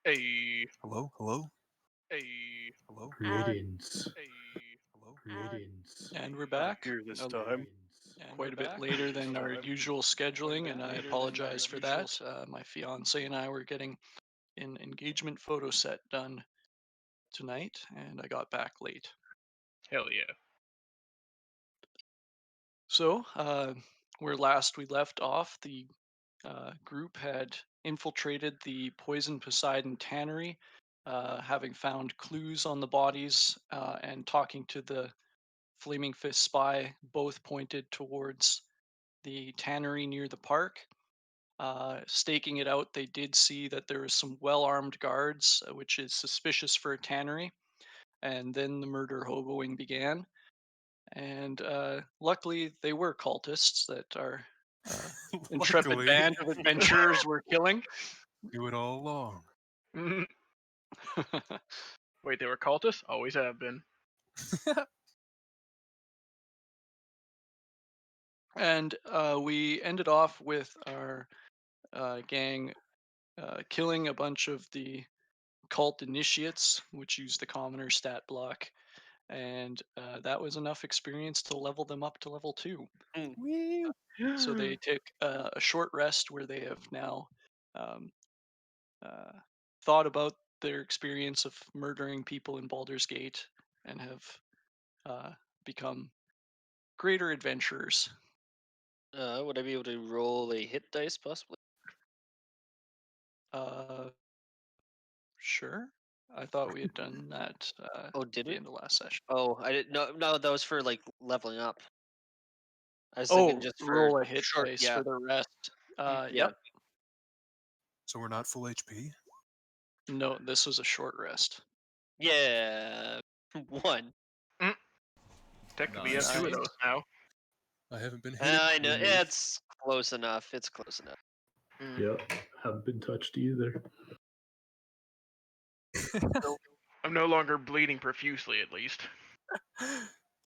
Hey, Hello? Hello? hey, Hello? Greetings. hey. Hello? Greetings. And we're I'm back. here this A- time. Quite a bit later than our usual scheduling, and I apologize for that. My fiance and I were getting an engagement photo set done tonight, and I got back late. Hell yeah. So, where last we left off, the group had infiltrated the Poison Poseidon tannery, having found clues on the bodies and talking to the Flaming Fist spy, both pointed towards the tannery near the park. Staking it out, they did see that there was some well-armed guards, which is suspicious for a tannery. And then the murder hoboing began. And luckily, they were cultists that our uh, intrepid Luckily, band of adventurers were killing. do it all along. Mhm. Wait, they were cultists? Always have been. And we ended off with our gang killing a bunch of the cult initiates, which use the commoner stat block, and that was enough experience to level them up to level 2. Wee. So they take a short rest where they have now um, uh, thought about their experience of murdering people in Baldur's Gate and have uh, become greater adventurers. Would I be able to roll a hit dice possibly? Uh, sure. I thought we had done that Oh, at did the we? end of last session. Oh, I didn't. No, that was for like leveling up. I was thinking Oh, just for roll a hit short. dice Yeah, for the rest. yeah. Yep. So we're not full HP? No, this was a short rest. Yeah. One. Technically, you have Nice. two of Nice. those now. I haven't been hit. I know. Yeah, it's close enough. It's close enough. Yep, haven't been touched either. I'm no longer bleeding profusely, at least.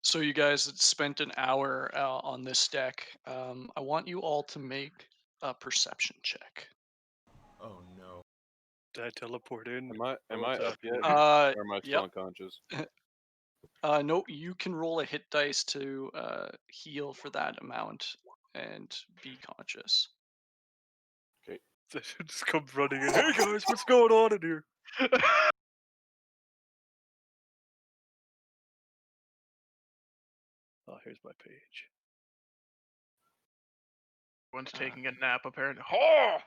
So you guys had spent an hour on this deck. I want you all to make a perception check. Oh no. Did I teleport in? Am I up yet? Or am I still Yep. unconscious? No, you can roll a hit dice to heal for that amount and be conscious. Okay. I should just come running in. Hey guys, what's going on in here? Oh, here's my page. One's taking a nap, apparently. Oh!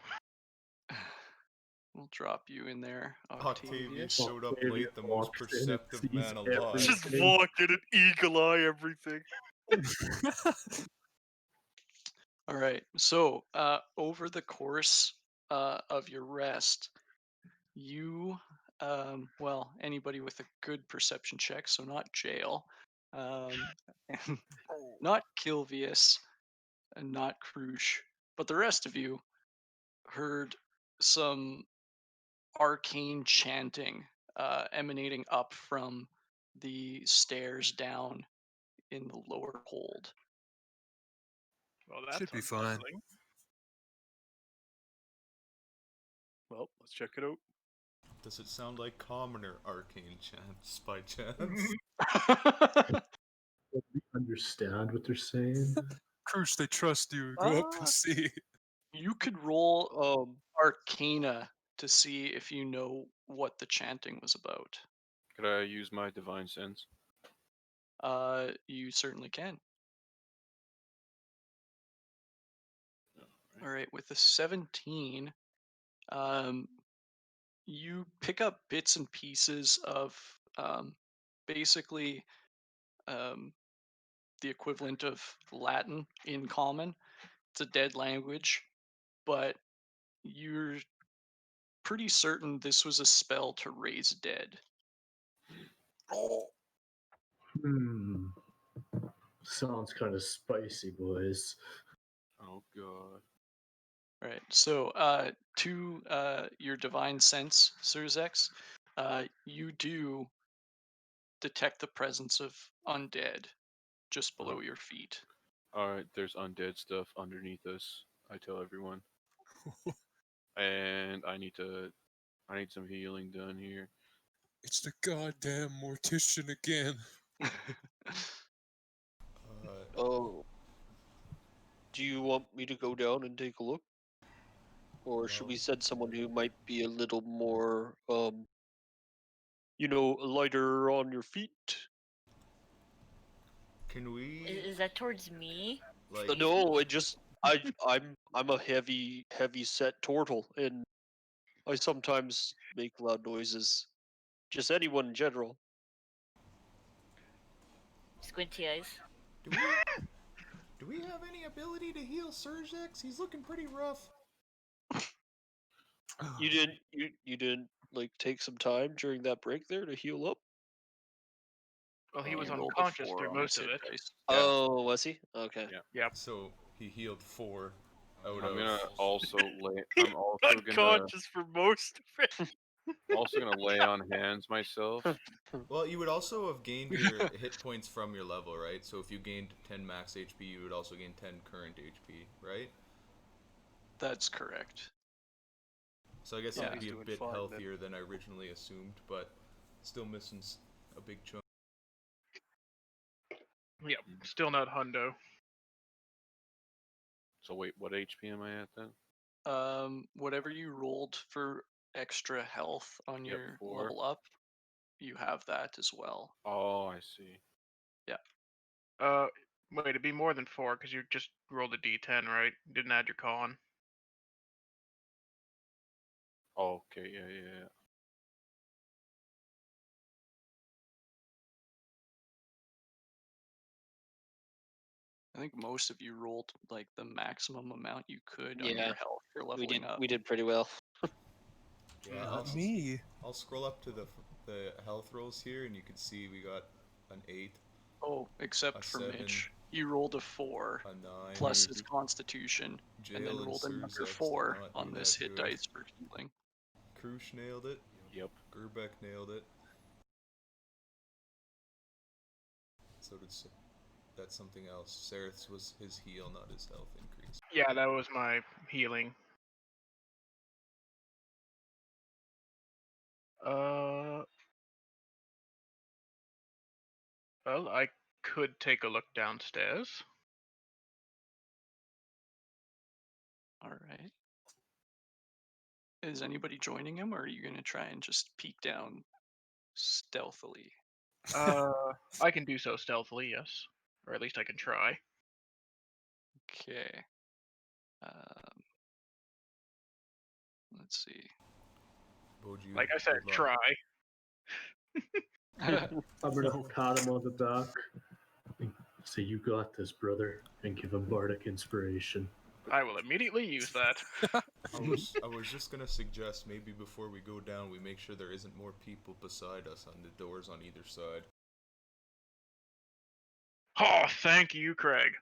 We'll drop you in there, Octavius Octavius. showed up Octavius late, the most walks in and perceptive sees man alive. Just everything. walk in and eagle eye everything. All right. So over the course of your rest, you, well, anybody with a good perception check, so not jail, and not Kilvius, and not Krush, but the rest of you heard some arcane chanting emanating up from the stairs down in the lower hold. Well, that's Should be fine. unsettling. Well, let's check it out. Does it sound like commoner arcane chants by chance? We understand what they're saying. Crush, they trust you. Go up and see. You could roll Arcana to see if you know what the chanting was about. Could I use my divine sense? You certainly can. All right, with the 17, you pick up bits and pieces of basically um, the equivalent of Latin in common. It's a dead language, but you're pretty certain this was a spell to raise dead. Hmm. Sounds kind of spicy, boys. Oh god. Right. So, to your divine sense, Surzex, you do detect the presence of undead just below your feet. Alright, there's undead stuff underneath us. I tell everyone. And I need to I need some healing done here. It's the goddamn mortician again. Oh. Do you want me to go down and take a look? Or should we Well- send someone who might be a little more, lighter on your feet? Can we Is that towards me? like? No, I'm a heavy set turtle, and I sometimes make loud noises. Just anyone in general. Squinty eyes. Do we have any ability to heal Surgex? He's looking pretty rough. You didn't like take some time during that break there to heal up? Well, he was You rolled a unconscious 4 through on most his of hit it. dice. Oh, was he? Okay. Yeah. So he healed 4 out I'm of. gonna also lay. I'm also gonna Unconscious for most of it. also gonna lay on hands myself. Well, you would also have gained your hit points from your level, right? So if you gained 10 max HP, you would also gain 10 current HP, right? That's correct. So I guess Yeah. it'd be He's a doing bit fine, then. healthier than I originally assumed, but still missing a big chunk. Yep, still not hundo. So wait, what HP am I at then? Whatever you rolled for extra health on Yep, your 4. level up, you have that as well. Oh, I see. Wait, it'd be more than 4 because you just rolled a d10, right? Didn't add your con. Oh, okay, yeah. I think most of you rolled like the maximum amount you could on Yeah, your health for We leveling did up. we did pretty well. Yeah, Not me. I'll scroll up to the health rolls here, and you can see we got an 8, Oh, except a for 7, Mitch. You rolled a 4 a 9. plus his constitution, and then Jail rolled another Surzex did 4 not on do this that hit good. dice for healing. Krush nailed it. Yep. Gerbeck nailed it. So did that's something else. Sereth's was his heal, not his health increase. Yeah, that was my healing. Well, I could take a look downstairs. All right. Is anybody joining him, or are you gonna try and just peek down stealthily? I can do so stealthily, yes. Or at least I can try. Okay. Let's see. Boju, Like I said, good luck. try. I'm gonna pat him on the back and say, "You got this, brother," and give him bardic inspiration. I will immediately use that. I was just gonna suggest maybe before we go down, we make sure there isn't more people beside us on the doors on either side. Oh, thank you, Craig.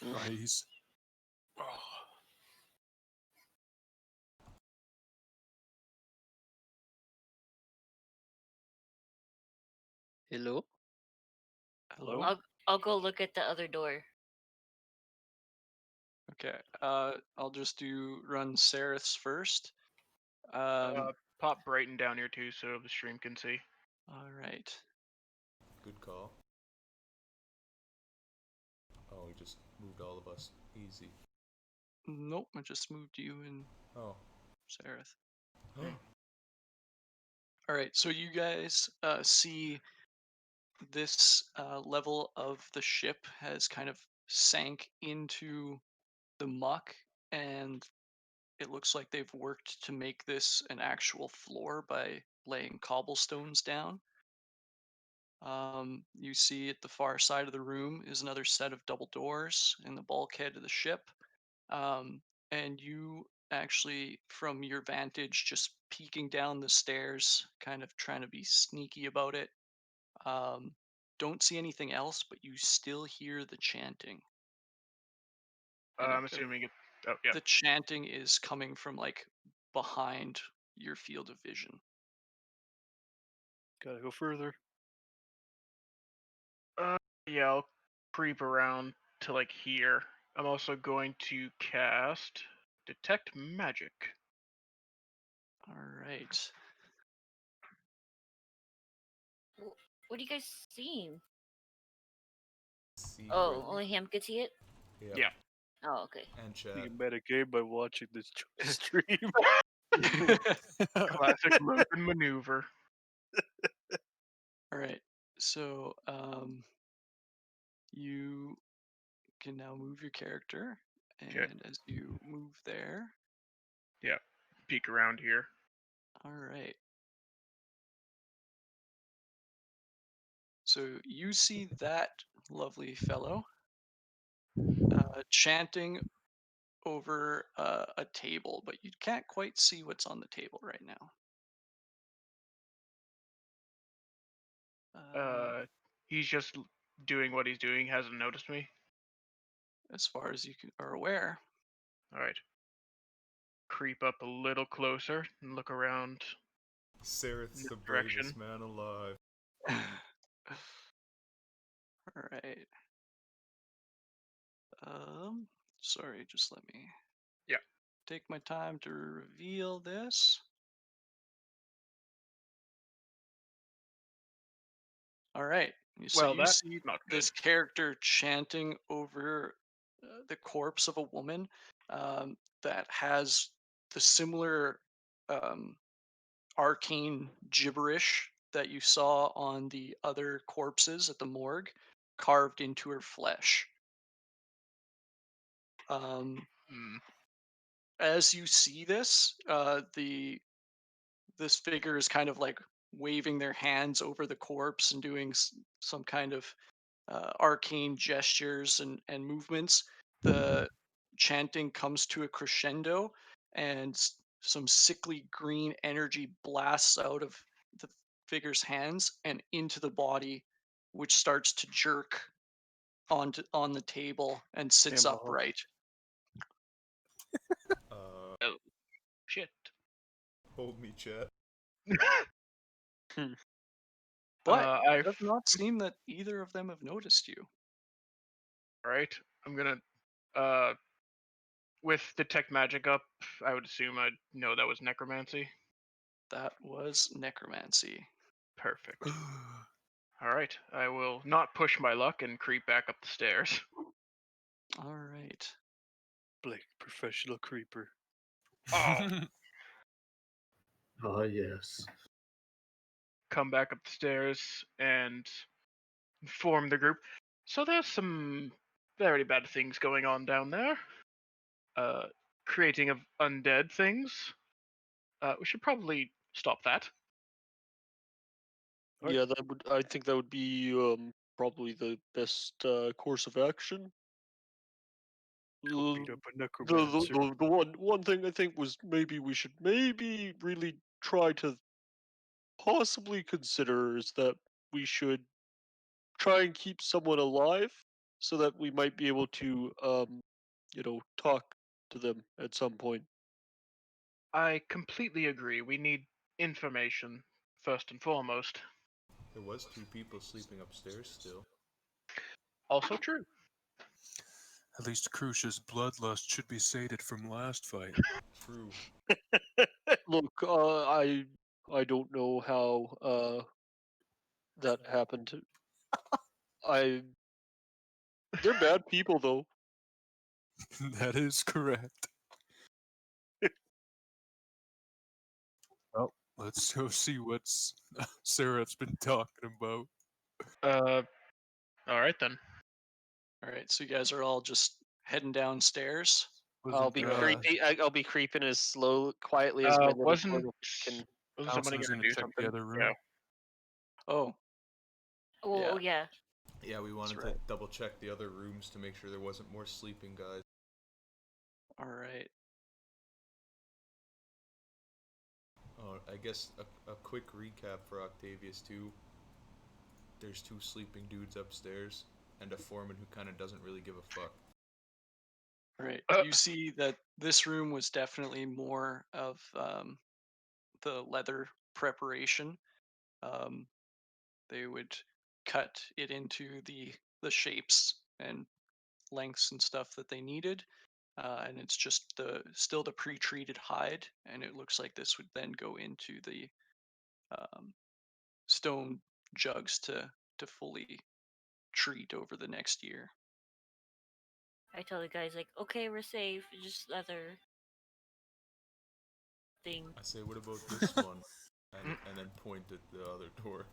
Nice. Hello? Hello? I'll go look at the other door. Okay. I'll just run Sereth's first. Pop Brighton down here too so the stream can see. All right. Good call. Oh, he just moved all of us. Easy. Nope, I just moved you and Oh. Sereth. All right, so you guys see this level of the ship has kind of sank into the muck, and it looks like they've worked to make this an actual floor by laying cobblestones down. You see at the far side of the room is another set of double doors in the bulkhead of the ship. And you actually, from your vantage, just peeking down the stairs, kind of trying to be sneaky about it, don't see anything else, but you still hear the chanting. And I'm assuming it. Oh, yeah. the chanting is coming from like behind your field of vision. Gotta go further. Yeah, I'll creep around to like here. I'm also going to cast Detect Magic. All right. What are you guys seeing? See, Oh, brother. only him could see it? Yep. Yeah. Oh, okay. And You chat. metagame by watching this stream. Classic rope and maneuver. All right. So you can now move your character, Okay. and as you move there, Yeah. Peek around here. all right. So you see that lovely fellow chanting over a table, but you can't quite see what's on the table right now. He's just doing what he's doing. Hasn't noticed me. As far as you are aware. All right. Creep up a little closer and look around. Sareth's This the direction. bravest man alive. All right. Sorry, just let me. Yeah. Take my time to reveal this. All right. So Well, you that's see not good. this character chanting over the corpse of a woman that has the similar um, arcane gibberish that you saw on the other corpses at the morgue carved into her flesh. Hmm. As you see this, this figure is kind of like waving their hands over the corpse and doing some kind of arcane gestures and movements. The chanting comes to a crescendo, and some sickly green energy blasts out of the figure's hands and into the body, which starts to jerk on the table and sits Emma. upright. Oh, shit. Hold me, chat. But I it does not seem that either of them have noticed you. right. I'm gonna uh with detect magic up. I would assume I'd know that was necromancy. That was necromancy. Perfect. All right. I will not push my luck and creep back up the stairs. All right. Blake, professional creeper. Oh. Ah, yes. Come back up the stairs and inform the group. So there's some very bad things going on down there. Creating of undead things. We should probably stop that. Right. Yeah, that would. I think that would be probably the best course of action. Go beat The, up a the, necromancer. the one thing I think was maybe we should maybe really try to possibly consider is that we should try and keep someone alive so that we might be able to talk to them at some point. I completely agree. We need information first and foremost. There was 2 people sleeping upstairs still. Also true. At least Crucia's bloodlust should be sated from last fight. True. Look, I don't know how that happened. I They're bad people though. That is correct. Well, let's go see what's Sarah's been talking about. All right then. All right. So you guys are all just heading downstairs. I'll be creeping. I'll be creeping as quietly as my little Wasn't portal can. wasn't somebody Counselor's gonna gonna do check something? the other room. Yeah. Oh, Oh, yeah. Yeah, we wanted right. to double check the other rooms to make sure there wasn't more sleeping guys. all right. Oh, I guess a quick recap for Octavius too. There's 2 sleeping dudes upstairs and a foreman who kind of doesn't really give a fuck. All right. You see that this room was definitely more of the leather preparation. They would cut it into the shapes and lengths and stuff that they needed. and it's just still the pre-treated hide, and it looks like this would then go into the stone jugs to fully treat over the next year. I tell the guys like, okay, we're safe. Just other thing. I say, what about this one? And then point at the other door.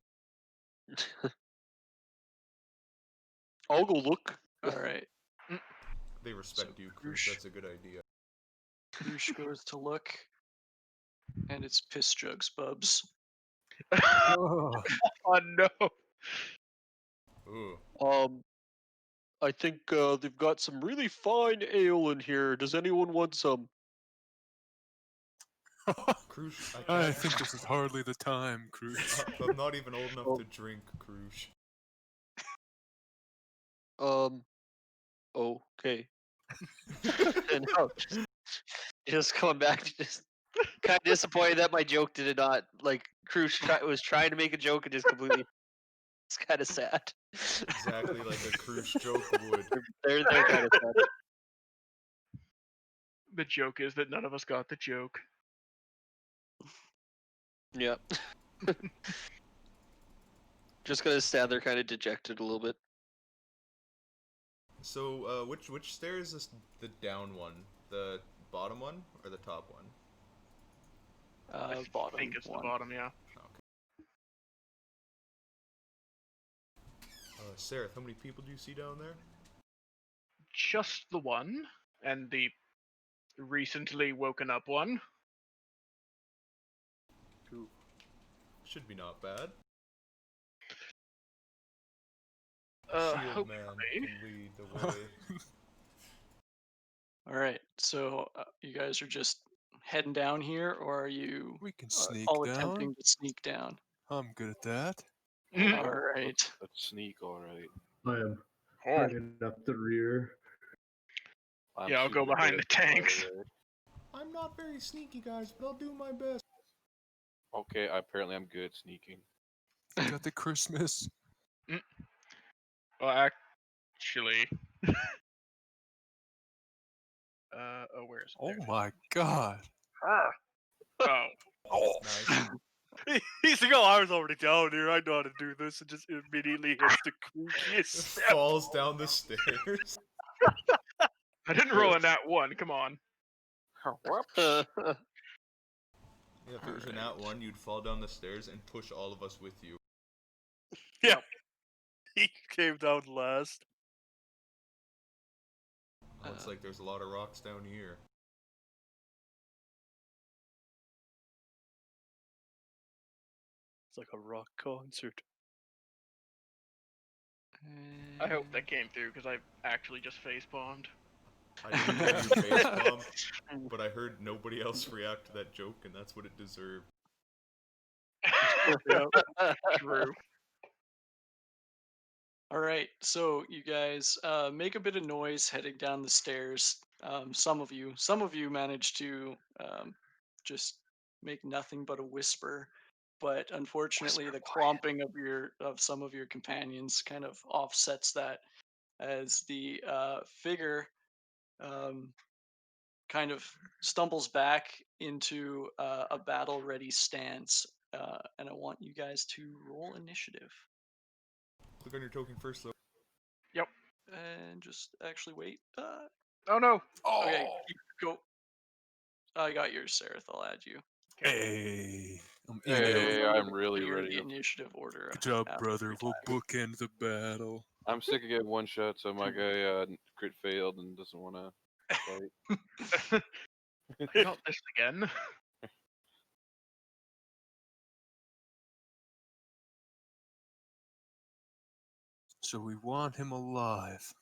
I'll go look. All right. They respect you, Cruz. Krush- That's a good idea. Krush goes to look, and it's piss jugs, Bubs. Oh, Oh no! Ooh. I think they've got some really fine ale in here. Does anyone want some? Cruz, I think this is hardly the time, Cruz. I'm not even old enough Oh. to drink, Cruz. Okay. And no, just going back to just kind of disappointed that my joke did not like Cruz was trying to make a joke and just completely. It's kind of sad. Exactly like a Cruz joke would. They're kind of sad. The joke is that none of us got the joke. Yep. Just gonna stand there, kind of dejected a little bit. So, which stair is this? The down one, the bottom one, or the top one? I Bottom think it's one. the bottom, yeah. Sarah, how many people do you see down there? Just the one, and the recently woken up one. Should be not bad. Shield man Hopefully. can lead the way. All right. So you guys are just heading down here, or are you We can sneak all down. attempting to sneak down? I'm good at that. All right. Let's sneak, alright. I am Oh. bringing up the rear. Yeah, I'll go behind the tanks. I'm not very sneaky, guys, but I'll do my best. Okay, apparently I'm good at sneaking. Got the Christmas. Well, actually. Where is it? Oh There it is. my god. Oh. Nice. He's like, oh, I was already down here. I know how to do this, and just immediately hits the creakiest step. Falls down the stairs. I didn't roll a nat 1, come on. Yeah, if it was an at one, you'd fall down the stairs and push all of us with you. Yeah. He came down last. Looks like there's a lot of rocks down here. It's like a rock concert. I hope that came through, because I actually just face-bombed. I didn't hear you facepalm, but I heard nobody else react to that joke, and that's what it deserved. True. All right. So you guys make a bit of noise heading down the stairs. Some of you manage to just make nothing but a whisper. But unfortunately, the clomping of some of your companions kind of offsets that, as the figure kind of stumbles back into a battle-ready stance, and I want you guys to roll initiative. Click on your token first, though. And just actually wait. Oh no! Okay, go. I got yours, Sareth. I'll add you. Hey. I'm Hey, eager. I'm really You're ready. the initiative order. Good job, after brother. every We'll time. bookend the battle. I'm sick of getting one shot, so my guy crit failed and doesn't want to fight. Not this again. So we want him alive.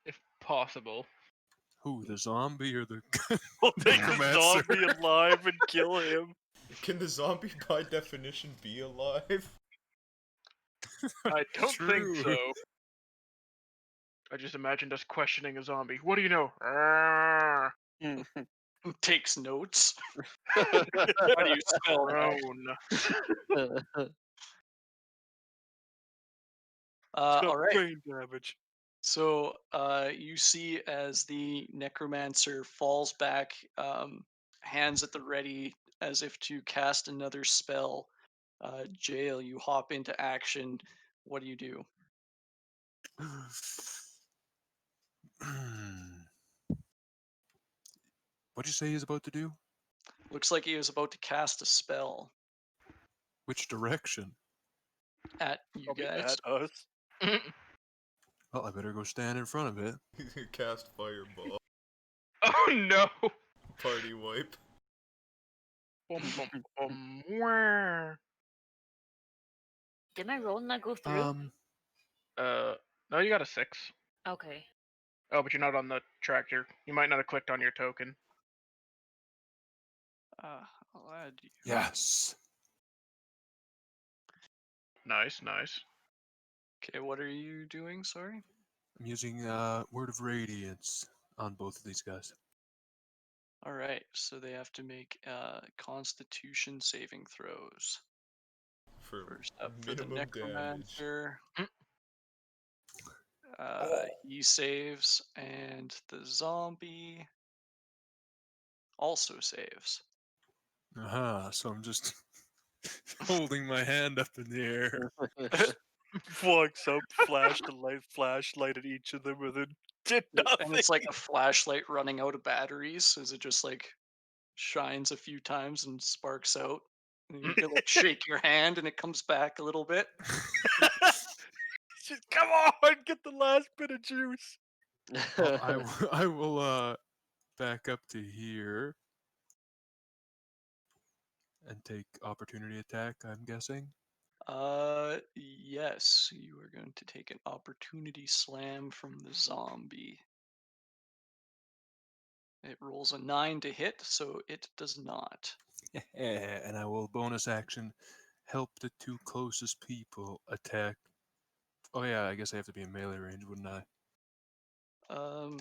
If possible. Who, the zombie or the We'll take the Necromancer? zombie alive and kill him. Can the zombie, by definition, be alive? I don't True. think so. I just imagined us questioning a zombie. What do you know? Arrgh. Takes notes. How do you spell roan? It's got All right. brain damage. So you see as the necromancer falls back, hands at the ready, as if to cast another spell. Jail, you hop into action. What do you do? What'd you say he's about to do? Looks like he was about to cast a spell Which direction? at you Probably guys. at us. Well, I better go stand in front of it. He's gonna cast fireball. Oh no! Party wipe. Bum, bum, bum, wah. Did my roll not go through? No, you got a 6. Okay. Oh, but you're not on the tractor. You might not have clicked on your token. I'll add you. Yes. Nice, nice. Okay, what are you doing? Sorry. I'm using Word of Radiance on both of these guys. All right, so they have to make Constitution saving throws. For First up for the minimum damage. necromancer. Oh. He saves, and the zombie also saves. So I'm just holding my hand up in the air. Walks up, flashlight at each of them, and then did nothing. And it's like a flashlight running out of batteries as it just like shines a few times and sparks out. And you can like shake your hand and it comes back a little bit. Just, come on, get the last bit of juice. Well, I will back up to here and take opportunity attack, I'm guessing. Yes, you are going to take an opportunity slam from the zombie. It rolls a 9 to hit, so it does not. And I will bonus action help the 2 closest people attack. Oh yeah, I guess I have to be in melee range, wouldn't I? I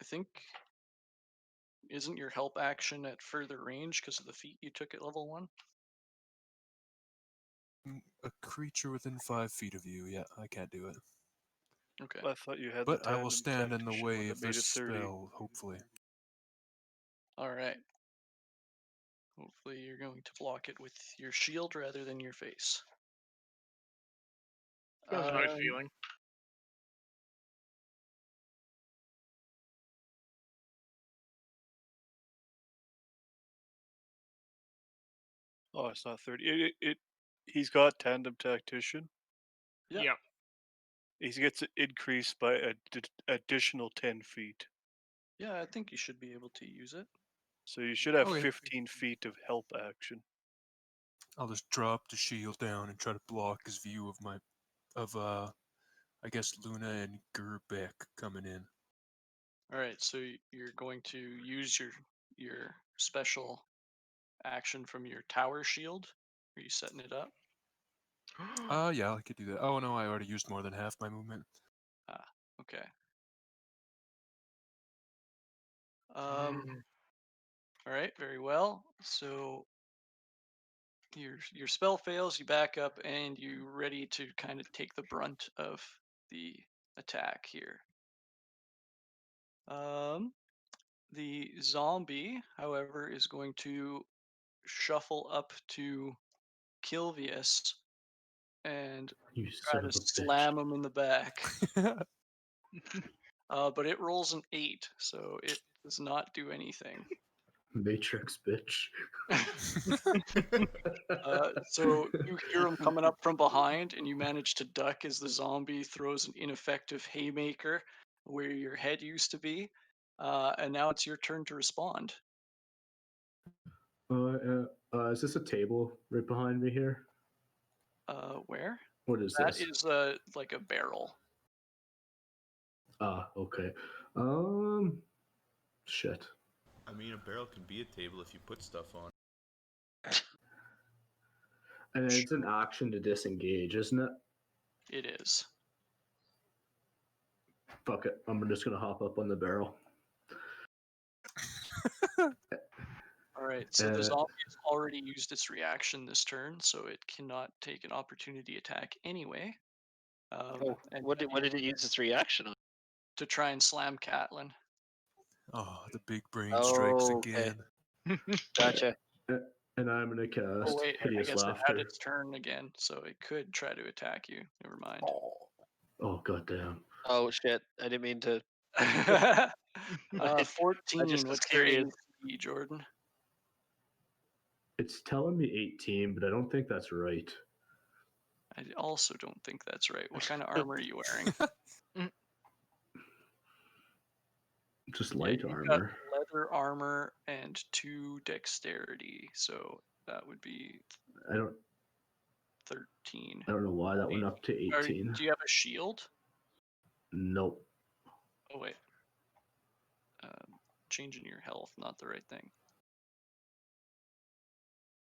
think isn't your help action at further range because of the feat you took at level 1? A creature within 5 feet of you. Yeah, I can't do it. Okay. I thought you had. But the I will tandem stand in the tactician way one of that made this it 30. spell, hopefully. All right. Hopefully you're going to block it with your shield rather than your face. That was a nice feeling. Oh, it's not 30. He's got tandem tactician. Yeah. Yep. He gets it increased by additional 10 feet. Yeah, I think you should be able to use it. So you should have Okay. 15 feet of help action. I'll just drop the shield down and try to block his view of I guess Luna and Gerbeck coming in. All right, so you're going to use your special action from your tower shield. Are you setting it up? Yeah, I could do that. Oh no, I already used more than half my movement. Okay. All right, very well. So your spell fails, you back up, and you ready to kind of take the brunt of the attack here. The zombie, however, is going to shuffle up to Kilvius and You try son to of a bitch. slam him in the back. But it rolls an 8, so it does not do anything. Matrix bitch. So you hear him coming up from behind, and you manage to duck as the zombie throws an ineffective haymaker where your head used to be. And now it's your turn to respond. Is this a table right behind me here? Where? What is That this? is like a barrel. Okay. Shit. I mean, a barrel can be a table if you put stuff on. And it's an action to disengage, isn't it? It is. Fuck it. I'm just gonna hop up on the barrel. All right, so the zombie has already used its reaction this turn, so it cannot take an opportunity attack anyway. And What did it use its reaction on? to try and slam Catelyn. Oh, the big brain strikes Oh, okay. again. Gotcha. And I'm gonna cast Oh wait, I hideous guess it had laughter. its turn again, so it could try to attack you. Never mind. Oh goddamn! Oh shit! I didn't mean to. 14. just was What's your curious. AC, Jordan? It's telling me 18, but I don't think that's right. I also don't think that's right. What kind of armor are you wearing? Just light You've got armor. leather armor and 2 dexterity, so that would be I don't 13. know why that went up to 18. Do you have a shield? Nope. Oh wait, changing your health, not the right thing.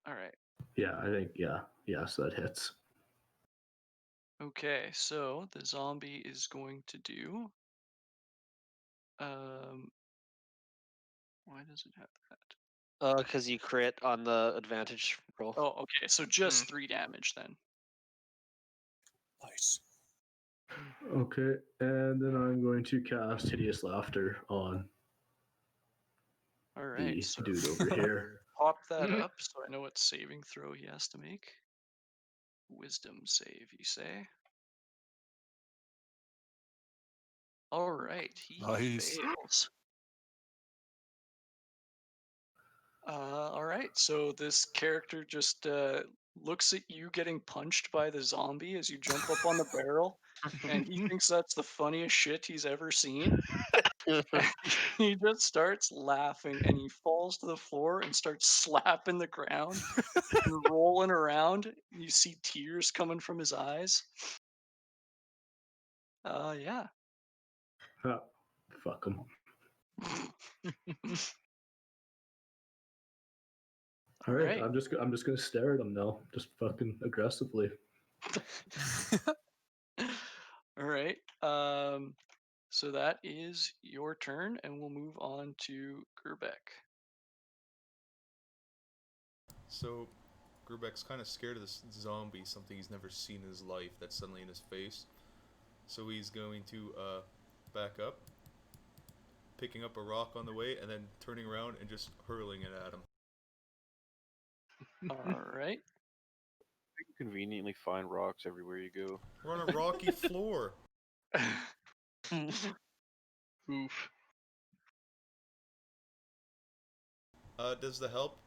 All right. Yeah, I think so that hits. Okay, so the zombie is going to do. Why does it have that? Because you crit on the advantage roll. Oh, okay. So just 3 damage then. Nice. Okay, and then I'm going to cast hideous laughter on All right. the So dude over here. pop that up so I know what saving throw he has to make. Wisdom save, you say? All right, he Nice. fails. All right, so this character just looks at you getting punched by the zombie as you jump up on the barrel, and he thinks that's the funniest shit he's ever seen. He just starts laughing, and he falls to the floor and starts slapping the ground and rolling around. You see tears coming from his eyes. Yeah. Ah, fuck him. All right, Right. I'm just gonna stare at him now, just fucking aggressively. All right. So that is your turn, and we'll move on to Gerbeck. So, Gerbeck's kind of scared of this zombie, something he's never seen in his life that's suddenly in his face. So he's going to back up, picking up a rock on the way, and then turning around and just hurling it at him. All right. You can conveniently find rocks everywhere you go. We're on a rocky floor. Oof. Does the help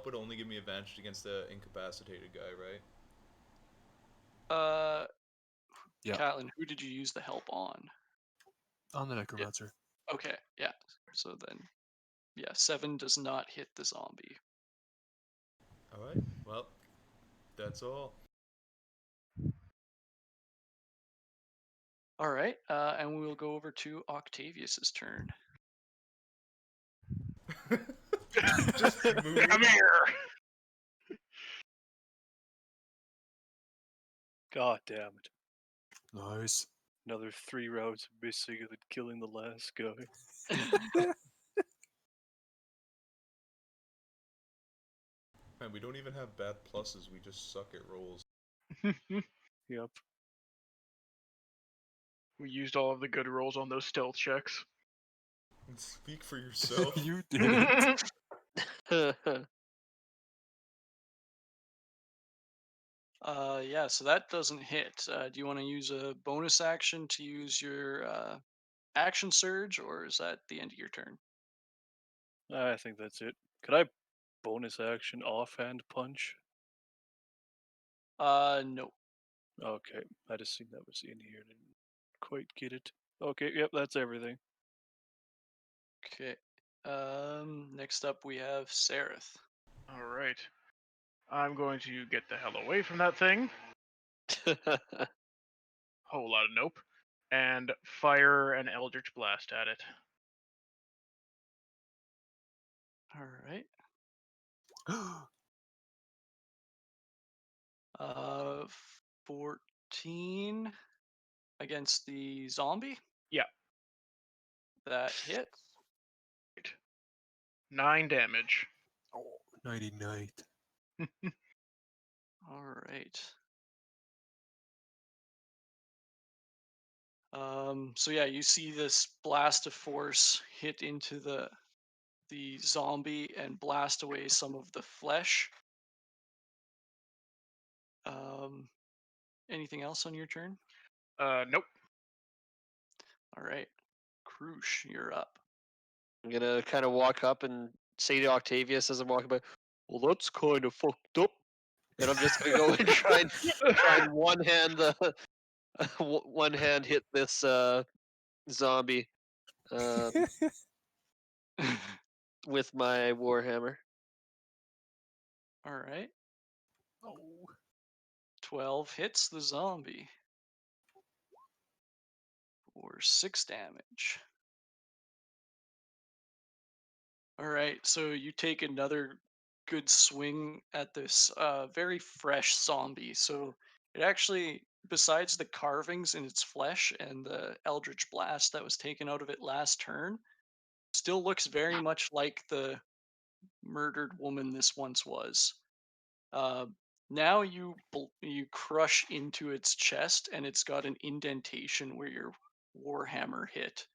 would only give me advantage against the incapacitated guy, right? Yeah. Catelyn, who did you use the help on? On the necromancer. Okay, yeah. So then, yeah, 7 does not hit the zombie. Alright, well, that's all. All right, and we'll go over to Octavius's turn. Just move. Come here. God damn it. Nice. Another 3 rounds of missing and then killing the last guy. Man, we don't even have bad pluses, we just suck at rolls. Yep. We used all of the good rolls on those stealth checks. Speak for yourself. You did. Yeah, so that doesn't hit. Do you want to use a bonus action to use your action surge, or is that the end of your turn? I think that's it. Could I bonus action offhand punch? No. Okay, I just seen that was in here. Didn't quite get it. Okay, yep, that's everything. Okay. Next up we have Sareth. All right. I'm going to get the hell away from that thing. Whole lot of nope. And fire an Eldritch Blast at it. All right. 14 against the zombie. Yeah. That hits. 9 damage. Oh, nighty night. All right. So yeah, you see this blast of force hit into the zombie and blast away some of the flesh. Anything else on your turn? Nope. All right, Krush, you're up. I'm gonna kind of walk up and say to Octavius as I'm walking by, "Well, that's kind of fucked up." And I'm just gonna go and try and one hand one hand hit this zombie with my warhammer. All right, Oh. 12 hits the zombie for 6 damage. All right, so you take another good swing at this very fresh zombie. So it actually, besides the carvings in its flesh and the eldritch blast that was taken out of it last turn, still looks very much like the murdered woman this once was. Now you crush into its chest, and it's got an indentation where your warhammer hit.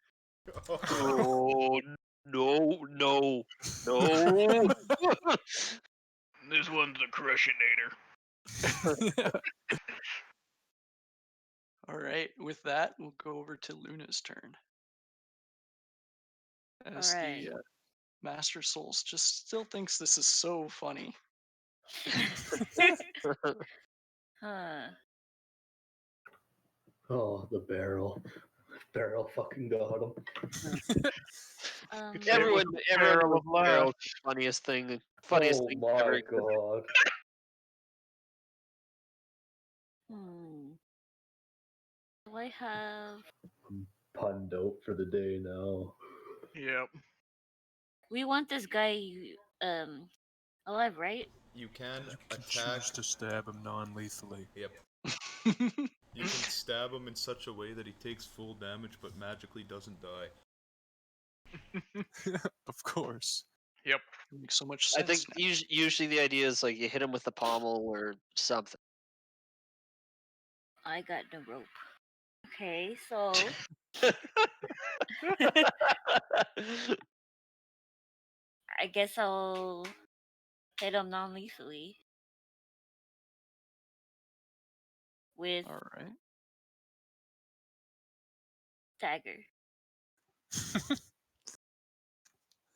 Oh no, no, no! This one's the Crushinator. All right, with that, we'll go over to Luna's turn. As Alright. the Master Souls just still thinks this is so funny. Huh. Oh, the barrel. Barrel fucking got him. Could say it was Everyone, a everyone barrel knows of the barrel's laughs. the funniest thing Oh ever my existed. god. Do I have... I'm punned out for the day now. Yep. We want this guy alive, right? You can You can attack. choose to stab him non-lethally. Yep. You can stab him in such a way that he takes full damage but magically doesn't die. Of course. Yep. Makes so much I sense. think usually the idea is like you hit him with the pommel or something. I got no rope. Okay, so I guess I'll hit him non-lethally with All right. dagger.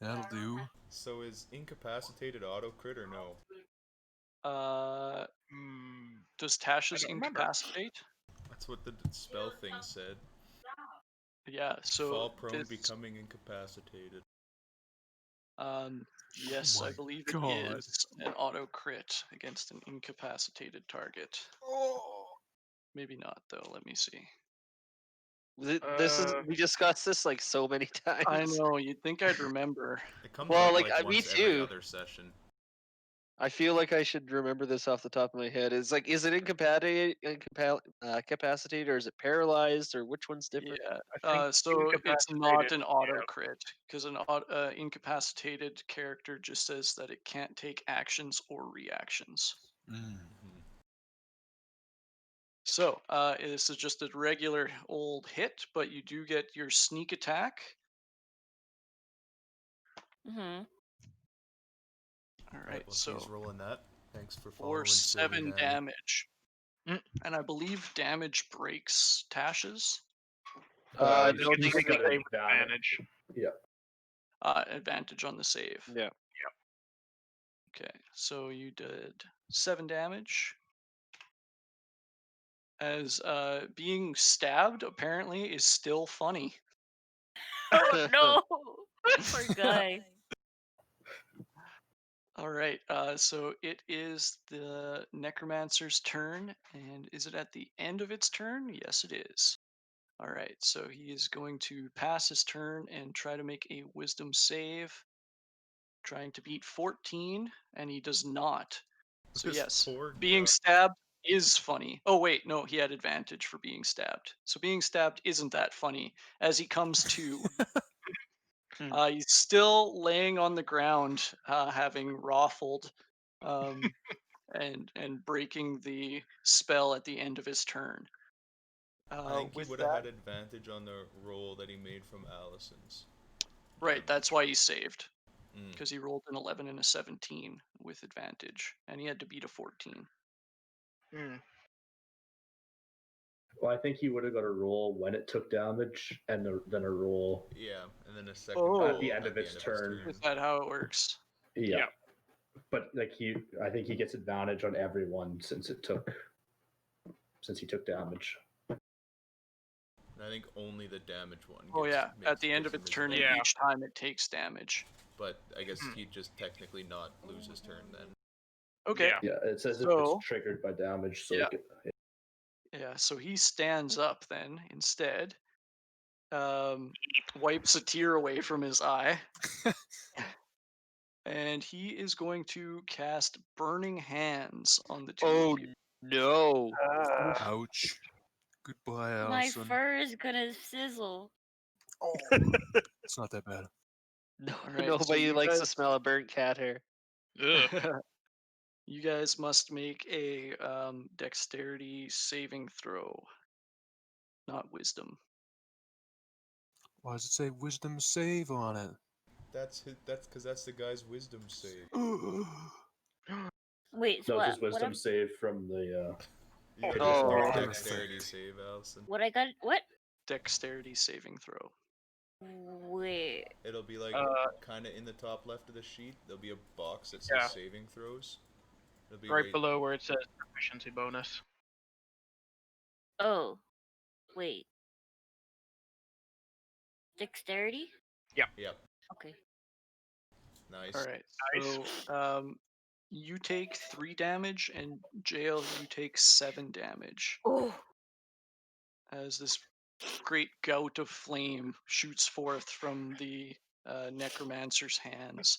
That'll do. So is incapacitated auto crit or no? Does Tasha's don't remember. incapacitate? That's what the spell thing said. Yeah, so Fall prone, this, becoming incapacitated. yes, I my believe God. it is an auto crit against an incapacitated target. Maybe not though. Let me see. This is we discussed this like so many times. I know. You'd think I'd remember. It comes Well, up like, like me once every too. other session. I feel like I should remember this off the top of my head. It's like, is it incapacitated, or is it paralyzed, or which one's different? Yeah. I think So it's not incapacitated, an auto yeah. crit because an incapacitated character just says that it can't take actions or reactions. Mm. So this is just a regular old hit, but you do get your sneak attack. Mm-hmm. All Alright, right, well, so he's rolling that. Thanks for for following Silly 7 Nanny. damage. And I believe damage breaks Tasha's. No, You they can can make a make save with advantage. Advantage on the save. Yeah. Okay, so you did 7 damage. As being stabbed apparently is still funny. Oh no! Poor guy. All right, so it is the necromancer's turn, and is it at the end of its turn? Yes, it is. All right, so he is going to pass his turn and try to make a wisdom save, trying to beat 14, and he does not. So This yes, poor being guy. stabbed is funny. Oh wait, no, he had advantage for being stabbed. So being stabbed isn't that funny. As he comes to, he's still laying on the ground, having raffled, and breaking the spell at the end of his turn. I think he With would have that, had advantage on the roll that he made from Allison's. right, that's why he saved. Mm. Because he rolled an 11 and a 17 with advantage, and he had to beat a 14. Hmm. Well, I think he would have got a roll when it took damage, and then a roll. Yeah, and then a second Oh. roll At the end of its turn. Is that how it works? Yeah. Yeah. But like I think he gets advantage on everyone since he took damage. And I think only the damage one. Oh yeah, at makes- the end gives of him its turn, and Yeah. each time it takes damage. But I guess he'd just technically not lose his turn then. Okay. Yeah. Yeah, it says if So- it's triggered by damage. So Yeah. Yeah, so he stands up then instead, wipes a tear away from his eye, and he is going to cast Burning Hands on the two Oh of you. no! Ouch. Goodbye, My Allison. fur is gonna sizzle. Oh, it's not that bad. No, Alright, so nobody you likes to guys- smell a burnt cat hair. Ugh. You guys must make a dexterity saving throw, not wisdom. Why does it say wisdom save on it? That's because that's the guy's wisdom save. Wait, so No, what? just wisdom save from the. You gotta Oh. do a Perfect. dexterity save, Allison. What I got? What? Dexterity saving throw. Wait. It'll be like kind of in the top left of the sheet. There'll be a box that says Yeah. saving throws. It'll be Right below where it says proficiency bonus. Oh. Wait. Dexterity? Yep. Okay. Nice. All right. Nice. So, you take 3 damage, and Jail, you take 7 damage. Oh. As this great gout of flame shoots forth from the necromancer's hands.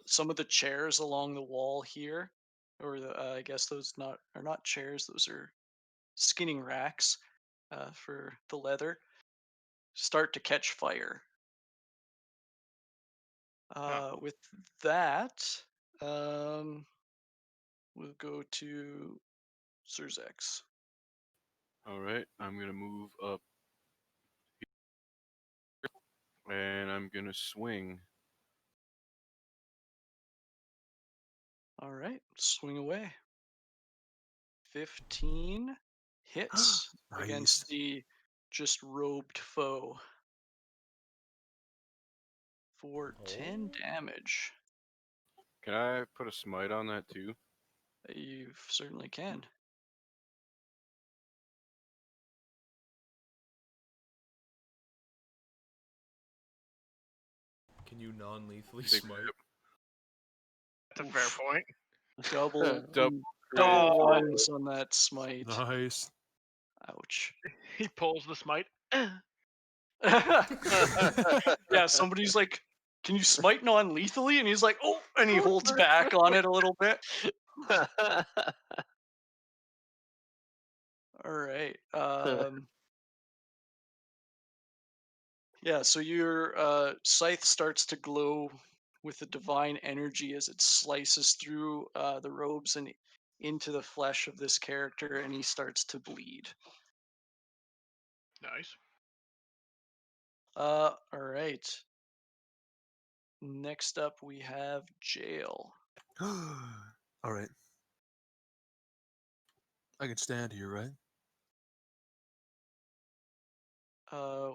Some of the chairs along the wall here, or I guess those are not chairs; those are skinning racks for the leather, start to catch fire. With that, we'll go to Zerzex. All right, I'm gonna move up, and I'm gonna swing. All right, swing away. 15 hits Nice. against the just robed foe for 10 damage. Can I put a smite on that too? You certainly can. Can you non-lethally Big smite? That's a fair point. Double, Double double ones on that smite. Nice. Ouch. He pulls the smite. Yeah, somebody's like, "Can you smite non-lethally?" And he's like, "Oh," and he holds back on it a little bit. All right. Yeah, so your scythe starts to glow with the divine energy as it slices through the robes and into the flesh of this character, and he starts to bleed. Nice. All right. Next up, we have Jail. All right. I can stand here, right?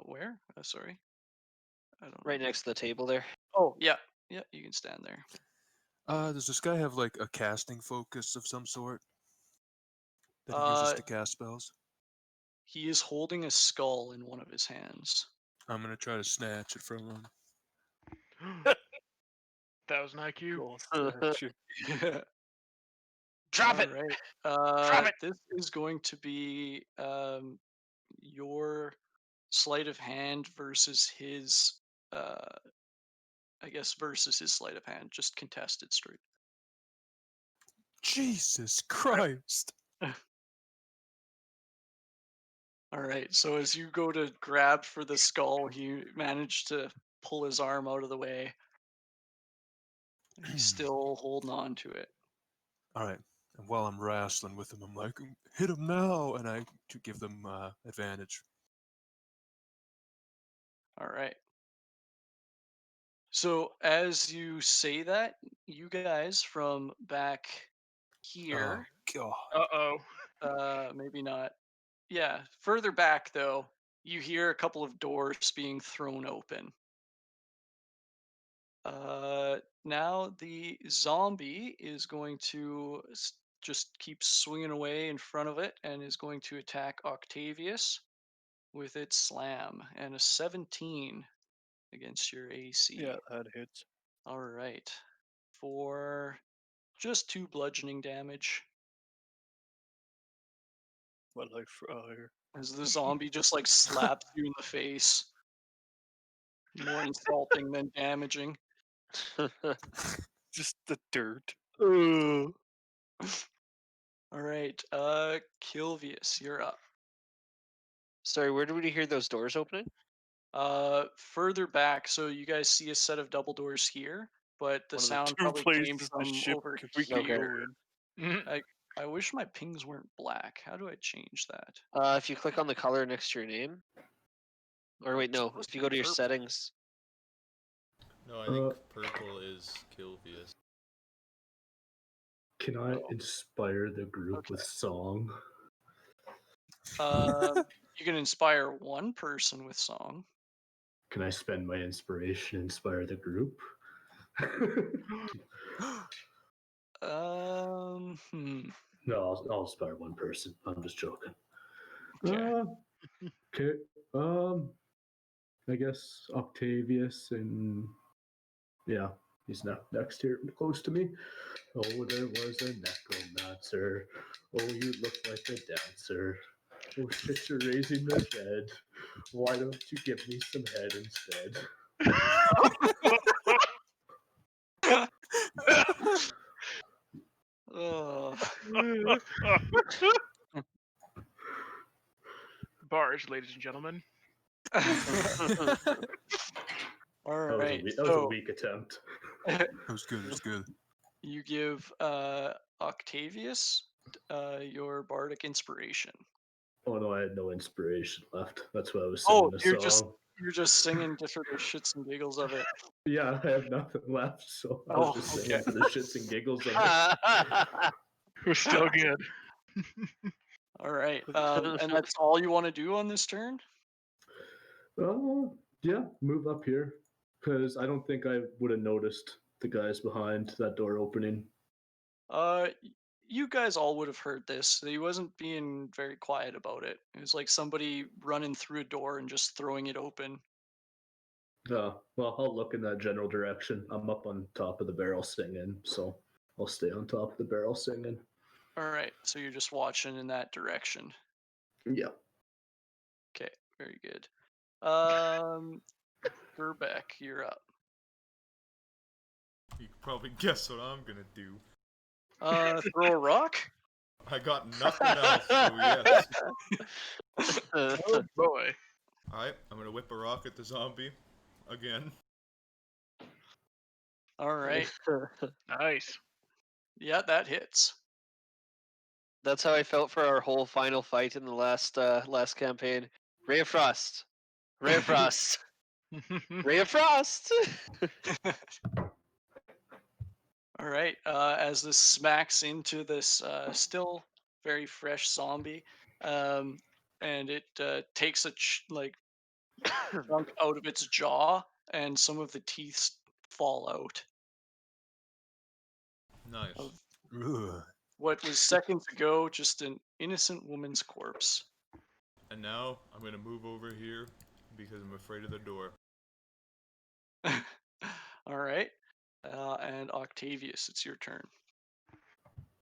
Where? Sorry. I don't. Right next to the table there. Oh, yeah. Yeah, you can stand there. Does this guy have like a casting focus of some sort that he uses to cast spells? He is holding a skull in one of his hands. I'm gonna try to snatch it from him. That was an IQ. Drop it! Right. Drop it! This is going to be your sleight of hand versus his. I guess versus his sleight of hand, just contested straight. Jesus Christ! All right. So as you go to grab for the skull, he managed to pull his arm out of the way. He's still holding on to it. All right. And while I'm wrestling with them, I'm like, hit him now! And I to give them advantage. All right. So as you say that, you guys from back here, God. maybe not. Yeah, further back though, you hear a couple of doors being thrown open. Now the zombie is going to just keep swinging away in front of it and is going to attack Octavius with its slam and a 17 against your AC. Yeah, that hits. All right. For just 2 bludgeoning damage. What life here? As the zombie just like slaps you in the face. More insulting than damaging. Just the dirt. All right, Kilvius, you're up. Sorry, where did we hear those doors opening? Further back, so you guys see a set of double doors here, but the One of sound the two probably came places the from ship over we can here. go in. I wish my pings weren't black. How do I change that? If you click on the color next to your name. Or wait, no. If you go to your Purple. settings. No, I think purple is Kilvius. Can I Oh. inspire the group with song? You can inspire one person with song. Can I spend my inspiration and inspire the group? No, I'll inspire one person. I'm just joking. Okay. Okay. I guess Octavius and yeah, he's next here, close to me. Oh, there was a necromancer. Oh, you look like a dancer. Oh shit, you're raising the dead. Why don't you give me some head instead? Bars, ladies and gentlemen. All That right. was a weak attempt. That was good. It was good. You give Octavius your bardic inspiration. Oh no, I had no inspiration left. That's why I was singing the song. You're just singing just for the shits and giggles of it. Yeah, I have nothing left, so I was just singing for the shits and giggles of it. We're still good. All right. And that's all you want to do on this turn? Yeah, move up here. Because I don't think I would have noticed the guys behind that door opening. You guys all would have heard this. He wasn't being very quiet about it. It was like somebody running through a door and just throwing it open. Well, I'll look in that general direction. I'm up on top of the barrel singing, so I'll stay on top of the barrel singing. All right, so you're just watching in that direction. Yeah. Okay, very good. Gerbeck, you're up. You can probably guess what I'm gonna do. Throw a rock? I got nothing else, so yes. Oh boy. Alright, I'm gonna whip a rock at the zombie. Again. All right. Nice. Yeah, that hits. That's how I felt for our whole final fight in the last campaign. Ray of Frost. Ray of Frost. Ray of Frost. All right. As this smacks into this still very fresh zombie, and it takes a chunk out of its jaw, and some of the teeth fall out. Nice. Ugh. What was seconds ago just an innocent woman's corpse. And now I'm gonna move over here because I'm afraid of the door. All right. And Octavius, it's your turn.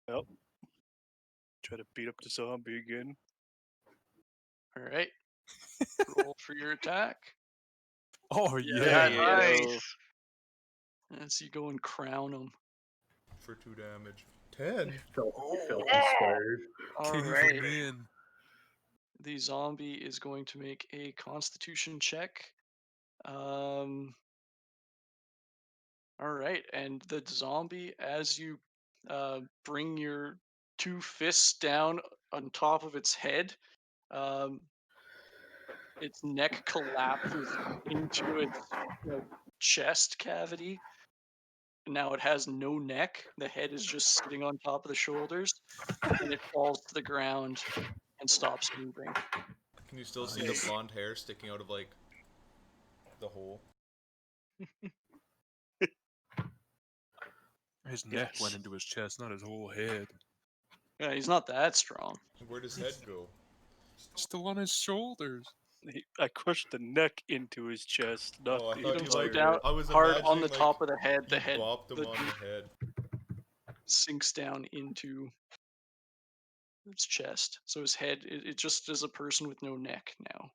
Yep. Try to beat up the zombie again. All right. Roll for your attack. Oh Yeah, yeah. nice. As you go and crown him. For 2 damage. 10. Felt inspired. All Cave right. him in. The zombie is going to make a Constitution check. All right, and the zombie, as you bring your 2 fists down on top of its head. Its neck collapses into its chest cavity. Now it has no neck. The head is just sitting on top of the shoulders, and it falls to the ground and stops moving. Can you still see the Nice. blonde hair sticking out of like the hole? His neck went into his chest, not his whole head. Yeah, he's not that strong. Where'd his head go? Still on his shoulders. I crushed the neck into his chest, not Oh, I the thought Hit him you so like. down I was hard on imagining the like top of the head. you The head bopped him on the head. sinks down into its chest. So his head, it just is a person with no neck now.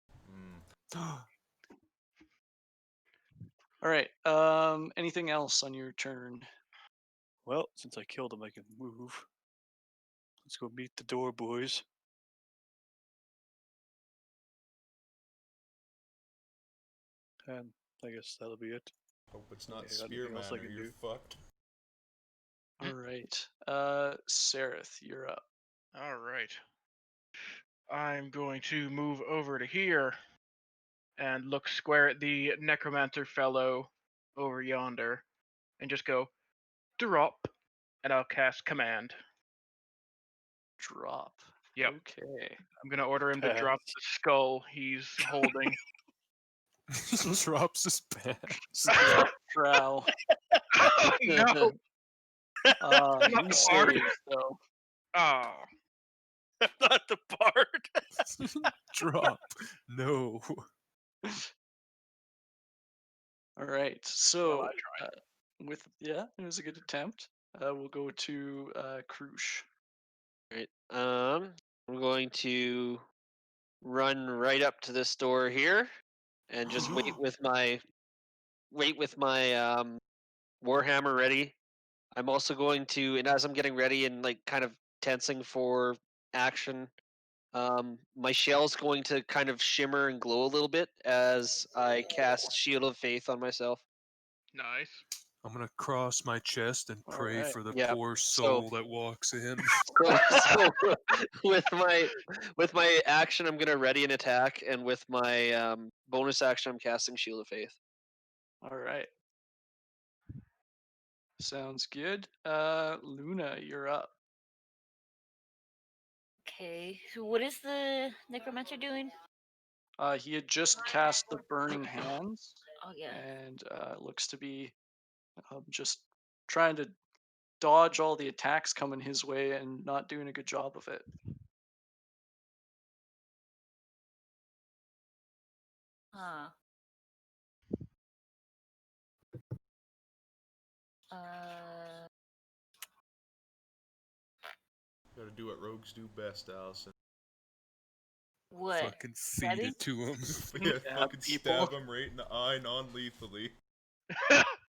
Mm. All right. Anything else on your turn? Well, since I killed him, I can move. Let's go meet the door, boys. And I guess that'll be it. Hope it's not Okay, I got nothing else I Spearman or can you're do. fucked. All right. Sareth, you're up. All right. I'm going to move over to here and look square at the necromancer fellow over yonder and just go, drop, and I'll cast command. Drop. Yep. Okay. I'm going to order him to drop the skull he's holding. Drops his pants. Drop trow. No! He Not the bard. saves though. Oh. Not the bard. Drop. No. All right. So Well, I tried. it was a good attempt. We'll go to Krush. Right. I'm going to run right up to this door here, and just wait with my warhammer ready. I'm also going to, and as I'm getting ready and like kind of tensing for action, my shell's going to kind of shimmer and glow a little bit as I cast Shield of Faith on myself. Nice. I'm gonna cross my chest and pray Alright. for the Yeah, poor so- soul that walks in. So with my action, I'm gonna ready an attack, and with my bonus action, I'm casting Shield of Faith. All right. Sounds good. Luna, you're up. Okay. So what is the necromancer doing? He had just cast the Burning Hands, Oh yeah. and looks to be just trying to dodge all the attacks coming his way and not doing a good job of it. Huh. Gotta do what rogues do best, Allison. What? Fucking feed it to him. Yeah, Stab fucking people. stab him right in the eye non-lethally.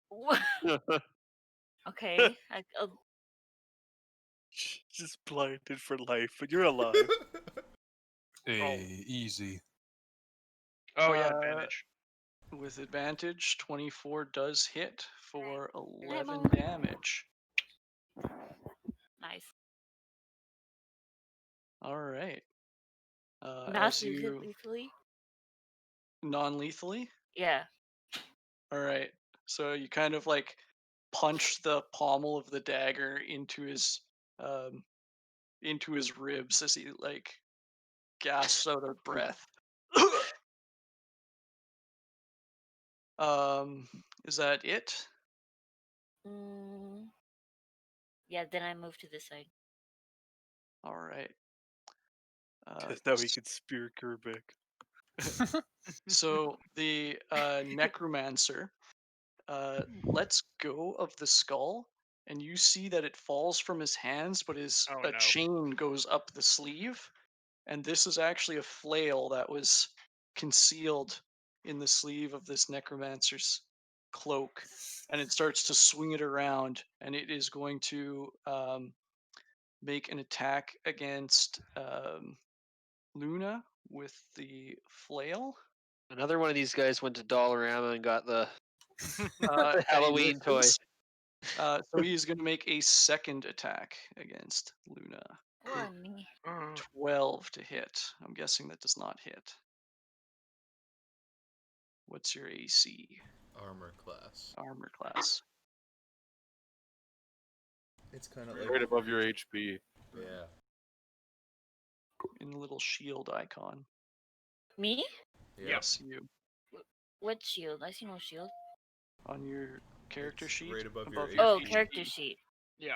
What? Okay. Just blinded for life, but you're alive. Hey, easy. Oh, yeah, Uh, advantage. With advantage, 24 does hit for 11 Lemon. damage. Nice. All right. Not As you lethally. non-lethally. Yeah. All right. So you kind of like punch the pommel of the dagger into his ribs as he like gasps out a breath. Is that it? Yeah. Then I move to this side. All right. Now he can spear Gerbeck. So the necromancer lets go of the skull, and you see that it falls from his hands, but his Oh, no. chain goes up the sleeve, and this is actually a flail that was concealed in the sleeve of this necromancer's cloak, and it starts to swing it around, and it is going to make an attack against Luna with the flail. Another one of these guys went to Dollarama and got the And he Halloween toy. misses. So he is going to make a second attack against Luna. Why me? 12 to hit. I'm guessing that does not hit. What's your AC? Armor class. Armor class. It's kind of like Right above your HP. yeah. In a little shield icon. Me? Yeah. Yes, you. What shield? I see no shield. On your character It's sheet. right above your Oh, HP. character sheet. Yeah.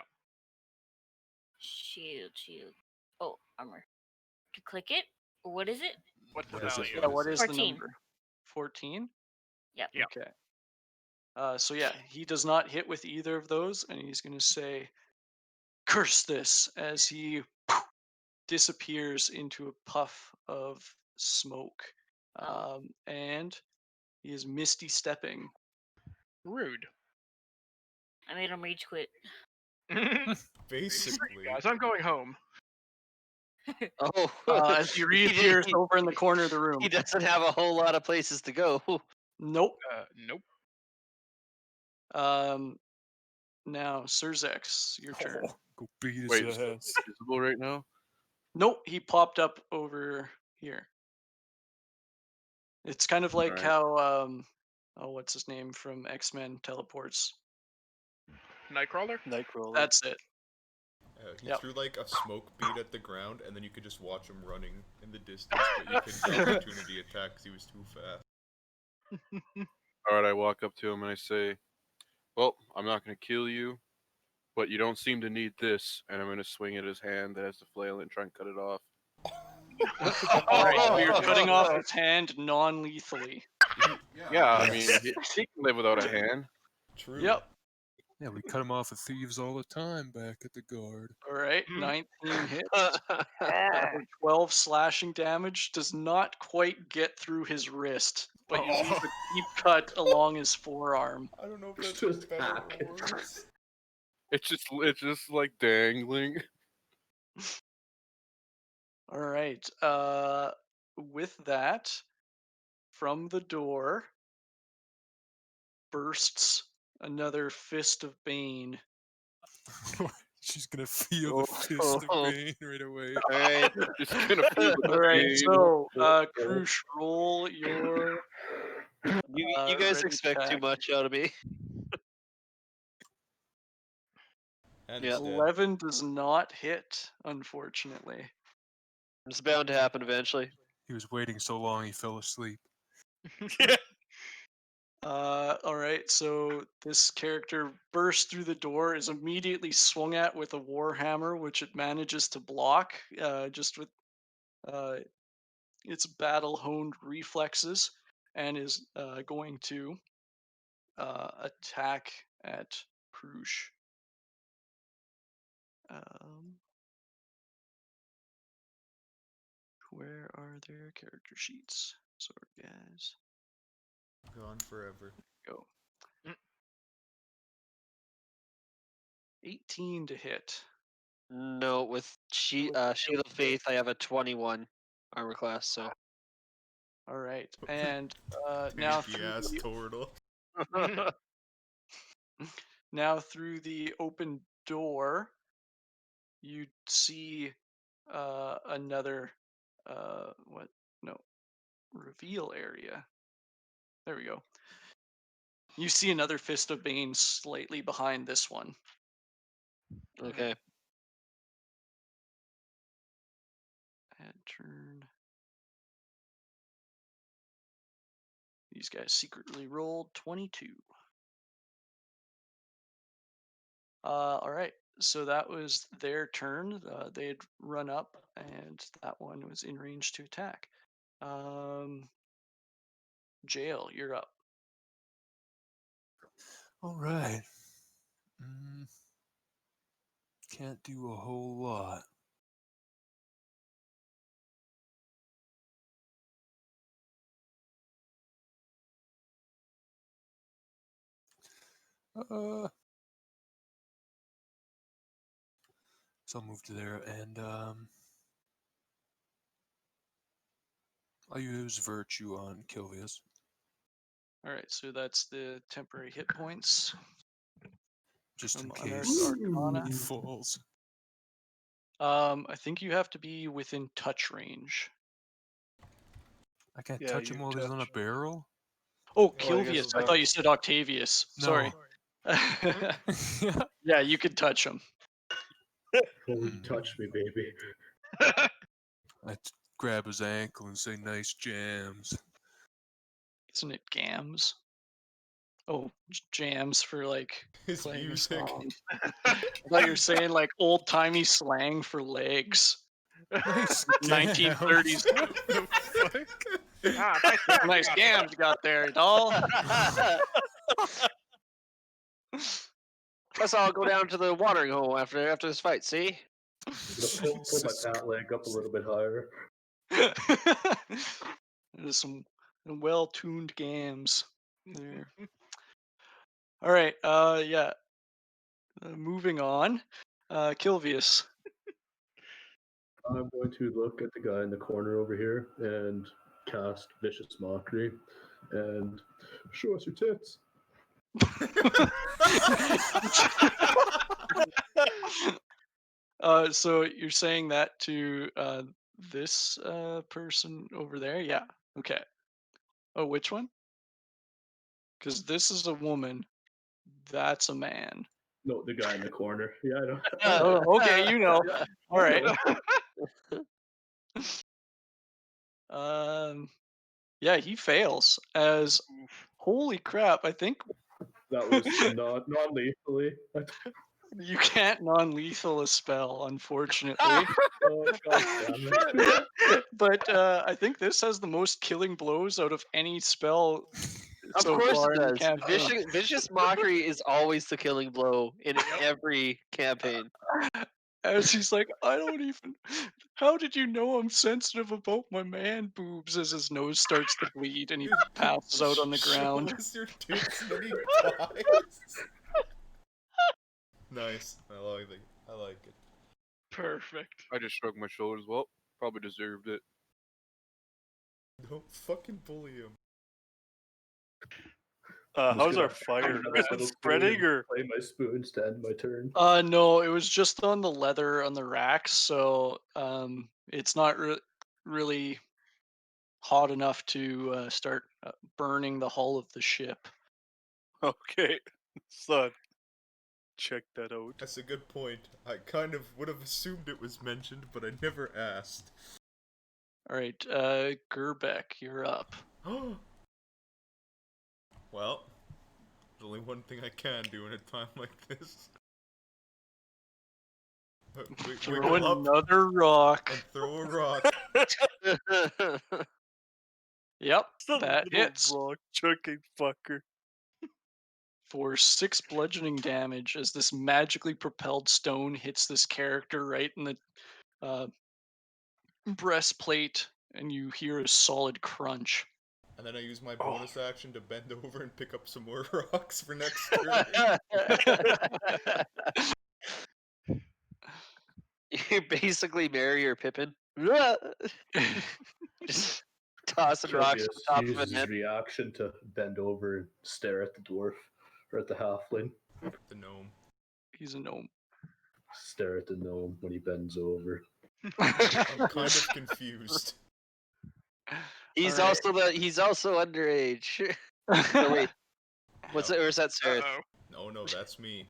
Shield. Oh, armor. To click it? What is it? What's the What is it? value? Yeah, what is the 14. number? 14? Yep. Yeah. Okay. So yeah, he does not hit with either of those, and he's going to say, "Curse this," as he disappears into a puff of smoke. Oh. And he is misty stepping. Rude. I made him rage quit. Basically. Guys, I'm going home. Oh, As he reappears he- over in the corner of the room. he doesn't have a whole lot of places to go. Nope. Nope. Now, Surzex, your turn. Oh, go beat his Wait, is he ass. invisible right now? Nope, he popped up over here. It's kind of like Alright. how what's his name from X-Men teleports. Nightcrawler? Nightcrawler. That's it. He Yep. threw like a smoke bead at the ground, and then you could just watch him running in the distance, but you couldn't opportunity attack because he was too fast. Alright, I walk up to him and I say, well, I'm not going to kill you, but you don't seem to need this. And I'm going to swing at his hand that has the flail and try and cut it off. Alright, so you're cutting off his hand non-lethally. Yeah, I mean, he can live without a hand. True. Yep. Yeah, we cut him off with thieves all the time back at the guard. Alright, 19 hits. 12 slashing damage. Does not quite get through his wrist, but you leave a deep cut along his forearm. I don't know if It's that's just better hack. or worse. It's just like dangling. Alright, with that, from the door bursts another fist of Bane. She's gonna feel the fist of Bane right away. All right. Just gonna feel the Alright, pain. so, Krush, roll your You guys ready expect too attack. much out of me. And Yeah. it's dead. 11 does not hit, unfortunately. It's bound to happen eventually. He was waiting so long he fell asleep. Alright, so this character bursts through the door, is immediately swung at with a warhammer, which it manages to block, just with its battle-honed reflexes, and is going to attack at Krush. Where are their character sheets? Sorry, guys. Gone forever. Go. 18 to hit. No, with Shield of Faith, I have a 21 armor class, so. All right, and now Pinky through ass the, turtle. now through the open door, you see another reveal area. There we go. You see another fist of Bane slightly behind this one. Okay. Add turn. These guys secretly rolled 22. All right, so that was their turn. They had run up, and that one was in range to attack. Jail, you're up. All right. Can't do a whole lot. So I'll move to there, and I'll use Virtue on Kilvius. All right, so that's the temporary hit points. Just in Unearthed case Arcana. he falls. I think you have to be within touch range. I can't Yeah, touch you him while he's on a touch. barrel? Oh, I guess Kilvius. I so. thought you said Octavius. Sorry. Yeah, you could touch him. Oh, touch me, baby. I grab his ankle and say, nice jams. Isn't it gams? Oh, jams for like His playing a music. song. I thought you were saying like old timey slang for legs. Nice 1930s. What the fuck? Ah, nice job, Nice Scott. gams you got there, doll. Let's all go down to the watering hole after this fight. See? I'm gonna pull my pant leg up a little bit higher. There's some well-tuned gams there. All right. Yeah. Moving on. Kilvius. I'm going to look at the guy in the corner over here and cast Vicious Mockery and show us your tits. So you're saying that to this person over there? Yeah. Okay. Oh, which one? Because this is a woman. That's a man. No, the guy in the corner. Yeah, I know. Oh, okay. You know. Yeah, All right. Yeah, he fails as holy crap. I think that was not non-lethally. you can't non-lethal a spell, unfortunately. Oh, God damn it. But I think this has the most killing blows out of any spell Of so course far it in the does. campaign. Vicious mockery is always the killing blow in every campaign. As he's like, I don't even. How did you know I'm sensitive about my man boobs? As his nose starts to bleed and he passes out on the ground. Show us your tits and then he dies. Nice. I like it. Perfect. I just shrugged my shoulders. Well, probably deserved it. Don't fucking bully him. I'm just How's gonna our fire? have a Is it little spreading spoon, or? play my spoon to end my turn? No, it was just on the leather on the racks, so it's not really hot enough to start burning the hull of the ship. Okay, son. Check that out. That's a good point. I kind of would have assumed it was mentioned, but I never asked. All right, Gerbeck, you're up. Well, there's only one thing I can do in a time like this. Throw Wiggle up another rock. and throw a rock. Yep, Son of a that little hits rock chucking fucker. for 6 bludgeoning damage as this magically propelled stone hits this character right in the breastplate, and you hear a solid crunch. And then I use my bonus action to bend over and pick up some more rocks for next turn. You basically Mary or Pippin. Just tossing rocks Kilvius on top of uses it. his reaction to bend over and stare at the dwarf or at the halfling. The gnome. He's a gnome. Stare at the gnome when he bends over. I'm kind of confused. He's All right. he's also underage. Or wait, what's No. it? Or is that Sarah? Uh-oh. No, that's me.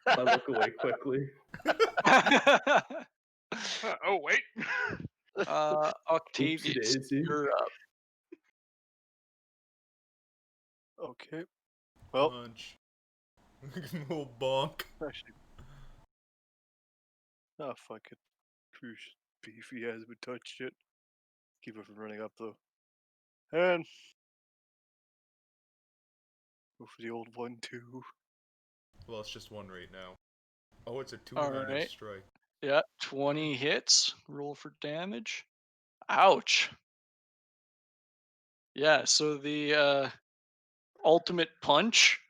I look away quickly. Oh, wait. Octavius, Oopsie-daisy. you're up. Okay. Well, Punch. Give him a little bonk. actually. Oh, fuck it. Whoosh. Beefy hasn't been touched yet. Keep it from running up, though. And. Go for the old 1-2. Well, it's just one right now. Oh, it's a All two-handed right. strike. Yeah, 20 hits. Roll for damage. Ouch. Yeah, so the ultimate punch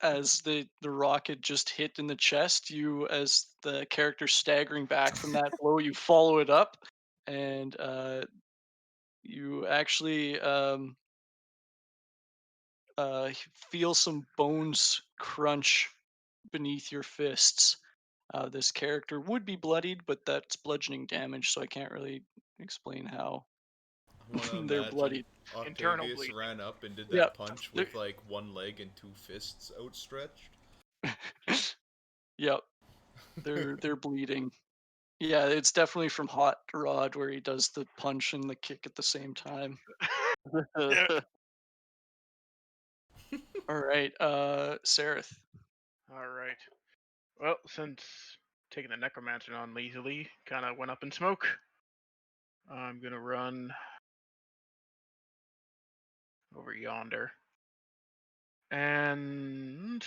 as the rocket just hit in the chest, you as the character staggering back from that blow, you follow it up and you actually feel some bones crunch beneath your fists. This character would be bloodied, but that's bludgeoning damage, so I can't really explain how I want to they're imagine bloodied. Internal Octavius bleeding. ran up and did Yep. that punch They're- with like one leg and two fists outstretched. Yep, they're bleeding. Yeah, it's definitely from Hot Rod where he does the punch and the kick at the same time. All right, Sarith. All right. Well, since taking the necromancer non-lethally kind of went up in smoke, I'm gonna run over yonder. And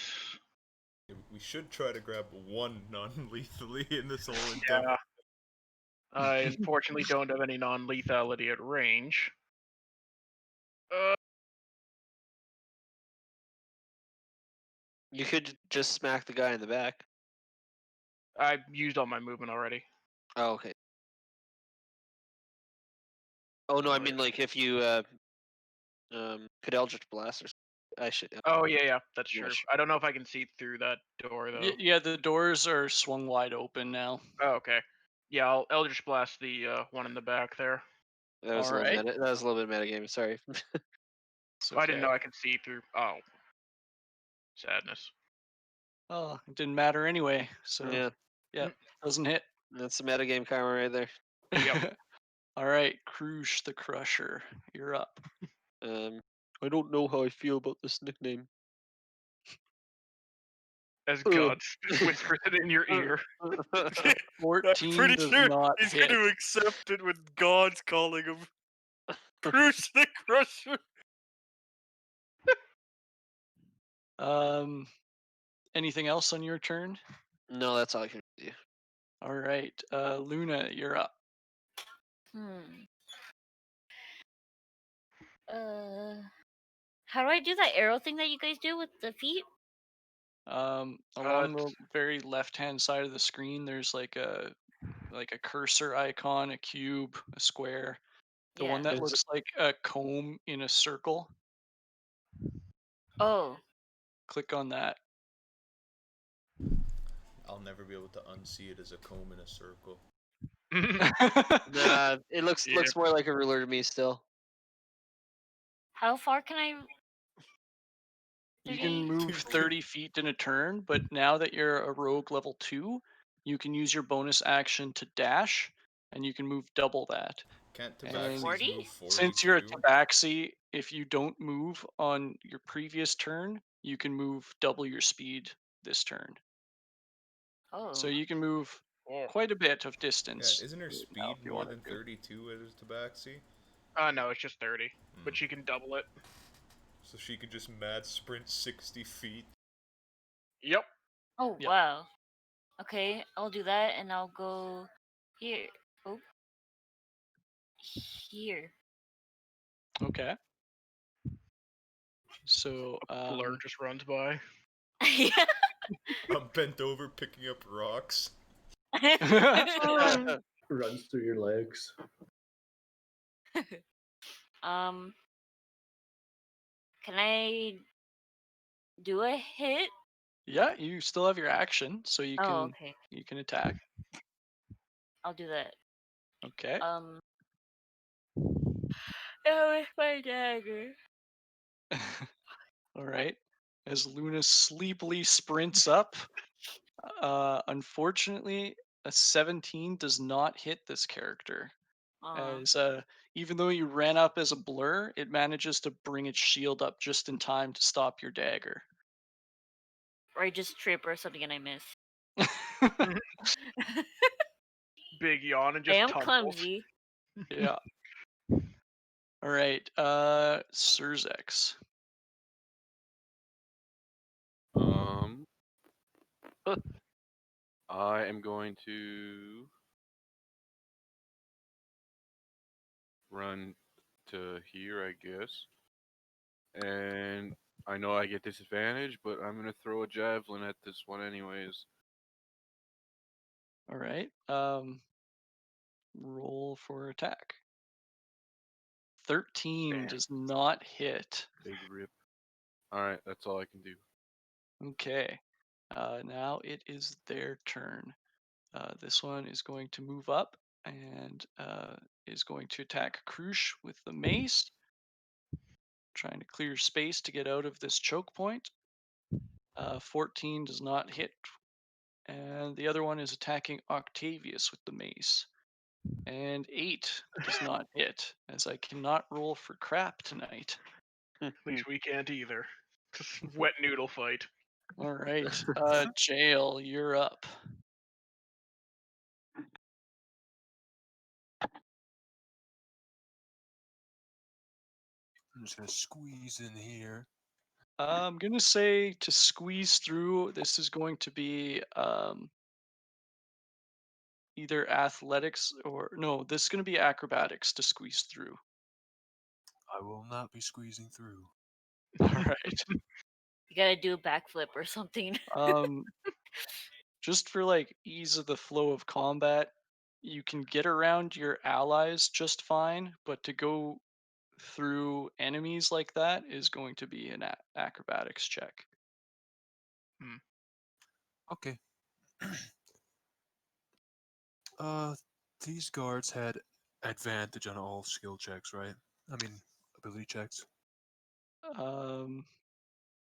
We should try to grab one non-lethally in this whole endeavor. yeah, I unfortunately don't have any non-lethality at range. You could just smack the guy in the back. I used all my movement already. Oh, okay. Oh no, I mean like if you could Eldritch Blast or something. I should. Oh yeah, that's Yeah, true. sure. I don't know if I can see through that door though. Yeah, the doors are swung wide open now. Oh, okay. Yeah, I'll Eldritch Blast the one in the back there. That was All a little right. meta. That was a little bit metagame. Sorry. It's I didn't okay. know I could see through. Oh, sadness. Oh, it didn't matter anyway. So Yeah, yeah, doesn't hit. that's a metagame karma right there. Yep. All right, Krush the Crusher, you're up. I don't know how I feel about this nickname. As God whispers it in your ear. 14 does not he's hit. going to accept it when God's calling him Bruce the Crusher. Anything else on your turn? No, that's all I can do. All right, Luna, you're up. How do I do that arrow thing that you guys do with the feet? Along the very left-hand side of the screen, there's like a cursor icon, a cube, a square. The one that Is looks like a comb in a circle. Oh. Click on that. I'll never be able to unsee it as a comb in a circle. Nah, it looks more like a ruler to me still. How far can I? You can move 30 feet in a turn, but now that you're a rogue level 2, you can use your bonus action to dash, and you can move double that. Can't And tabaxis 40? move 40 Since you're a too? tabaxi, if you don't move on your previous turn, you can move double your speed this turn. Oh. So you can move quite a bit of distance. Yeah, isn't her now speed if you more wanted than to. 32 as tabaxi? No, it's just 30. But she can double it. So she could just mad sprint 60 feet. Yep. Oh Yep. wow. Okay, I'll do that, and I'll go here. Oh. Here. Okay. So Blur just runs by. Yeah. I'm bent over picking up rocks. runs through your legs. Can I do a hit? yeah, you still have your action, so you can okay. you can attack. I'll do that. Okay. Oh, with my dagger. All right. As Luna sleepily sprints up, unfortunately, a 17 does not hit this character. As even though you ran up as a blur, it manages to bring its shield up just in time to stop your dagger. Or I just trip or something and I miss. Big yawn and I just am tumbles. clumsy. Yeah. All right, Surzex. I am going to run to here, I guess. And I know I get disadvantage, but I'm gonna throw a javelin at this one anyways. All right. Roll for attack. 13 does not hit. Big rip. Alright, that's all I can do. Okay. Now it is their turn. This one is going to move up and is going to attack Krush with the mace, trying to clear space to get out of this choke point. 14 does not hit. And the other one is attacking Octavius with the mace. And 8 does not hit, as I cannot roll for crap tonight. At least we can't either. Just wet noodle fight. All right, Jail, you're up. I'm just gonna squeeze in here. I'm gonna say to squeeze through. This is going to be either athletics or no. This is gonna be acrobatics to squeeze through. I will not be squeezing through. All right. You gotta do a backflip or something. Just for like ease of the flow of combat, you can get around your allies just fine, but to go through enemies like that is going to be an acrobatics check. Okay. These guards had advantage on all skill checks, right? I mean, ability checks.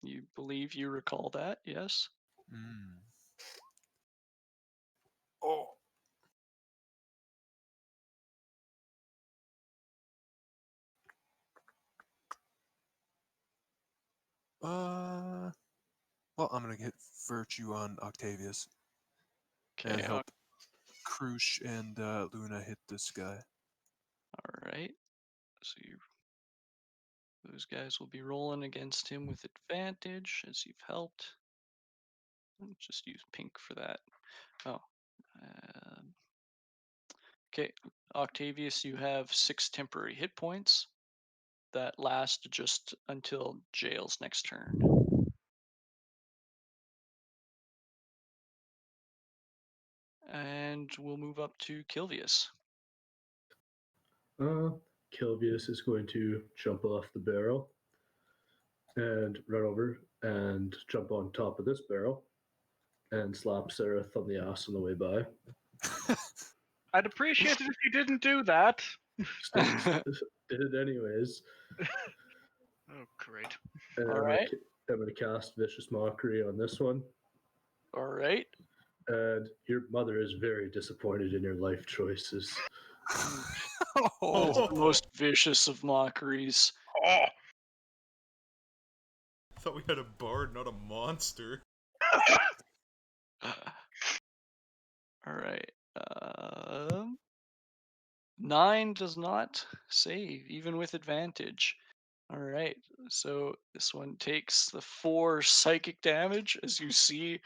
You believe you recall that? Yes. Hmm. Oh. Well, I'm gonna get virtue on Octavius and Okay. help Krush and Luna hit this guy. All right. So those guys will be rolling against him with advantage as you've helped. Let's just use pink for that. Oh. Okay, Octavius, you have 6 temporary hit points that last just until Jail's next turn. And we'll move up to Kilvius. Kilvius is going to jump off the barrel and run over and jump on top of this barrel and slap Seraph on the ass on the way by. I'd appreciate it if you didn't do that. Did it anyways. Oh, great. And All right. I'm going to cast Vicious Mockery on this one. All right. And your mother is very disappointed in your life choices. That's the most vicious of mockeries. Oh, I thought we had a bard, not a monster. All right. 9 does not save, even with advantage. All right. So this one takes the 4 psychic damage as you see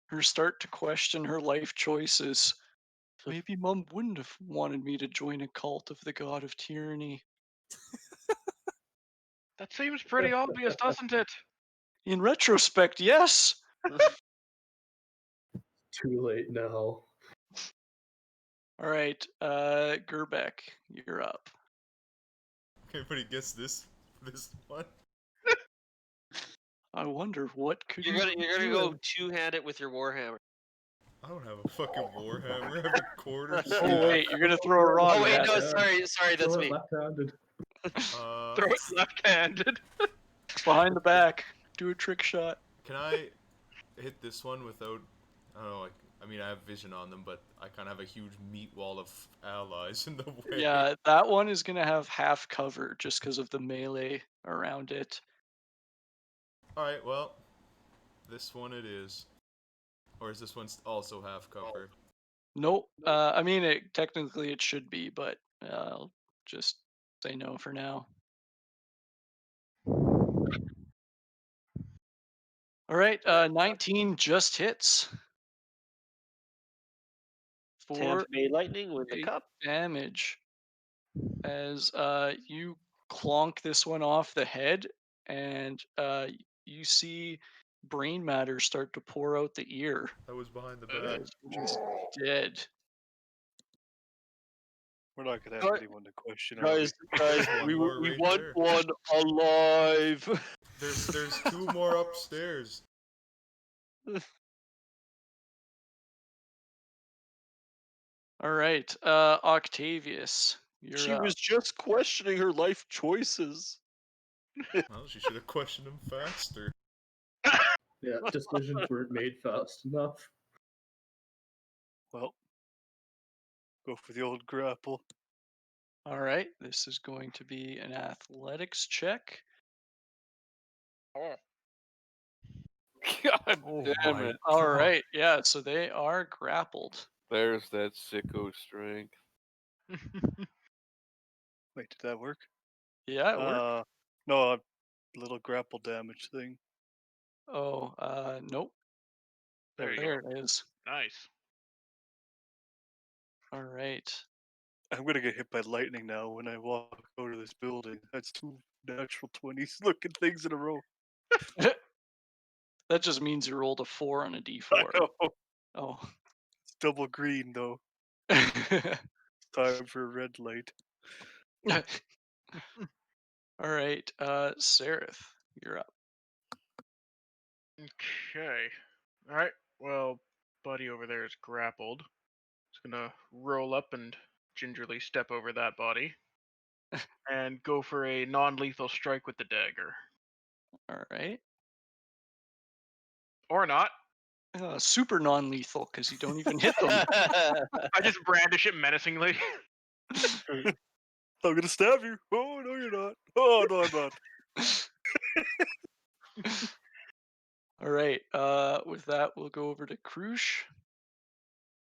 her start to question her life choices. Maybe Mum wouldn't have wanted me to join a cult of the god of tyranny. that seems pretty obvious, doesn't it? In retrospect, yes. Too late now. All right, Gerbeck, you're up. Can anybody guess this one? I wonder what could You're you gonna be go doing? two-handed with your warhammer. I don't have a fucking warhammer. I have a quarter. Oh wait, you're gonna throw a rod Oh wait, at no, it. sorry, that's Throw me. it left-handed. Throw it left-handed. Behind the back. Do a trick shot. Can I hit this one without? I don't know. Like, I mean, I have vision on them, but I kind of have a huge meat wall of allies in the way. Yeah, that one is gonna have half cover just because of the melee around it. All right. Well, this one it is. Or is this one also half cover? Nope. I mean, technically it should be, but I'll just say no for now. All right, 19 just hits. 4 Tampa Bay Lightning win the cup. damage as you clonk this one off the head, and you see brain matter start to pour out the ear. That was behind the back. Just dead. We're not gonna Guys- have anyone to question, are we? Guys, One we more we right want there. one alive. There's 2 more upstairs. All right, Octavius, you're She up. was just questioning her life choices. Well, she should have questioned him faster. Yeah, decisions weren't made fast enough. Well, go for the old grapple. All right, this is going to be an athletics check. Oh. God Oh damn my it. All God. right, yeah, so they are grappled. There's that sicko strength. Wait, did that work? Yeah, it worked. No, a little grapple damage thing. Oh, nope. There you There go. it is. Nice. All right. I'm gonna get hit by lightning now when I walk out of this building. That's 2 natural 20s looking things in a row. That just means you rolled a 4 on a I d4. know. Oh. It's double green though. Time for a red light. All right, Seraph, you're up. Okay. All right. Well, buddy over there is grappled. Just gonna roll up and gingerly step over that body and go for a non-lethal strike with the dagger, All right. or not. Super non-lethal because you don't even hit them. I just brandish it menacingly. I'm gonna stab you. Oh no, you're not. Oh no, I'm not. All right. With that, we'll go over to Krush.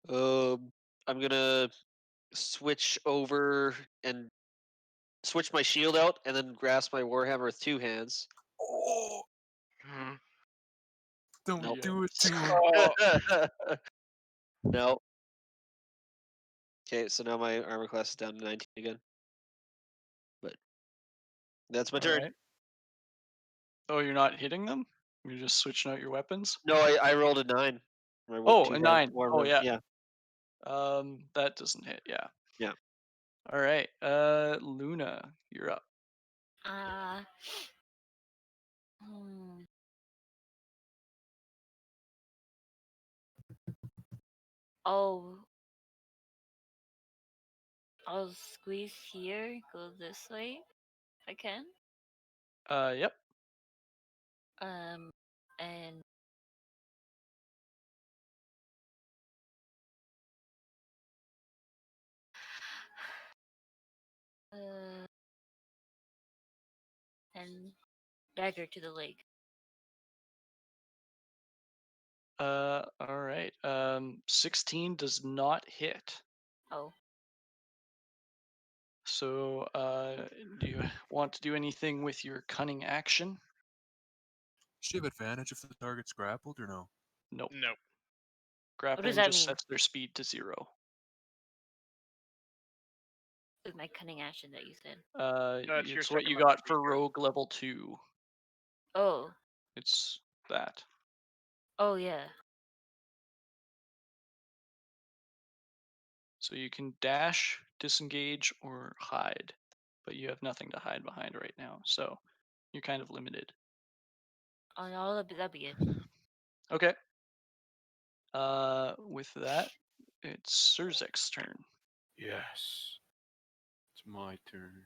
I'm gonna switch over and switch my shield out, and then grasp my warhammer with 2 hands. Oh, Hmm. don't Nope. do it to him. Oh, No. Okay, so now my armor class is down to 19 again. But that's my All turn. right. Oh, you're not hitting them? You're just switching out your weapons? No, I rolled a 9. My Oh, 2 a hand 9. warhammer. Oh, yeah. Yeah. That doesn't hit. Yeah. Yeah. All right. Luna, you're up. Uh, hmm. Oh, I'll squeeze here, go this way, if I can. Yep. And uh, and dagger to the leg. All right. 16 does not hit. Oh, So, do you want to do anything with your cunning action? Does she have advantage if the target's grappled or no? Nope. no. Grappling that just mean? sets their speed to 0. With my cunning action that you said. That's your It's what second you level got speed, for yeah. rogue level 2. Oh, It's that. oh yeah. So you can dash, disengage, or hide, but you have nothing to hide behind right now, so you're kind of limited. Oh no, that'd be it. Okay. With that, it's Surzek's turn. Yes. It's my turn.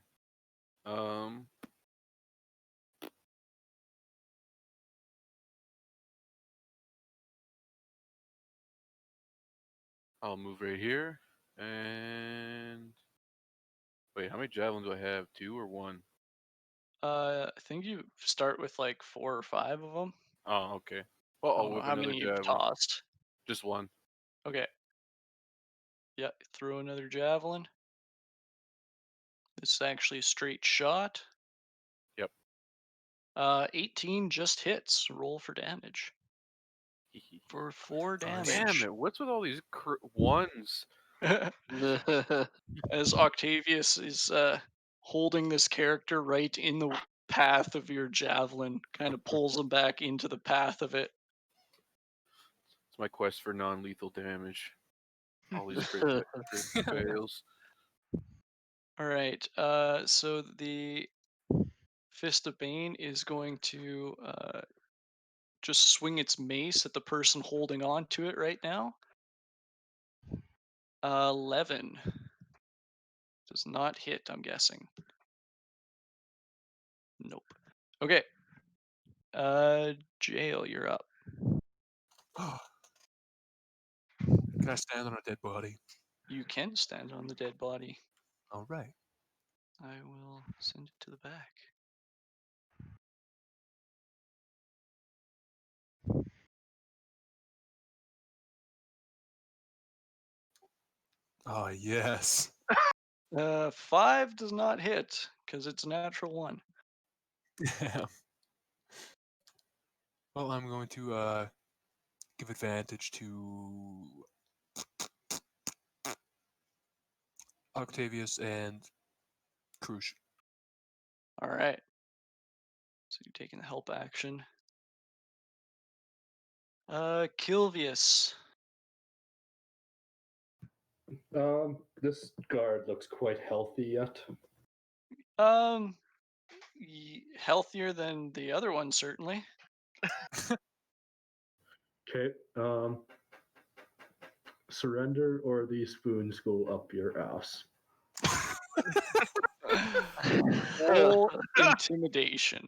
Um. I'll move right here. And. Wait, how many javelins do I have? 2 or 1? I think you start with like 4 or 5 of them. Oh, okay. Well, I I'll don't know whip how another many you've javelin. tossed. Just 1. Okay. Yeah, throw another javelin. This is actually a straight shot. Yep. 18 just hits. Roll for damage. For 4 Nice. Damn damage. it! What's with all these ones? As Octavius is holding this character right in the path of your javelin, kind of pulls him back into the path of it. It's my quest for non-lethal damage. All these crit fails. All right. So the Fist of Bane is going to just swing its mace at the person holding on to it right now. 11. Does not hit, I'm guessing. Nope. Okay. Jail, you're up. Can I stand on a dead body? You can stand on the dead body. All right. I will send it to the back. Oh, yes. 5 does not hit because it's a natural 1. Damn. Well, I'm going to give advantage to Octavius and Krush. All right. So you're taking the help action. Kilvius. This guard looks quite healthy yet. Healthier than the other one, certainly. Okay. Surrender or these spoons go up your ass. Roll intimidation.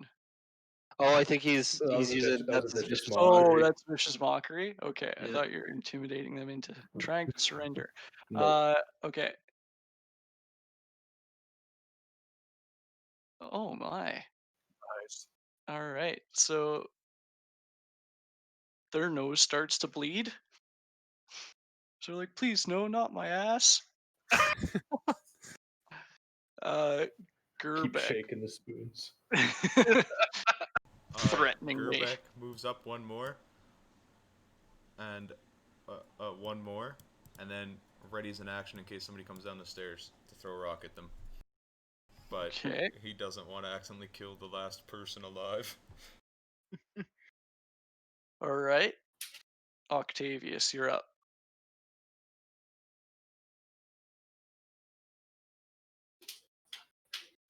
Oh, I think he's That was using that was that's a vicious vicious mockery. Oh, that's vicious mockery. Okay, I Yeah. thought you were intimidating them into trying to surrender. No. Okay. Oh my. Nice. All right. So their nose starts to bleed. So they're like, please, no, not my ass. Keep Gerbeck. shaking the spoons. Threateningly. Gerbeck moves up one more, and one more, and then readies an action in case somebody comes down the stairs to throw a rock at them. But Okay. he doesn't want to accidentally kill the last person alive. All right. Octavius, you're up.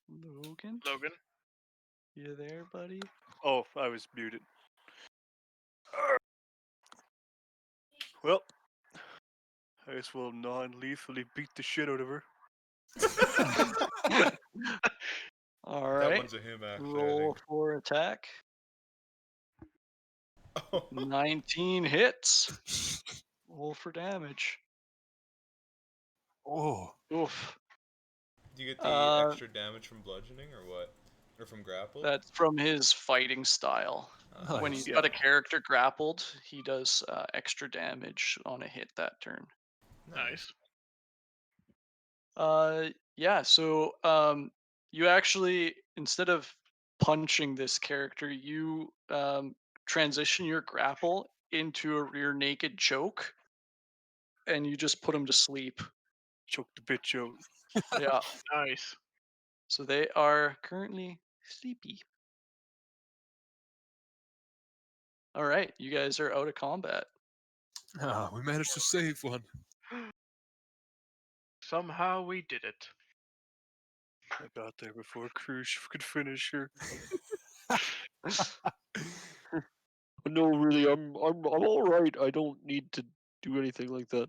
Logan, Logan. you there, buddy? Oh, I was muted. Well, I guess we'll non-lethally beat the shit out of her. All That right. one's a him, actually. Roll for attack. I think. 19 hits. Roll for damage. Oh. Oof. Do you get the Uh, extra damage from bludgeoning or what? Or from grapple? That's from his fighting style. When Nice. he's got a character grappled, he does extra damage on a hit that turn. Nice. Yeah, so you actually, instead of punching this character, you transition your grapple into a rear naked choke, and you just put him to sleep. Choke the bitch out. Yeah, Nice. so they are currently sleepy. All right, you guys are out of combat. Ah, we managed to save one. Somehow we did it. I got there before Krush could finish her. No, really, I'm all right. I don't need to do anything like that.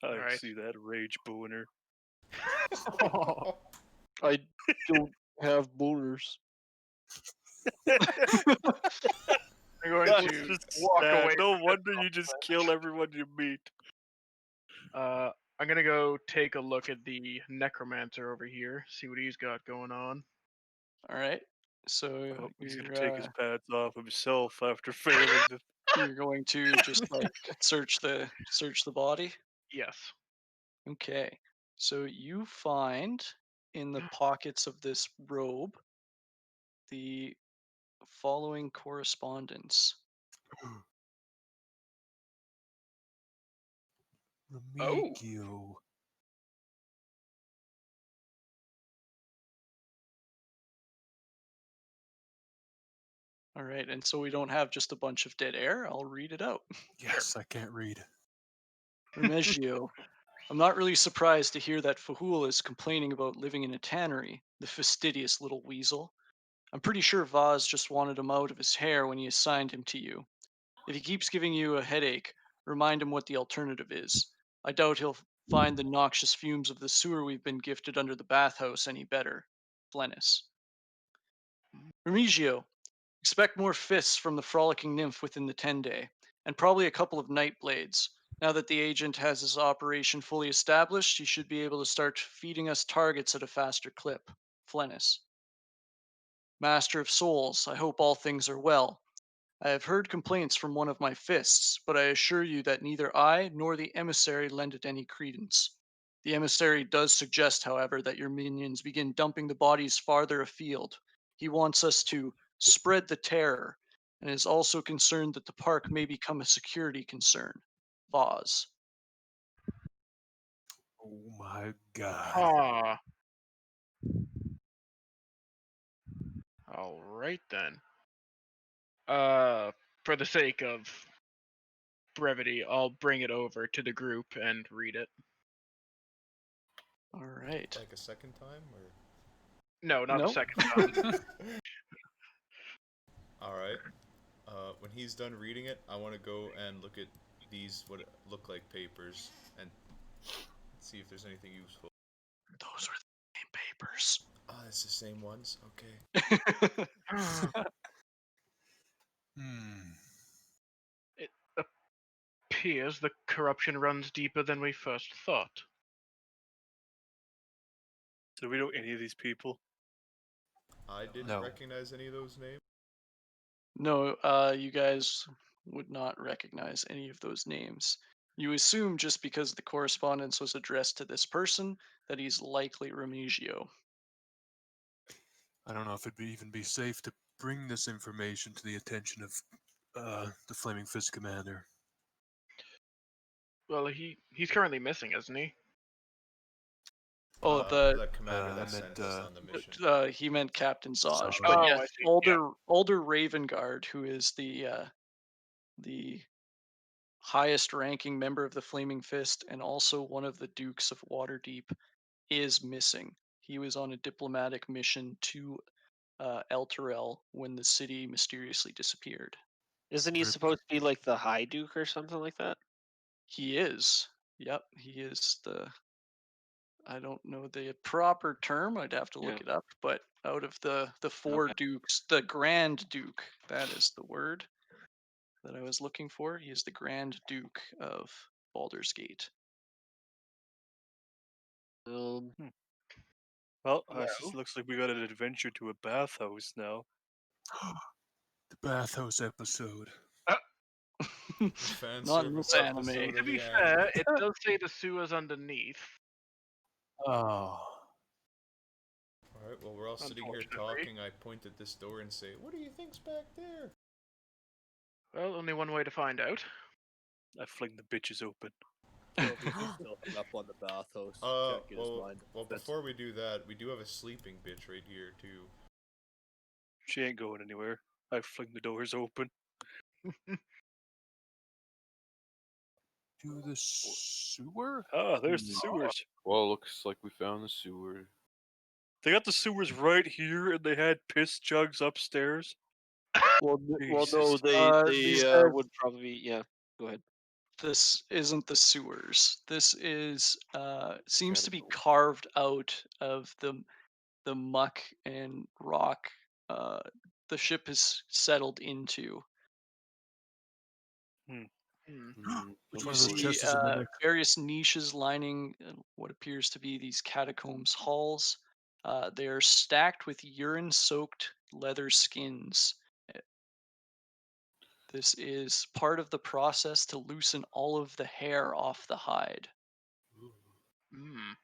I Alright. see that rage boner. Oh. I don't have boners. I'm going That's to just walk sad. away. No from wonder this you just combat. kill everyone you meet. I'm gonna go take a look at the necromancer over here, see what he's got going on. All right, so Oh, he's gonna you're, take his pads off himself after failing to. you're going to just like search the body. Yes. Okay, so you find in the pockets of this robe the following correspondence. Remigio. All right, and so we don't have just a bunch of dead air. I'll read it out. Yes, I can't read. Remigio, I'm not really surprised to hear that Fahul is complaining about living in a tannery, the fastidious little weasel. I'm pretty sure Vaz just wanted him out of his hair when he assigned him to you. If he keeps giving you a headache, remind him what the alternative is. I doubt he'll find the noxious fumes of the sewer we've been gifted under the bathhouse any better. Flennis. Remigio, expect more fists from the frolicking nymph within the 10-day, and probably a couple of night blades. Now that the agent has his operation fully established, he should be able to start feeding us targets at a faster clip. Flennis. Master of Souls, I hope all things are well. I have heard complaints from one of my fists, but I assure you that neither I nor the emissary lend it any credence. The emissary does suggest, however, that your minions begin dumping the bodies farther afield. He wants us to spread the terror, and is also concerned that the park may become a security concern. Vaz. Oh my god. Ah. All right then. For the sake of brevity, I'll bring it over to the group and read it. All right. Like a second time, or? No, not No. the second time. All right. When he's done reading it, I want to go and look at these what look like papers and see if there's anything useful. Those were the same papers. Oh, it's the same ones. Okay. It appears the corruption runs deeper than we first thought. Do we know any of these people? I didn't No. recognize any of those names. No, you guys would not recognize any of those names. You assume just because the correspondence was addressed to this person that he's likely Remigio. I don't know if it'd even be safe to bring this information to the attention of the Flaming Fist Commander. Well, he's currently missing, isn't he? Oh, the commander I that meant, sent us on the mission. he meant Captain Zaj. Zaj. But Oh, yes, I see, Alder Ravengard, who is the highest ranking member of the Flaming Fist and also one of the Dukes of Waterdeep, is missing. He was on a diplomatic mission to Elturel when the city mysteriously disappeared. Isn't he Rip. supposed to be like the High Duke or something like that? He is. Yep, he is the. I don't know the proper term. I'd have to look Yeah. it up. But out of the four Okay. dukes, the Grand Duke, that is the word that I was looking for. He is the Grand Duke of Baldur's Gate. Um, Well, Well. it looks like we got an adventure to a bathhouse now. The bathhouse episode. Fan Not in service this anime. episode To of be the fair, anime. it does say the sewer's underneath. Oh. Alright, well, we're all sitting here Unfortunately. talking. I point at this door and say, "What do you think's back there?" Well, only one way to find out. I fling the bitches open. Still hung up on the bathhouse. Can't get his mind. Well, before we do that, we do have a sleeping bitch right here, too. She ain't going anywhere. I fling the doors open. To the sewer? Ah, there's the sewers. Well, looks like we found the sewer. They got the sewers right here, and they had piss jugs upstairs. well, no, Jesus. they These guys- would probably yeah. Go ahead. This isn't the sewers. This is seems to be Catapult. carved out of the muck and rock the ship is settled into. Which You one of those see chests is a medic? various niches lining what appears to be these catacombs halls. They are stacked with urine-soaked leather skins. This is part of the process to loosen all of the hair off the hide. Mm.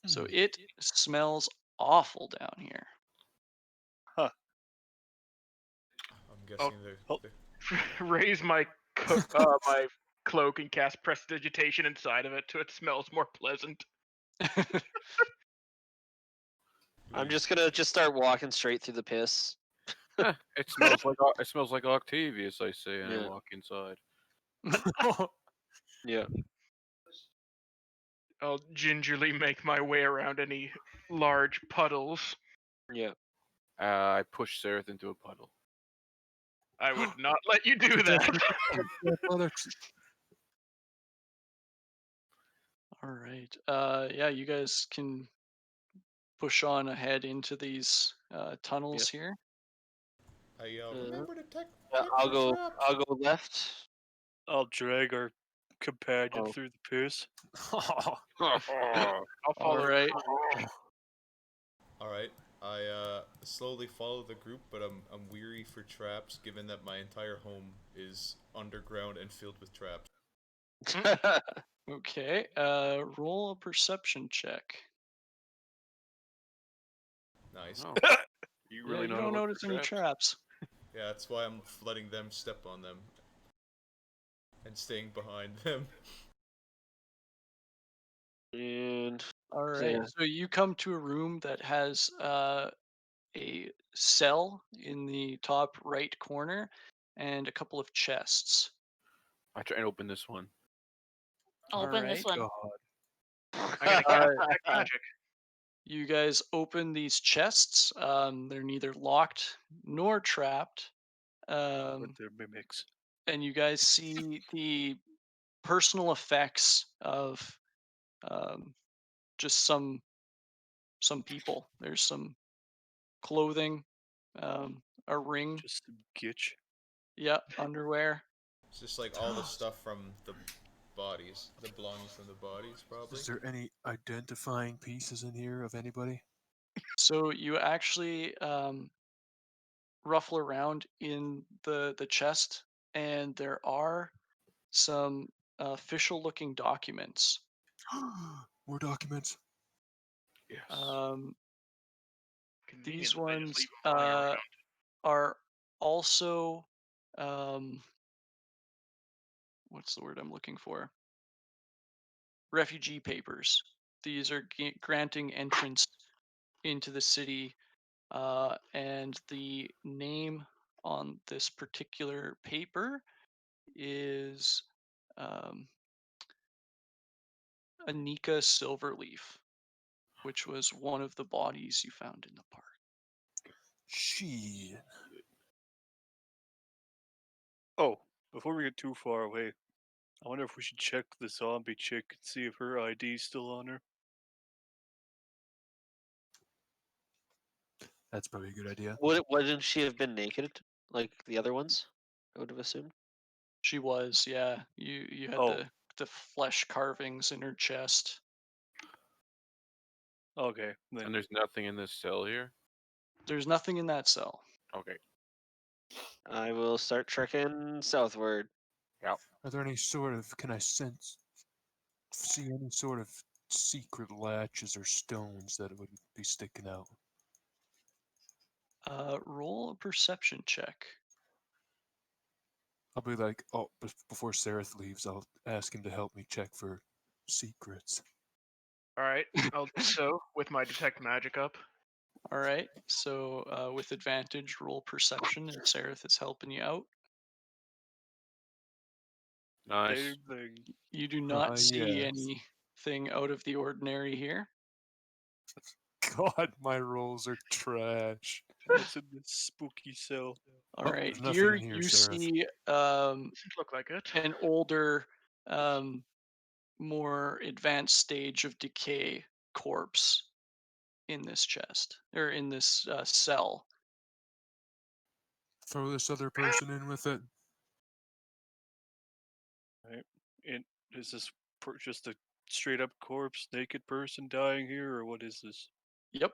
So it smells awful down here. I'm guessing Raise my my cloak and cast prestidigitation inside of it so it smells more pleasant. I'm just gonna start walking straight through the piss. It smells like Octavius, I say, and I Yeah. walk inside. Yeah. I'll gingerly make my way around any large puddles. Yeah. I push Sereth into a puddle. I would not let you do that. All right. Yeah, you guys can push on ahead into these tunnels here. I yell, remember to check I'll for go. traps. I'll go left. I'll drag our companion Oh. through the piss. I'll All follow. right. All right. I slowly follow the group, but I'm weary for traps, given that my entire home is underground and filled with traps. Okay. Roll a perception check. Nice. Oh, you Yeah, really you know how to don't look notice for any traps? traps. Yeah, that's why I'm letting them step on them and staying behind them. And All right. yeah. So you come to a room that has a cell in the top right corner and a couple of chests. I try and open this one. I'll All open this right. one. I gotta cast detect magic. You guys open these chests. They're neither locked nor trapped. But they're mimics. And you guys see the personal effects of just some people. There's some clothing, a ring, Just some gitch. yeah, underwear. It's just like all the stuff from the bodies, the belongings from the bodies, probably. Is there any identifying pieces in here of anybody? So you actually ruffle around in the chest, and there are some official-looking documents. More documents. Yes. Convenient These that they just ones leave them flying around. are also what's the word I'm looking for? Refugee papers. These are granting entrance into the city, and the name on this particular paper is Anika Silverleaf, which was one of the bodies you found in the park. Shit. Oh, before we get too far away, I wonder if we should check the zombie chick and see if her ID's still on her. That's probably a good idea. Wouldn't she have been naked like the other ones? I would have assumed. She was, yeah. You had Oh. the flesh carvings in her chest. Okay. Then And there's nothing in this cell here? There's nothing in that cell. Okay. I will start trekking southward. Yep. Are there any sort of, can I see any sort of secret latches or stones that would be sticking out? Roll a perception check. I'll be like, oh, before Sereth leaves, I'll ask him to help me check for secrets. All right, I'll do so with my detect magic up. All right. So with advantage, roll perception, and Sereth is helping you out. Nice. bang. You do not see Yes. anything out of the ordinary here. God, my rolls are trash. What's in this spooky cell? All Oh, right. there's nothing Here in here, you Sereth. see Doesn't look like it. an older, more advanced stage of decay corpse in this chest or in this cell. Throw this other person in with it. Right. And is this just a straight up corpse, naked person dying here, or what is this? Yep.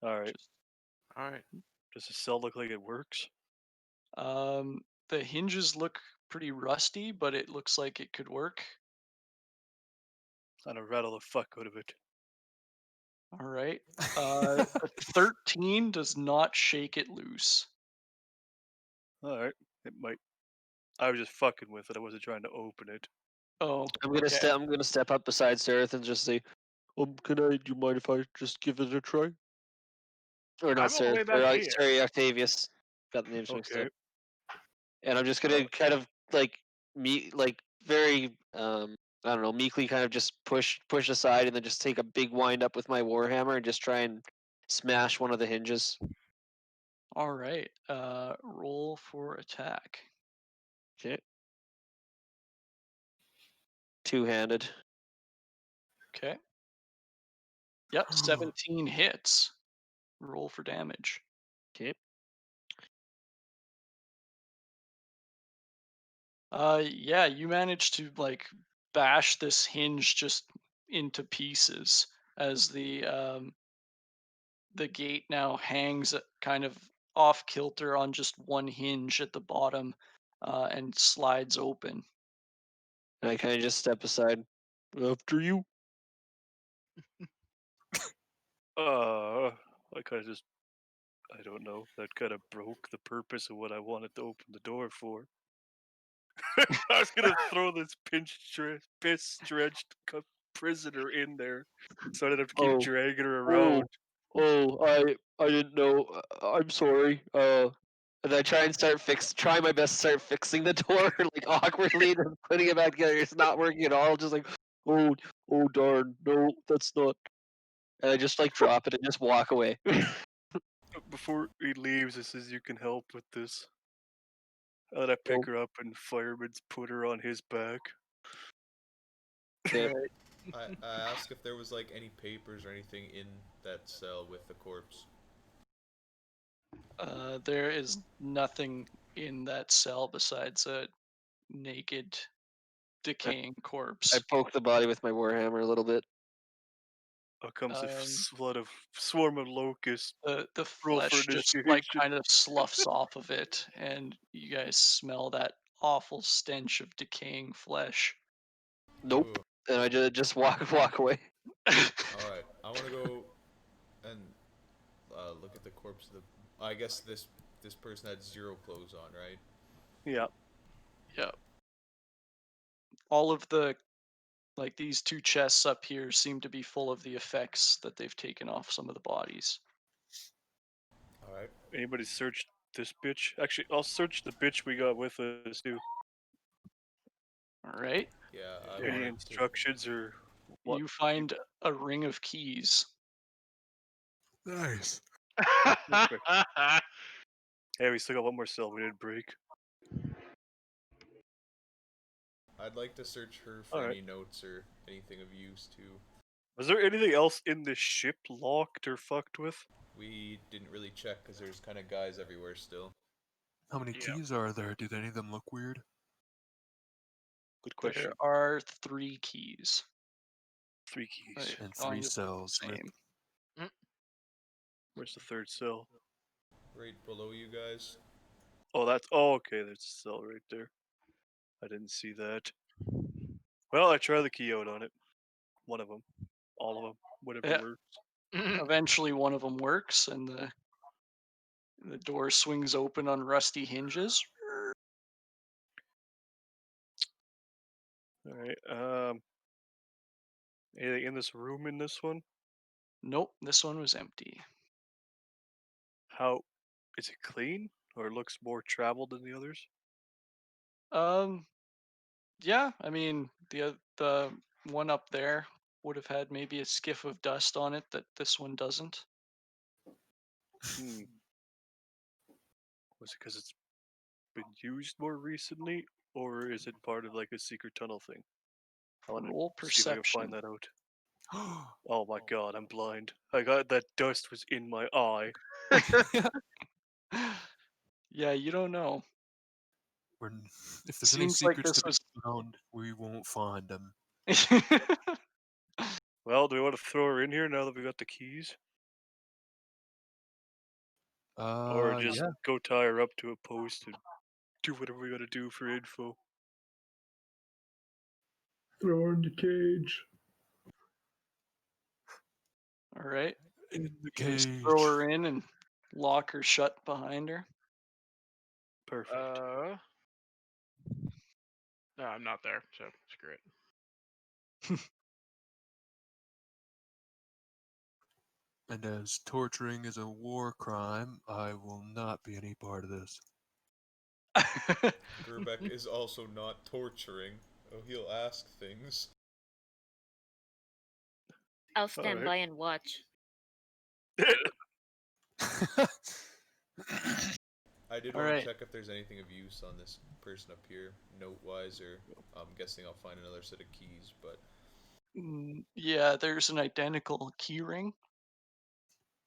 All right. All right. Does the cell look like it works? The hinges look pretty rusty, but it looks like it could work. I'm gonna rattle the fuck out of it. All right. A 13 does not shake it loose. All right. It might. I was just fucking with it. I wasn't trying to open it. Oh, I'm gonna okay. I'm gonna step up beside Sereth and just say, do you mind if I just give it a try? Or not I'm all the way Sereth, back here. sorry, Octavius. Got the names mixed Okay. up. And I'm just gonna kind of like very I don't know, meekly kind of just push aside and then just take a big wind up with my warhammer and just try and smash one of the hinges. All right. Roll for attack. Okay. Two-handed. Okay. Yep, 17 hits. Roll for damage. Okay. Yeah, you managed to like bash this hinge just into pieces as the gate now hangs kind of off kilter on just one hinge at the bottom, and slides open. And I kind of just step aside. After you. I kind of just, I don't know. That kind of broke the purpose of what I wanted to open the door for. I was gonna throw this piss-drenched prisoner in there, so I didn't have to keep Oh, dragging her oh, around. I didn't know. I'm sorry. And I try and try my best to start fixing the door, like awkwardly, and putting it back together. It's not working at all. Just like, oh, oh darn, no, that's not. And I just like drop it and just walk away. Before he leaves, he says, "You can help with this." And then I pick her up and fireman's put her on his back. Okay. I asked if there was like any papers or anything in that cell with the corpse. There is nothing in that cell besides a naked, decaying corpse. I poke the body with my warhammer a little bit. Out comes a Um, swarm of locusts. The Roll for flesh just like initiation. kind of sloughs off of it, and you guys smell that awful stench of decaying flesh. Nope. Ooh. And I just walk away. All right, I want to go and look at the corpse of the. I guess this person had 0 clothes on, right? Yeah. Yep. All of the like these two chests up here seem to be full of the effects that they've taken off some of the bodies. All right. Anybody search this bitch? Actually, I'll search the bitch we got with us too. All right. Yeah. Any instructions or what? You find a ring of keys. Nice. Perfect. Hey, we still got one more cell we didn't break. I'd like to search her for any notes or anything of use too. Was there anything else in this ship locked or fucked with? We didn't really check because there's kind of guys everywhere still. How many keys are there? Do any of them look weird? Good question. There are 3 keys. 3 keys. And on 3 the cells with. same. Where's the third cell? Right below you guys. Oh, that's. Oh, okay. There's a cell right there. I didn't see that. Well, I try the key out on it. One of them. All of them. Whatever Yeah. works. Eventually, one of them works, and the door swings open on rusty hinges. All right. Anything in this room in this one? Nope, this one was empty. How is it clean or it looks more traveled than the others? Yeah, I mean the one up there would have had maybe a skiff of dust on it that this one doesn't. Hmm. Was it because it's been used more recently, or is it part of like a secret tunnel thing? I want Roll to see if I can perception. find that out. Oh my god, I'm blind. I got that dust was in my eye. Yeah, you don't know. If there's any Seems like secrets this to be was. found, we won't find them. Well, do we want to throw her in here now that we got the keys? Or just Yeah. go tie her up to a post and do whatever we gotta do for info? Throw her in the cage. All right. In the You guys cage. throw her in and lock her shut behind her. Perfect. No, I'm not there, so screw it. And as torturing is a war crime, I will not be any part of this. Gerbeck is also not torturing. Oh, he'll ask things. I'll stand by and watch. I did want to check if there's anything of use on this person up here, note-wise, or I'm guessing I'll find another set of keys, but Yeah, there's an identical keyring,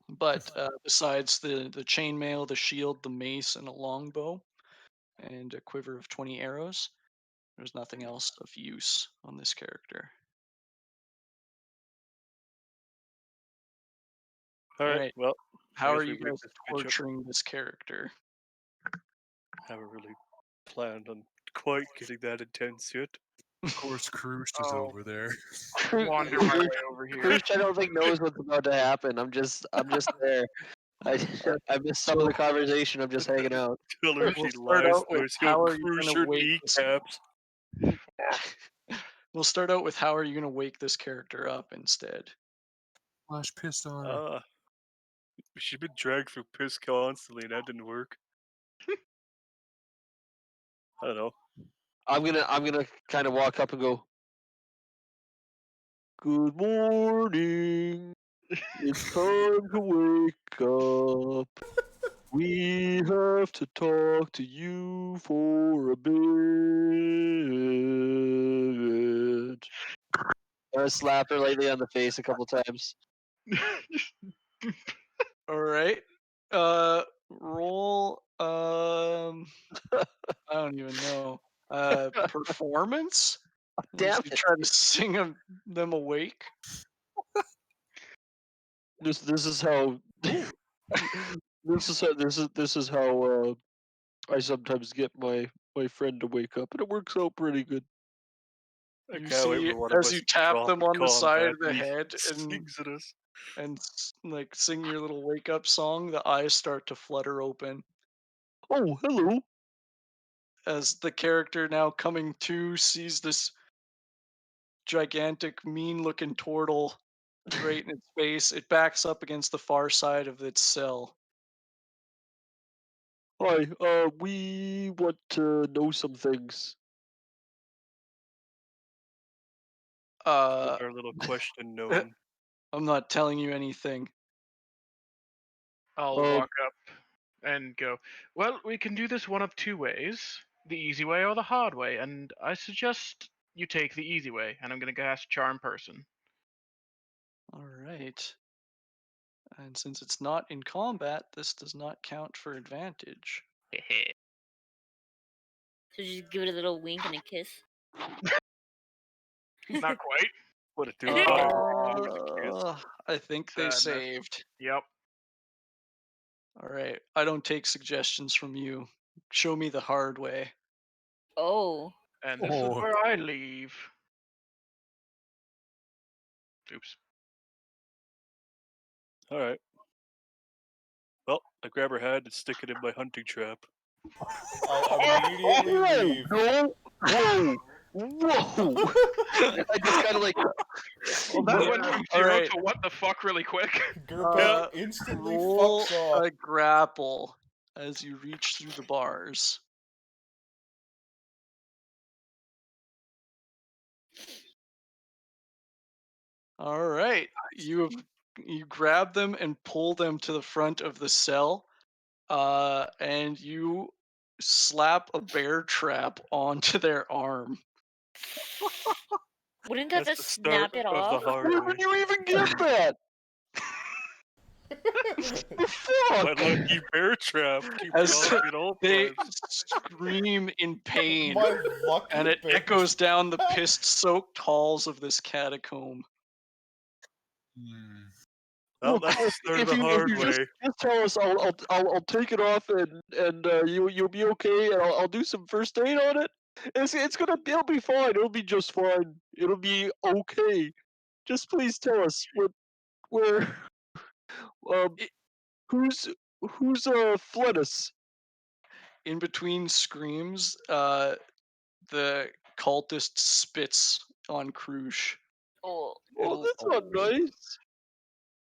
but besides the chainmail, the shield, the mace, and a longbow, and a quiver of 20 arrows, there's nothing else of use on this character. All right. Alright, Well, I how guess are we you wake guys this bitch up. torturing this character? Haven't really planned on quite getting that intense yet. Of course, Krush is Oh. over there. Wander my way over here. Krush, I don't think knows what's about to happen. I'm just there. I missed some of the conversation. I'm just hanging out. Tell her We'll she start lies. out with There's how go are you cruise gonna your wake this kneecaps. We'll start out with how are you gonna wake this character up instead? Flash pissed on her. She's been dragged through piss constantly, and that didn't work. I don't know. I'm gonna kind of walk up and go, "Good morning. It's time to wake up. We have to talk to you for a bit." I slap her lightly on the face a couple times. All right. Roll. I don't even know. Performance. Damn You it! try to sing them awake. This is how this is how I sometimes get my friend to wake up, and it works out pretty good. I You can't wait see, for one of as us you to tap drop them in on the side combat of the and he head sings at us. and like sing your little wake up song, the eyes start to flutter open Oh, hello. as the character now coming to sees this gigantic, mean-looking turtle right in its face. It backs up against the far side of its cell. Hi. We want to know some things. Uh, Our little question known. I'm not telling you anything. I'll walk up and go, well, we can do this one of two ways, the easy way or the hard way, and I suggest you take the easy way, and I'm going to cast Charm Person. All right. And since it's not in combat, this does not count for advantage. So just give it a little wink and a kiss. Not quite. What a dude. I think they Sadness. saved. Yep. All right. I don't take suggestions from you. Show me the hard way. Oh. And this is where I leave. Oops. All right. Well, I grab her hand and stick it in my hunting trap. I immediately leave. No! Whoa! Whoa! I just kind of like. Well, that went from 0 Alright. to what the fuck really quick. Gerbeck instantly Roll fucks off. a grapple as you reach through the bars. All right, you grab them and pull them to the front of the cell, and you slap a bear trap onto their arm. Wouldn't that That's just the start snap it of off? the hard Where way. would you even get that? The My fuck? lucky bear trap keeps As off at all they times. scream in pain, My lucky and it bear echoes down the trap. piss-soaked halls of this catacomb. Well, Well, that's cool. the start of If the you hard just way. tell us, I'll take it off and you'll be okay, and I'll do some first aid on it. It'll be fine. It'll be just fine. It'll be okay. Just please tell us where who's fled us. In between screams, the cultist spits on Krush. Oh. Oh, that's not nice.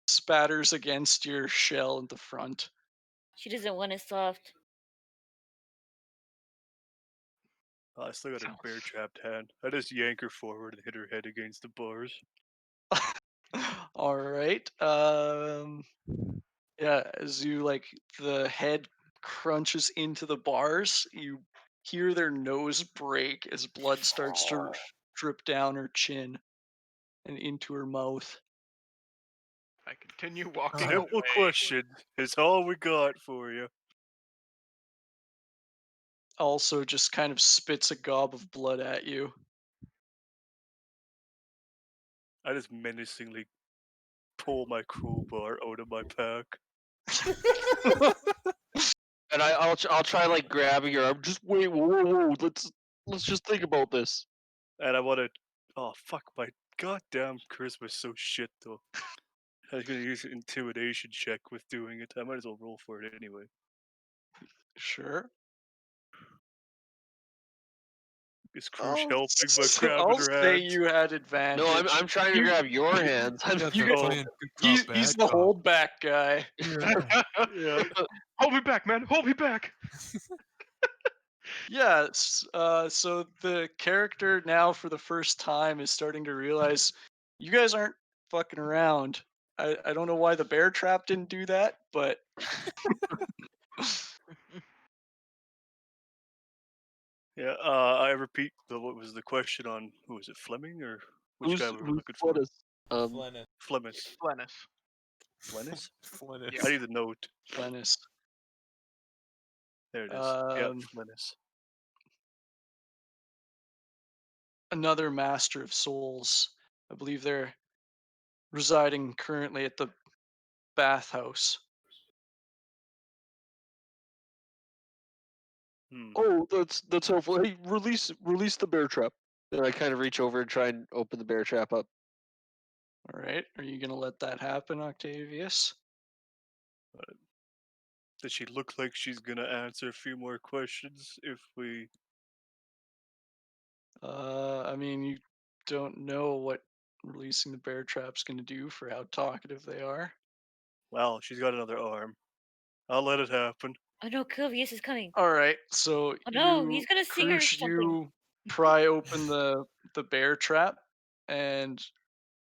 Spatters against your shell in the front. She doesn't want it soft. Oh, I still got a bear trapped hand. I just yank her forward and hit her head against the bars. All right. Yeah, as you the head crunches into the bars, you hear their nose break as blood starts to drip down her chin, and into her mouth. I continue walking Simple away. question. It's all we got for you. Also, just kind of spits a gob of blood at you. I just menacingly pull my crowbar out of my pack. And I'll try like grabbing your arm. Just wait, whoa. Let's just think about this. And I want to. Oh fuck! My goddamn charisma's so shit though. I was gonna use an intimidation check with doing it. I might as well roll for it anyway. Sure. Is Crush helping by grabbing I'll her say hands? you had advantage. No, I'm trying to grab your hands. I'm Yeah, You they're get- playing good He's cop, he's bad the cop. holdback guy. Yeah. Yeah. Hold me back, man. Hold me back. Yeah, so the character now for the first time is starting to realize you guys aren't fucking around. I don't know why the bear trap didn't do that, but Yeah. I repeat. What was the question on? Who was it? Fleming or which guy we were looking for? What is? Flennis. Flemmis. Flennis. Flennis? Flennis. I need the note. Glennis. There it is. Yeah, Um, Flennis. Another master of souls. I believe they're residing currently at the bathhouse. Hmm. Oh, that's helpful. Hey, release the bear trap. And I kind of reach over and try and open the bear trap up. All right, are you gonna let that happen, Octavius? Does she look like she's gonna answer a few more questions if we? I mean, you don't know what releasing the bear trap's gonna do for how talkative they are. Well, she's got another arm. I'll let it happen. Oh no, Kilvius is coming. All right, so Oh no, you, he's gonna see her Krush, something. you pry open the bear trap, and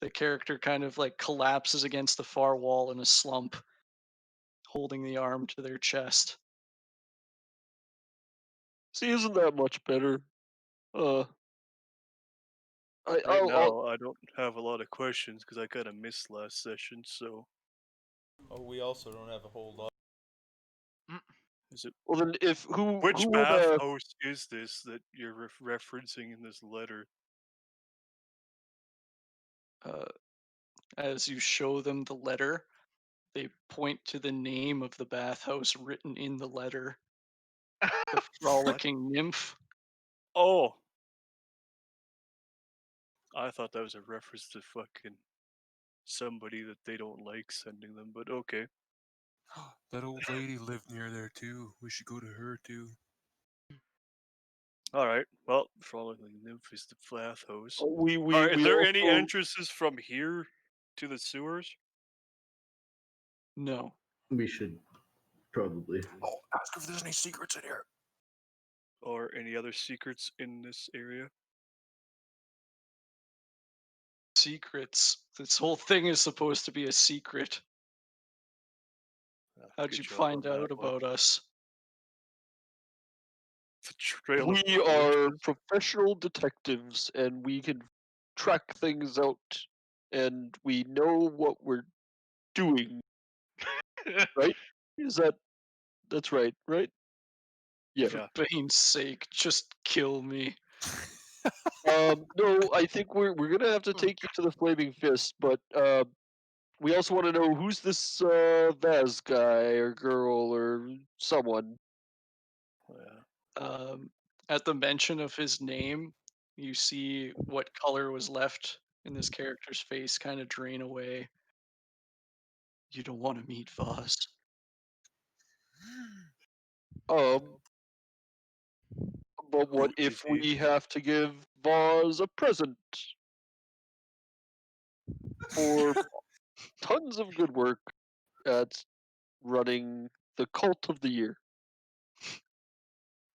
the character kind of like collapses against the far wall in a slump, holding the arm to their chest. See, isn't that much better? Right I'll now, I don't have a lot of questions because I kind of missed last session. So, Oh, we also don't have a whole lot. is it? well then if Which who would bathhouse is this that you're referencing in this letter? As you show them the letter, they point to the name of the bathhouse written in the letter. The Frolicking Nymph. Oh, I thought that was a reference to fucking somebody that they don't like sending them. But okay. That old lady lived near there too. We should go to her too. All right. Well, Frolicking Nymph is the bathhouse. we All right, is we there also, any entrances from here to the sewers? No. We should probably. Oh, ask if there's any secrets in here. Or any other secrets in this area? Secrets. This whole thing is supposed to be a secret. How'd Good you job find on that out one. about us? The trail of we are corpses. professional detectives and we can track things out and we know what we're doing. Right? That's right, right? Yeah. Yeah. For Bane's sake, just kill me. No, I think we're gonna have to take you to the Flaming Fist, but we also want to know who's this Vaz guy or girl or someone. Yeah. At the mention of his name, you see what color was left in this character's face kind of drain away. You don't want to meet Voss. But what Who if is he? we have to give Vaz a present for tons of good work at running the cult of the year?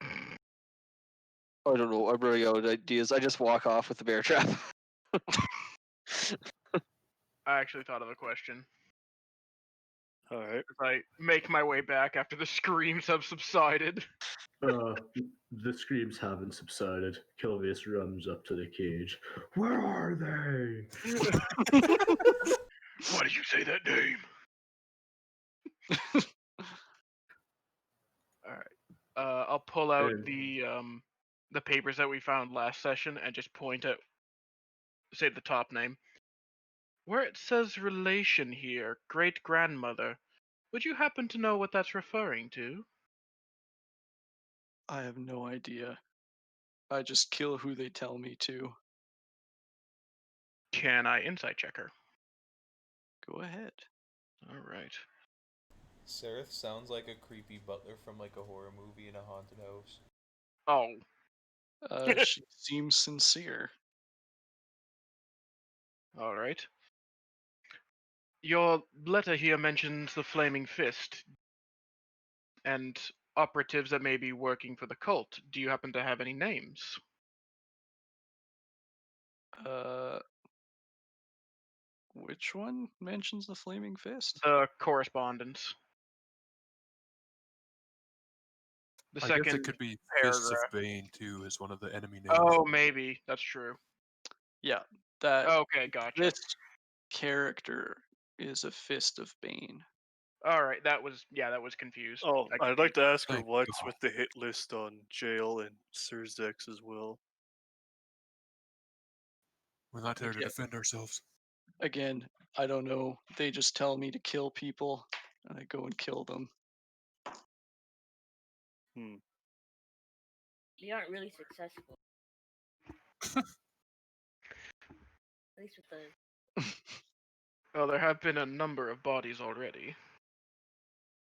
I don't know. I'm running out of ideas. I just walk off with the bear trap. I actually thought of a question. All right. As I make my way back after the screams have subsided. The screams haven't subsided. Kilvius runs up to the cage. Where are they? Why did you say that name? All right. I'll pull out And the papers that we found last session and just point at, say, the top name. Where it says relation here, great grandmother. Would you happen to know what that's referring to? I have no idea. I just kill who they tell me to. Can I insight check her? Go ahead. All right. Sereth sounds like a creepy butler from like a horror movie in a haunted house. Oh, She seems sincere. all right. Your letter here mentions the Flaming Fist and operatives that may be working for the cult. Do you happen to have any names? Which one mentions the Flaming Fist? The correspondence. The I second guess it could be Fists of paragraph. Bane too, as one of the enemy names. Oh, maybe. That's true. Yeah, that Okay, gotcha. this character is a Fist of Bane. All right, that was confused. Oh, I I'd like to ask her Thank what's God. with the hit list on jail and Surzex as well. We're not there to Yeah. defend ourselves. Again, I don't know. They just tell me to kill people, and I go and kill them. They aren't really successful. At least with the. Well, there have been a number of bodies already.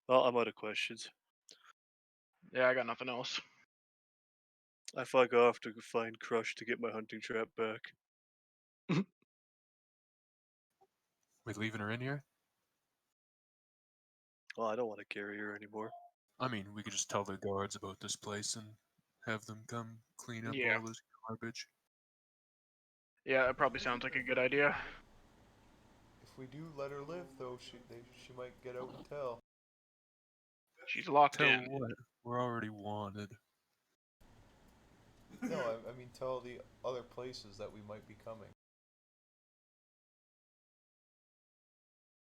Well, I'm out of questions. Yeah, I got nothing else. I fuck off to find Crush to get my hunting trap back. We leaving her in here? Well, I don't want to carry her anymore. I mean, we could just tell the guards about this place and have them come clean up Yeah. all this garbage. Yeah, that probably sounds like a good idea. If we do let her live, though, she might get out and tell. She's locked Tell in. what? We're already wanted. No, I mean tell the other places that we might be coming.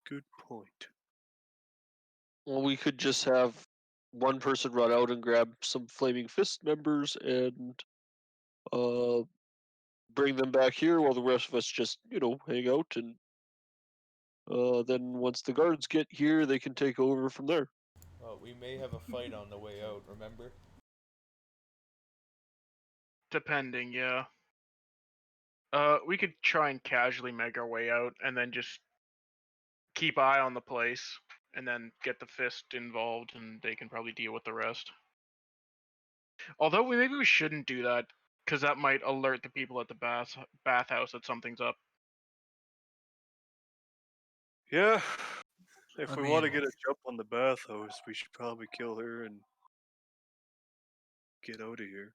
Good point. Well, we could just have one person run out and grab some Flaming Fist members and bring them back here while the rest of us just, hang out, and then once the guards get here, they can take over from there. Well, we may have a fight on the way out, remember? Depending, yeah. We could try and casually make our way out and then just keep eye on the place and then get the Fist involved and they can probably deal with the rest. Although maybe we shouldn't do that because that might alert the people at the bathhouse that something's up. Yeah. If I we want to mean- get a jump on the bathhouse, we should probably kill her and get out of here.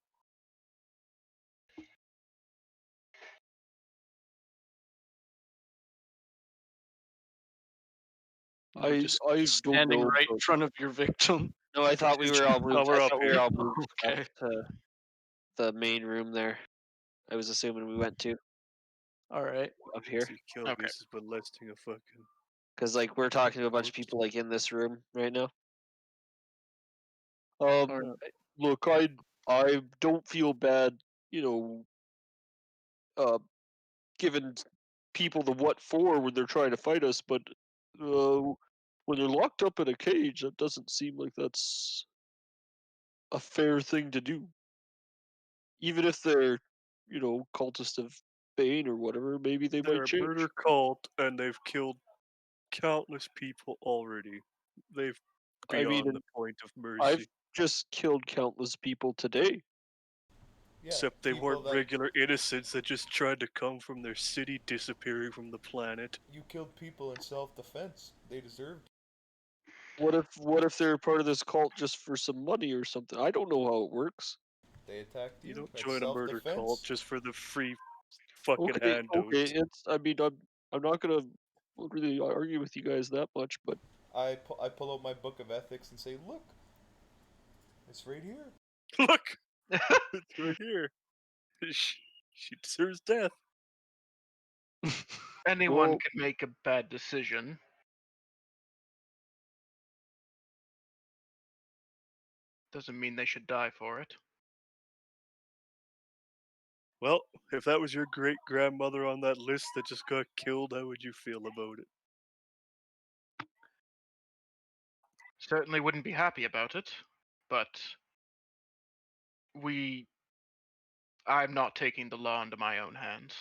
I just I standing don't know. right in front of your victim. No, I thought we were all moved. we're I up thought we were here. all moved Okay. up to the main room there. I was assuming we went to All right. up here See, kill Okay. this is molesting a fucking. because we're talking to a bunch of people in this room right now. All right. Look, I don't feel bad, giving people the what for when they're trying to fight us, but when they're locked up in a cage, that doesn't seem like that's a fair thing to do. Even if they're, cultists of Bane or whatever, maybe they They're might a change. murder cult, and they've killed countless people already. They've I mean, beyond the point of mercy. I've just killed countless people today. Yeah, Except they people weren't that regular innocents that just tried to come from their city disappearing from the planet. you killed people in self-defense. They deserved. What if they're part of this cult just for some money or something? I don't know how it works. They attacked you. You don't That's join a murder self-defense. cult just for the free fucking Okay, handouts. I'm not gonna really argue with you guys that much, but I pull out my book of ethics and say, look, it's right here. Look, it's right here. She deserves death. Anyone Well- can make a bad decision. Doesn't mean they should die for it. Well, if that was your great grandmother on that list that just got killed, how would you feel about it? Certainly wouldn't be happy about it, but I'm not taking the law into my own hands.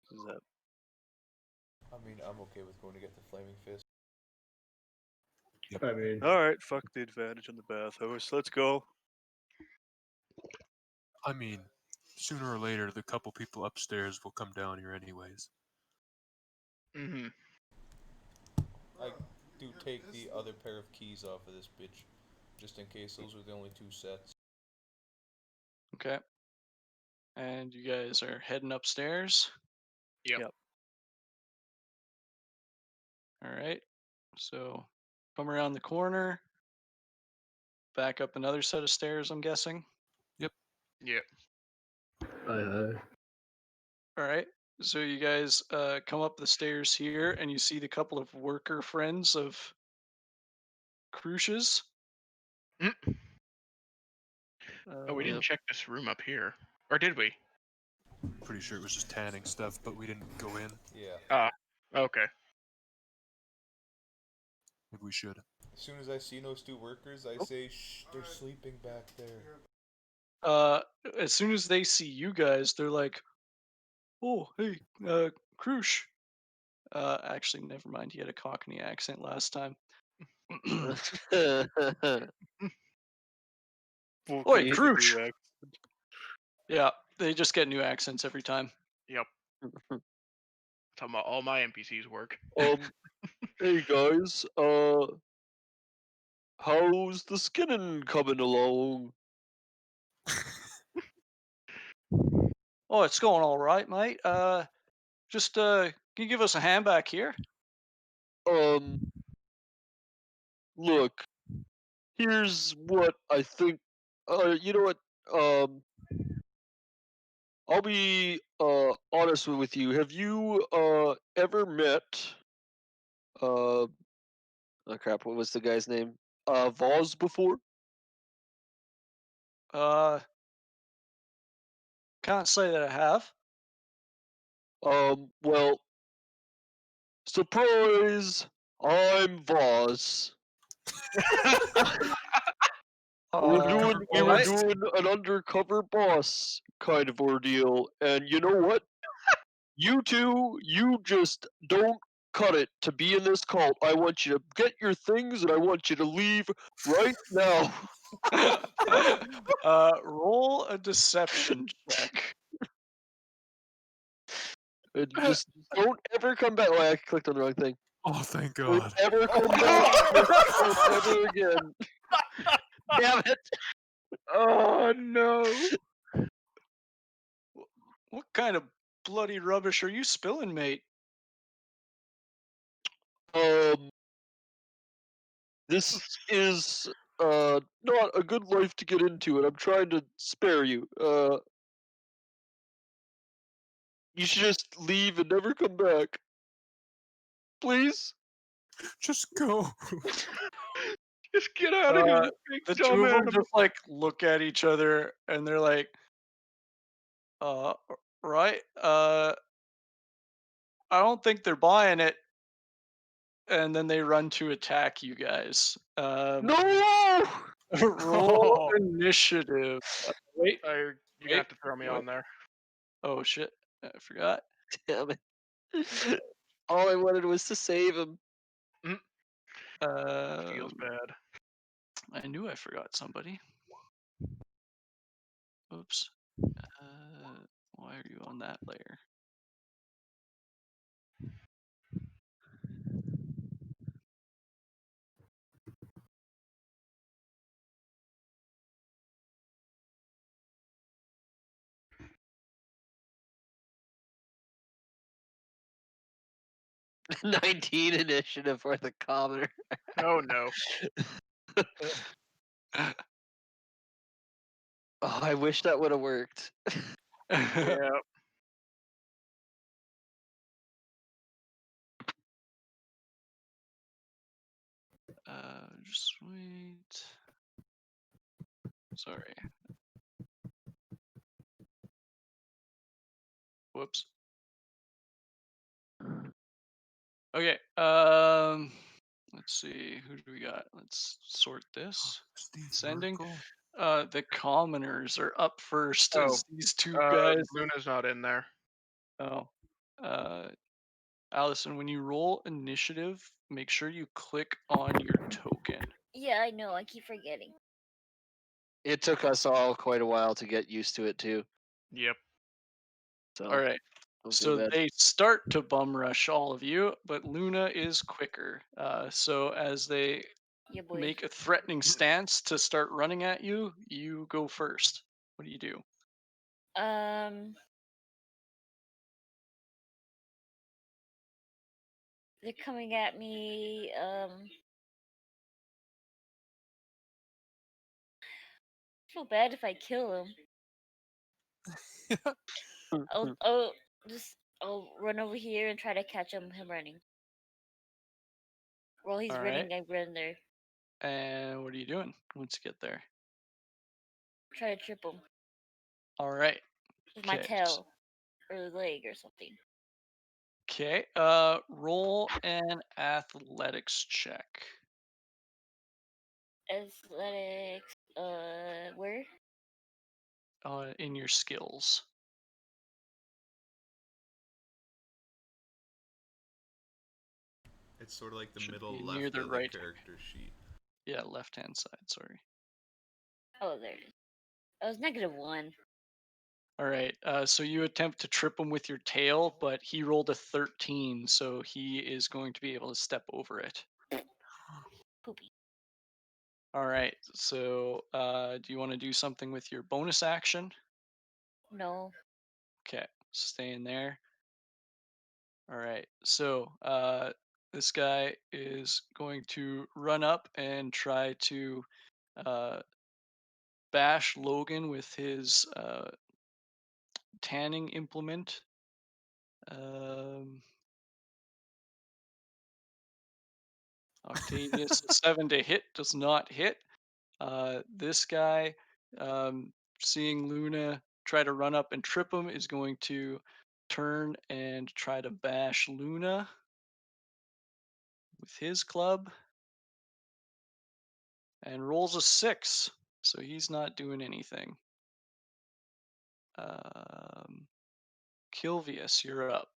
Is that I mean, I'm okay with going to get the flaming fist. I mean, all right? Fuck the advantage on the bathhouse. Let's go. I mean, sooner or later, the couple people upstairs will come down here anyways. Mm-hmm. I do take the other pair of keys off of this bitch, just in case those are the only 2 sets. Okay. And you guys are heading upstairs. Yep. Yep. All right. So come around the corner. Back up another set of stairs, I'm guessing. Yep. All right. So you guys come up the stairs here, and you see the couple of worker friends of Crucius. Oh, we didn't Yep. check this room up here. Or did we? Pretty sure it was just tanning stuff, but we didn't go in. Yeah. Okay. Maybe we should. As soon as I see those 2 workers, I say, shh, they're sleeping back there. As soon as they see you guys, they're like, "Oh, hey, Crush." Actually, never mind. He had a Cockney accent last time. Oi, Get the Crush. new act. Yeah, they just get new accents every time. Yep. Talking about all my NPCs work. Hey guys, how's the skinning coming along? Oh, it's going all right, mate. Just can you give us a hand back here? Look, here's what I think. You know what? I'll be honest with you. Have you ever met oh crap, what was the guy's name? Voz before? Can't say that I have. Well, surprise! I'm Voz. We were doing an undercover boss kind of ordeal, and you know what? You two, you just don't cut it to be in this cult. I want you to get your things, and I want you to leave right now. Roll a deception check. And just don't ever come back. Oh, I clicked on the wrong thing. Oh, thank Don't God. ever come back ever again. Damn it! Oh no! What kind of bloody rubbish are you spilling, mate? This is not a good life to get into, and I'm trying to spare you. You should just leave and never come back. Please? Just go. Just get out of here, you big The dumb two of them animal. just like look at each other and they're like, right? I don't think they're buying it. And then they run to attack you guys. No! Roll initiative. Wait. You're gonna have to throw me on there. Oh shit! I forgot. Damn it. All I wanted was to save him. Feels bad. I knew I forgot somebody. Oops. Why are you on that layer? "19 initiative for the commoner." Oh no. Oh, I wish that would have worked. Yeah. Just wait. Sorry. Whoops. Okay. Let's see. Who do we got? Let's sort this. Steve Sending. Merkel? The commoners are up first Oh, as these two guys. Luna's not in there. Oh. Allison, when you roll initiative, make sure you click on your token. Yeah, I know. I keep forgetting. It took us all quite a while to get used to it too. Yep. So All right. okay, So bad. they start to bum rush all of you, but Luna is quicker. So as they Yeah, boy. make a threatening stance to start running at you, you go first. What do you do? They're coming at me. I feel bad if I kill him. I'll run over here and try to catch him running. While he's All running, right. I run there. And what are you doing once you get there? Try to trip him All right. with my Okay. tail or leg or something. Okay. Roll an athletics check. Athletics. Where? In your skills. It's sort of like the Should middle be left near the of right. the character sheet. Yeah, left-hand side. Sorry. Oh, there it is. I was -1. All right. So you attempt to trip him with your tail, but he rolled a 13, so he is going to be able to step over it. Poopy. All right. So do you want to do something with your bonus action? No. Okay. Stay in there. All right. So this guy is going to run up and try to bash Logan with his tanning implement. Octavius, a 7 to hit does not hit. This guy, seeing Luna try to run up and trip him, is going to turn and try to bash Luna with his club. And rolls a 6, so he's not doing anything. Kilvius, you're up.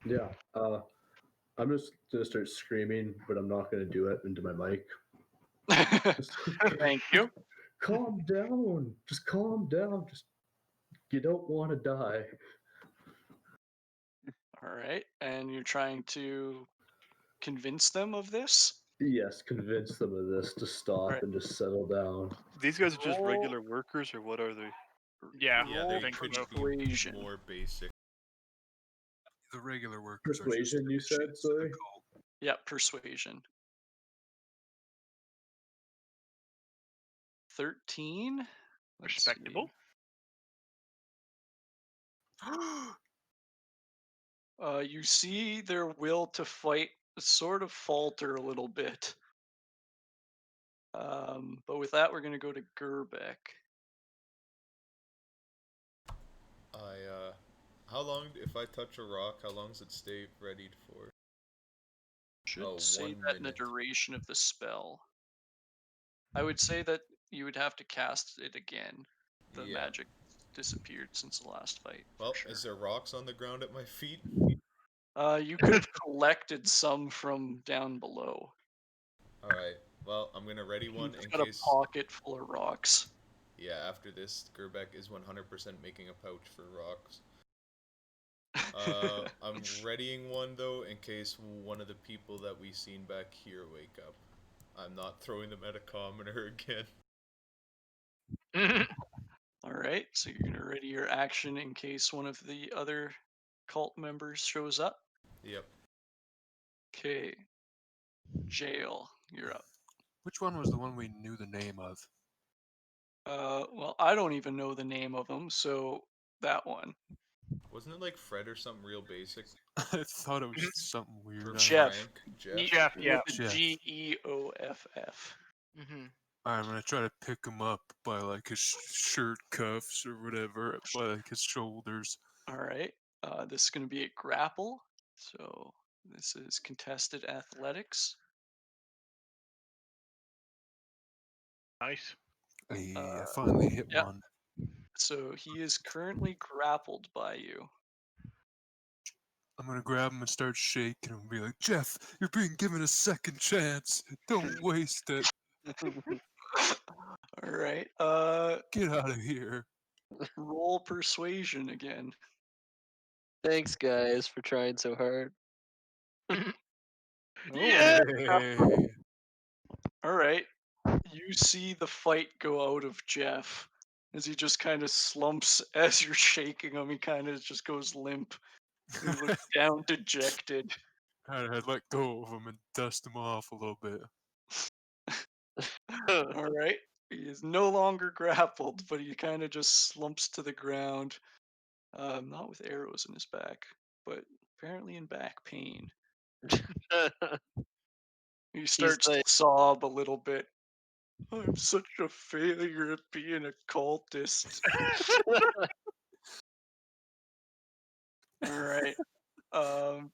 Yeah. I'm just gonna start screaming, but I'm not gonna do it into my mic. Thank you. Calm down. Just calm down. Just you don't want to die. All right, and you're trying to convince them of this? Yes, convince them of this to stop Right. and just settle down. These guys are just Roll- regular workers, or what are they? Yeah. Yeah, Roll they think could so. be persuasion. more basic. The regular workers Persuasion, are you just like said, machines in a sorry? cult. Yeah, persuasion. 13. Let's Respectable. you see their will to fight sort of falter a little bit. But with that, we're going to go to Gerbeck. How long, if I touch a rock, how long does it stay readied for? Should say 1 that in the minute. duration of the spell. I would say that you would have to cast it again. The Yeah. magic disappeared since the last fight. Well, for sure. is there rocks on the ground at my feet? You could have collected some from down below. Alright, well, I'm gonna ready one You've in got case... a pocket full of rocks. Yeah, after this, Gerbeck is 100% making a pouch for rocks. I'm readying one, though, in case one of the people that we seen back here wake up. I'm not throwing them at a commoner again. Alright, so you're going to ready your action in case one of the other cult members shows up? Yep. Okay. Jail, you're up. Which one was the one we knew the name of? Well, I don't even know the name of them, so that one. Wasn't it like Fred or something real basic? I thought it was something weird. Or Jeff. Frank? Jeff? Jeff, yeah. With a Jeff. Geoff. Mm-hmm. I'm gonna try to pick him up by like his shirt cuffs or whatever, by like his shoulders. All right. This is going to be a grapple. So this is contested athletics. Nice. I finally hit yeah. one. So he is currently grappled by you. I'm gonna grab him and start shaking him and be like, Jeff, you're being given a second chance. Don't waste it. All right. Get out of here. Roll persuasion again. Thanks, guys, for trying so hard. Yeah. Hey. All right. You see the fight go out of Jeff as he just kind of slumps as you're shaking him. He kind of just goes limp. He looks down, dejected. I'd let go of him and dust him off a little bit. All right. He is no longer grappled, but he kind of just slumps to the ground. Not with arrows in his back, but apparently in back pain. He starts to sob a little bit. I'm such a failure at being a cultist. All right.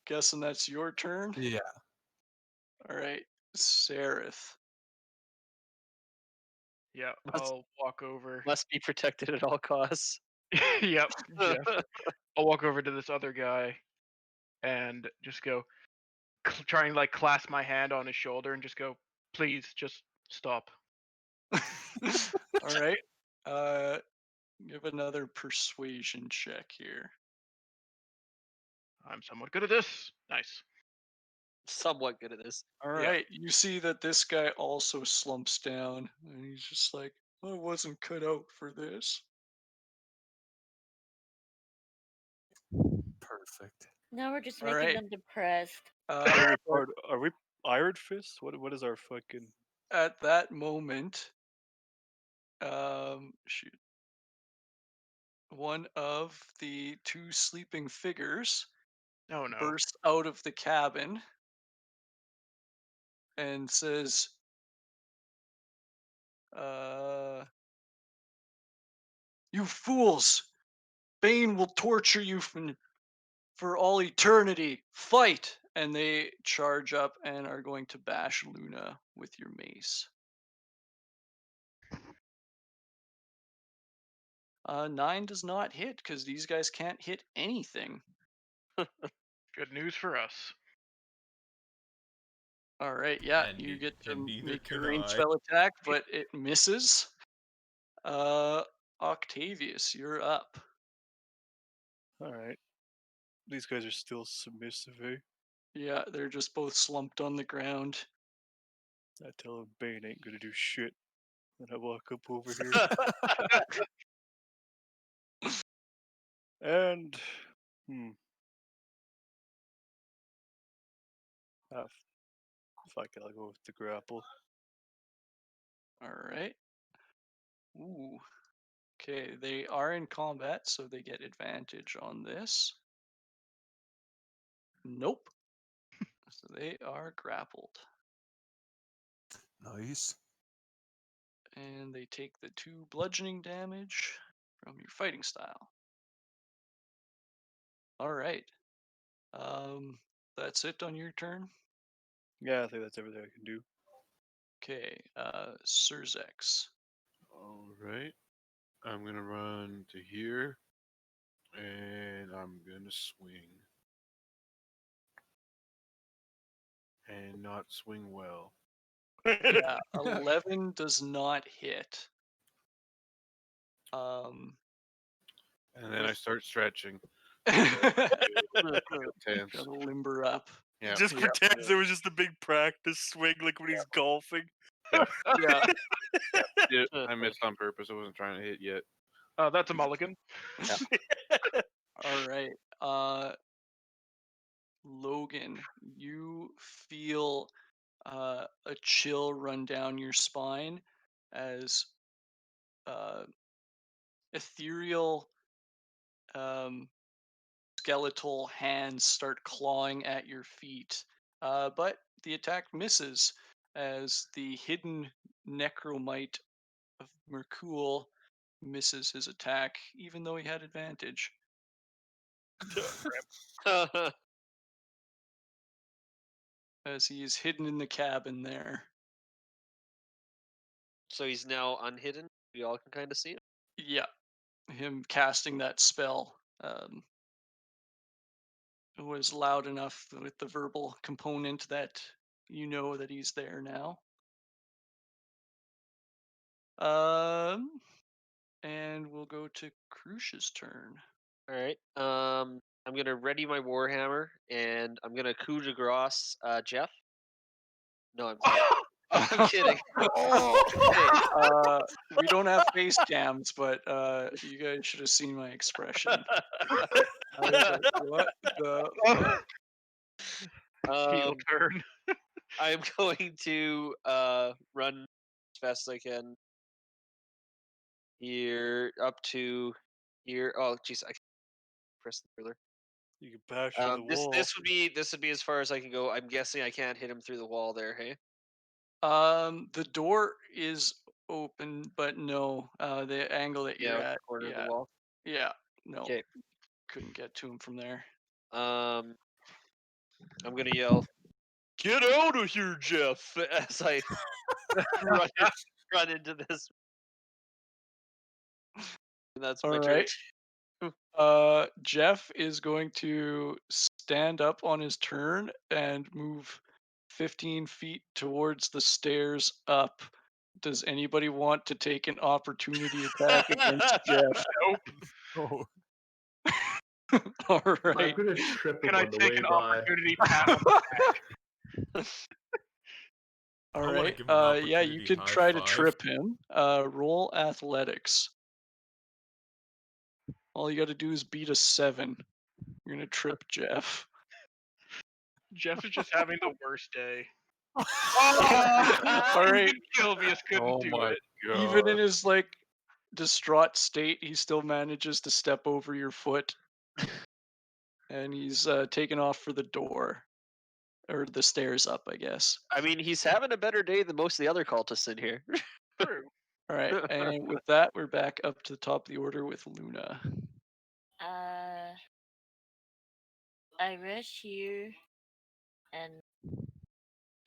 Guessing that's your turn. Yeah. All right, Sereth. Yeah, Must- I'll walk over. Must be protected at all costs. Yep, Jeff. I'll walk over to this other guy and just go, try and like clasp my hand on his shoulder and just go, please, just stop. All right. Give another persuasion check here. I'm somewhat good at this. Nice. Somewhat good at this. All right. You see that this guy also slumps down, and he's just like, I wasn't cut out for this. Perfect. Now we're just All making right. them depressed. Are we Iron Fist? What is our fucking? At that moment, shoot. One of the two sleeping figures Oh no. bursts out of the cabin and says, you fools! Bane will torture you for all eternity. Fight! And they charge up and are going to bash Luna with your mace. 9 does not hit because these guys can't hit anything. Good news for us. All right, yeah, And you get to neither make your can ranged I. spell attack, but it misses. Octavius, you're up. All right. These guys are still submissive, eh? Yeah, they're just both slumped on the ground. I tell him Bane ain't gonna do shit. Then I walk up over here and fuck it, I'll go with the grapple. All right. Ooh. Okay, they are in combat, so they get advantage on this. Nope. So they are grappled. Nice. And they take the 2 bludgeoning damage from your fighting style. All right. That's it on your turn. Yeah, I think that's everything I can do. Okay, Surzex. All right. I'm gonna run to here, and I'm gonna swing, and not swing well. Yeah, 11 does not hit. And then I start stretching. Gotta Tense. limber up. Yeah. Just pretends it was just a big practice swing, like when he's golfing. Yeah. Yeah, I missed on purpose. I wasn't trying to hit yet. That's a mulligan. All right. Logan, you feel a chill run down your spine as ethereal skeletal hands start clawing at your feet. But the attack misses as the hidden necromite of Merkul misses his attack, even though he had advantage. As he is hidden in the cabin there. So he's now unhidden. We all can kind of see him. Yeah, him casting that spell was loud enough with the verbal component that you know that he's there now. And we'll go to Krush's turn. All right. I'm gonna ready my warhammer and I'm gonna coup de grace Jeff. No, I'm kidding. I'm kidding. We don't have face cams, but you guys should have seen my expression. I was like, what the fuck? Heel turn. I'm going to run as fast as I can. Here up to here. Oh, jeez, I can't press the trailer. You can bash through the wall. This would be as far as I can go. I'm guessing I can't hit him through the wall there. Hey. The door is open, but no, the angle that you're at, corner of the wall. yeah, no, Okay. couldn't get to him from there. I'm gonna yell, "Get out of here, Jeff!" as I run into this. And that's my All turn. right. Jeff is going to stand up on his turn and move 15 feet towards the stairs up. Does anybody want to take an opportunity attack against Jeff? Oh, All I'm right. gonna trip him Can I on the take way an by. opportunity pat on the back? I All wanna right. give him an Yeah, you opportunity could high try to five. trip him. Roll athletics. All you got to do is beat a 7. You're gonna trip Jeff. Jeff is just having the worst day. All right. Even Kilvius couldn't Oh do my it. Even in god. his like distraught state, he still manages to step over your foot, and he's taken off for the door or the stairs up, I guess. I mean, he's having a better day than most of the other cultists in here. True. All right, and with that, we're back up to the top of the order with Luna. I rush here, and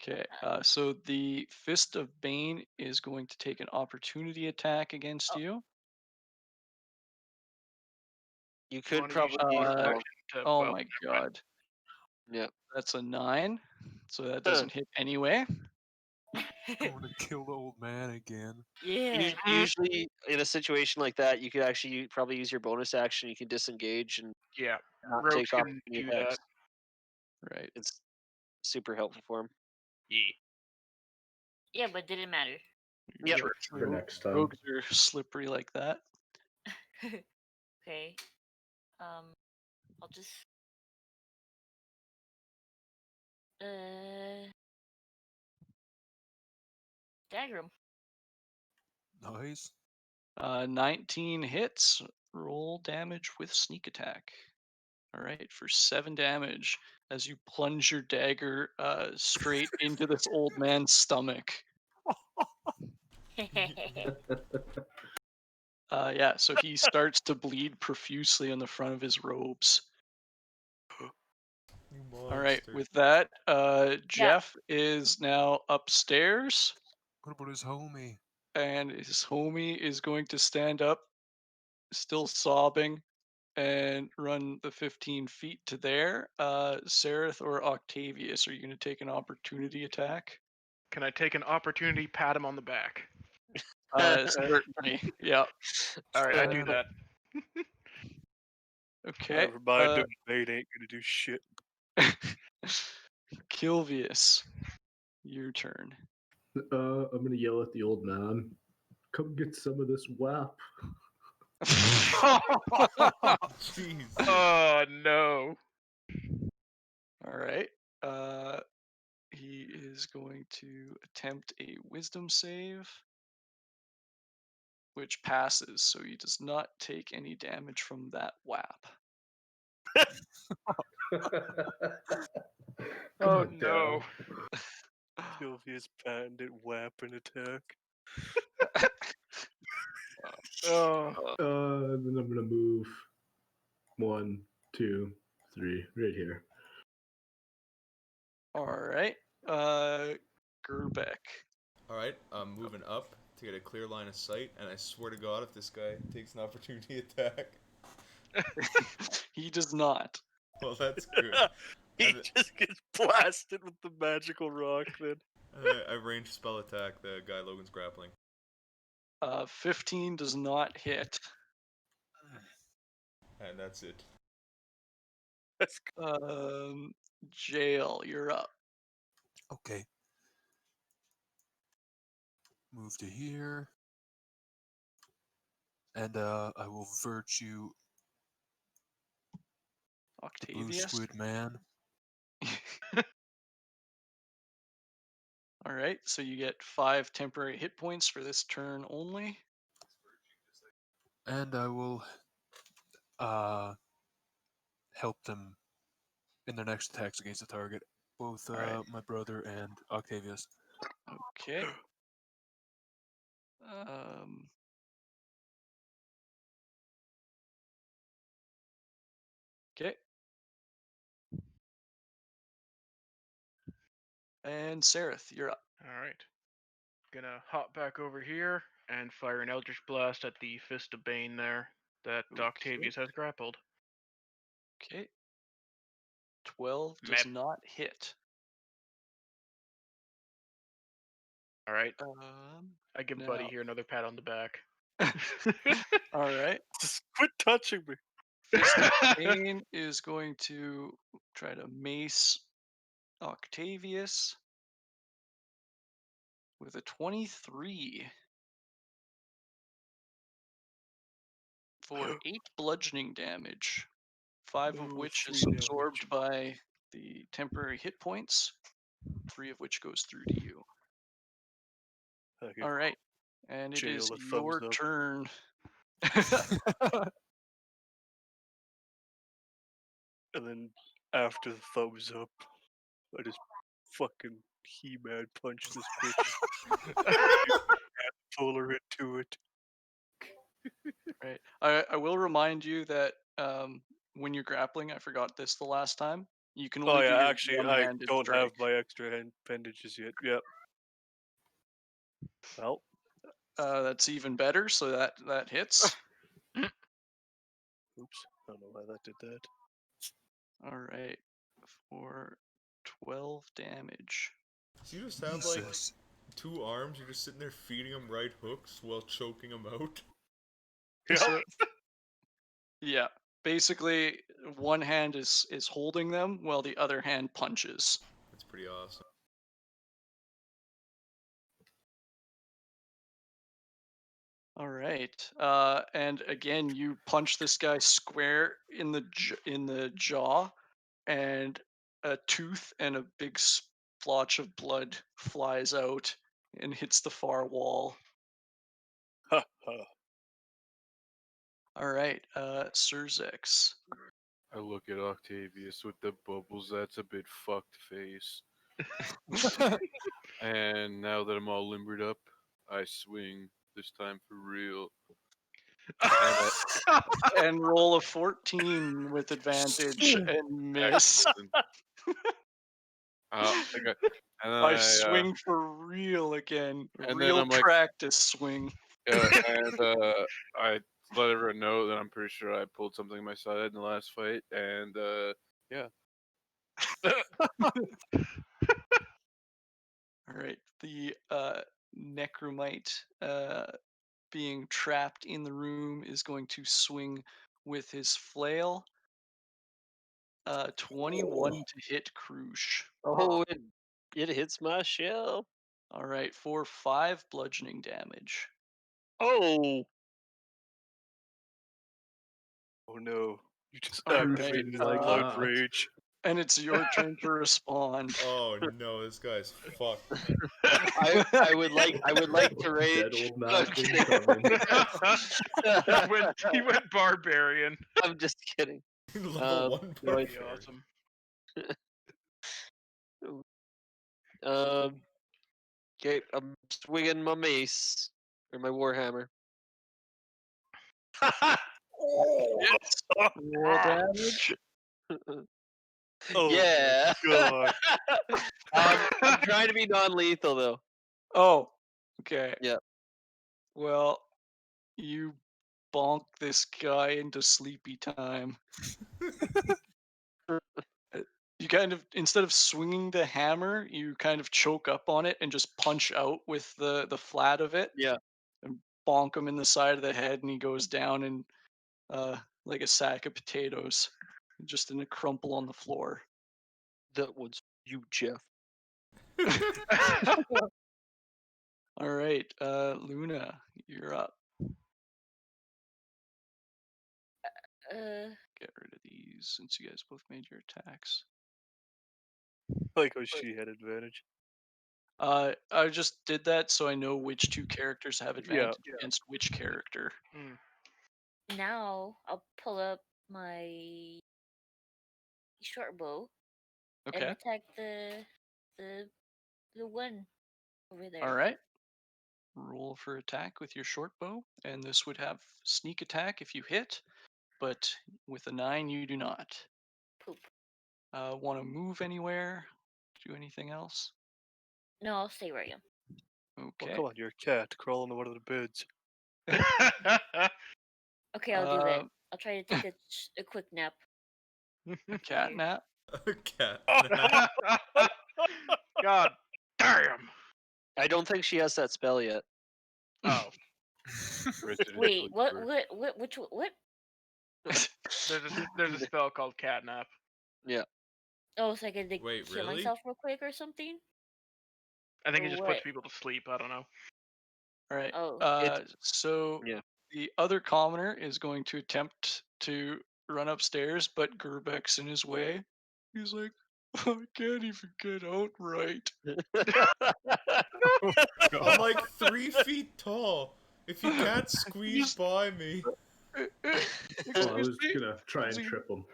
Okay, so the Fist of Bane is going to take an opportunity attack against you. You could Wanna use probably. your reaction to- Oh well, my never mind. god. Yep. That's a 9, so that doesn't hit anyway. going to kill the old man again. yeah. Usually, in a situation like that, you could actually probably use your bonus action. You can disengage and Yeah, not rogues take can opportunity do attacks. that. Right. It's super helpful for him. Yeah. Yeah, but didn't matter. Yep. For next time. Rogues are slippery like that. Okay. I'll just dagger him. Nice. 19 hits. Roll damage with sneak attack. All right, for 7 damage as you plunge your dagger straight into this old man's stomach. Yeah, so he starts to bleed profusely on the front of his robes. All right, with that, Jeff is now upstairs. What about his homie? And his homie is going to stand up, still sobbing, and run the 15 feet to there. Sareth or Octavius, are you going to take an opportunity attack? Can I take an opportunity pat him on the back? Certainly, yeah. All right, I do that. Okay. Remind him Bane ain't gonna do shit. Kilvius, your turn. I'm gonna yell at the old man. Come get some of this WAP. Jeez. Oh no. All right. He is going to attempt a wisdom save, which passes, so he does not take any damage from that whap. Oh God no. Sylvia's patented weapon attack. Oh. Then I'm gonna move 1, 2, 3 right here. All right. Gerbeck. All right, I'm moving up to get a clear line of sight, and I swear to God, if this guy takes an opportunity attack, He does not. well, that's good. He And just gets blasted with the magical rock then. I range spell attack the guy Logan's grappling. 15 does not hit. And that's it. That's good. Jail, you're up. Okay. Move to here. And I will virtue the blue Octavius. squid man. All right, so you get 5 temporary hit points for this turn only. And I will help them in their next attacks against the target. Both Alright. my brother and Octavius. Okay. Okay. And Sareth, you're up. All right. Gonna hop back over here and fire an Eldritch Blast at the Fist of Bane there that Okay. Octavius has grappled. Okay. 12 does Meh. not hit. All right. I give Buddy Now. here another pat on the back. All right. Just quit touching me. Fist of Bane is going to try to mace Octavius with a 23 for 8 bludgeoning damage, 5 of No which free is damage. absorbed by the temporary hit points, 3 of which goes through to you. I give All right, and it Jail is a thumbs your up. turn. And then after the thumbs up, I just fucking He-Man punch this bitch. Pull her into it. Right. I will remind you that when you're grappling, I forgot this the last time. You can only Oh do yeah, your actually, I one-handed don't strike. have my extra hand appendages yet. Yep. Well, That's even better. So that hits. oops. I don't know why that did that. All right, for 12 damage. So you just have like 2 arms, you're just sitting there feeding him right hooks while choking him out. Yep. So, yeah, basically one hand is holding them while the other hand punches. That's pretty awesome. All right, and again, you punch this guy square in the jaw, and a tooth and a big splotch of blood flies out and hits the far wall. Ha ha. All right, Surzex. I look at Octavius with the bubbles. That's a bit fucked face. And now that I'm all limbered up, I swing. This time for real. And roll a 14 with advantage and miss. I swing for real again. And Real then I'm like, practice swing. I let everyone know that I'm pretty sure I pulled something on my side in the last fight, and yeah. All right, the necromite being trapped in the room is going to swing with his flail. 21 to hit Krush. Oh, it hits my shell. All right, for 5 bludgeoning damage. Oh. Oh no! You just All activated his blood rage. And it's your turn to respond. Oh no, this guy's fucked. I would like to Dead rage. old No, I'm man kidding. incoming. he went barbarian. I'm just kidding. Level 1 no, I- That'd be awesome. Okay, I'm swinging my mace or my warhammer. Yes. Roll damage. Oh Yeah. my god. I'm trying to be non-lethal though. Oh, okay. Yeah. Well, you bonk this guy into sleepy time. You kind of, instead of swinging the hammer, you kind of choke up on it and just punch out with the flat of it. Yeah. And bonk him in the side of the head, and he goes down and like a sack of potatoes, just in a crumple on the floor. That was you, Jeff. All right, Luna, you're up. Get rid of these since you guys both made your attacks. I like how she had advantage. I just did that so I know which two characters have advantage against which character. Now I'll pull up my short bow and Okay. attack the one over there. All right. Roll for attack with your short bow, and this would have sneak attack if you hit, but with a 9 you do not. Poop. Want to move anywhere? Do anything else? No, I'll stay where I am. Okay. Well, come on, you're a cat. Crawl into one of the beds. Okay, I'll do that. I'll try to take a quick nap. A cat nap? A cat. God damn. I don't think she has that spell yet. Oh. Wait, what? Which? What? There's a spell called catnap. Yeah. Oh, so I could like, Wait, heal really? myself real quick or something? I think Or it just what? puts people to sleep. I don't know. All right. Oh. So Yeah. the other commoner is going to attempt to run upstairs, but Gerbeck's in his way. He's like, I can't even get out right. I'm like 3 feet tall. If you can't squeeze by me. Oh, I Excuse was me? gonna try and Is he- trip him.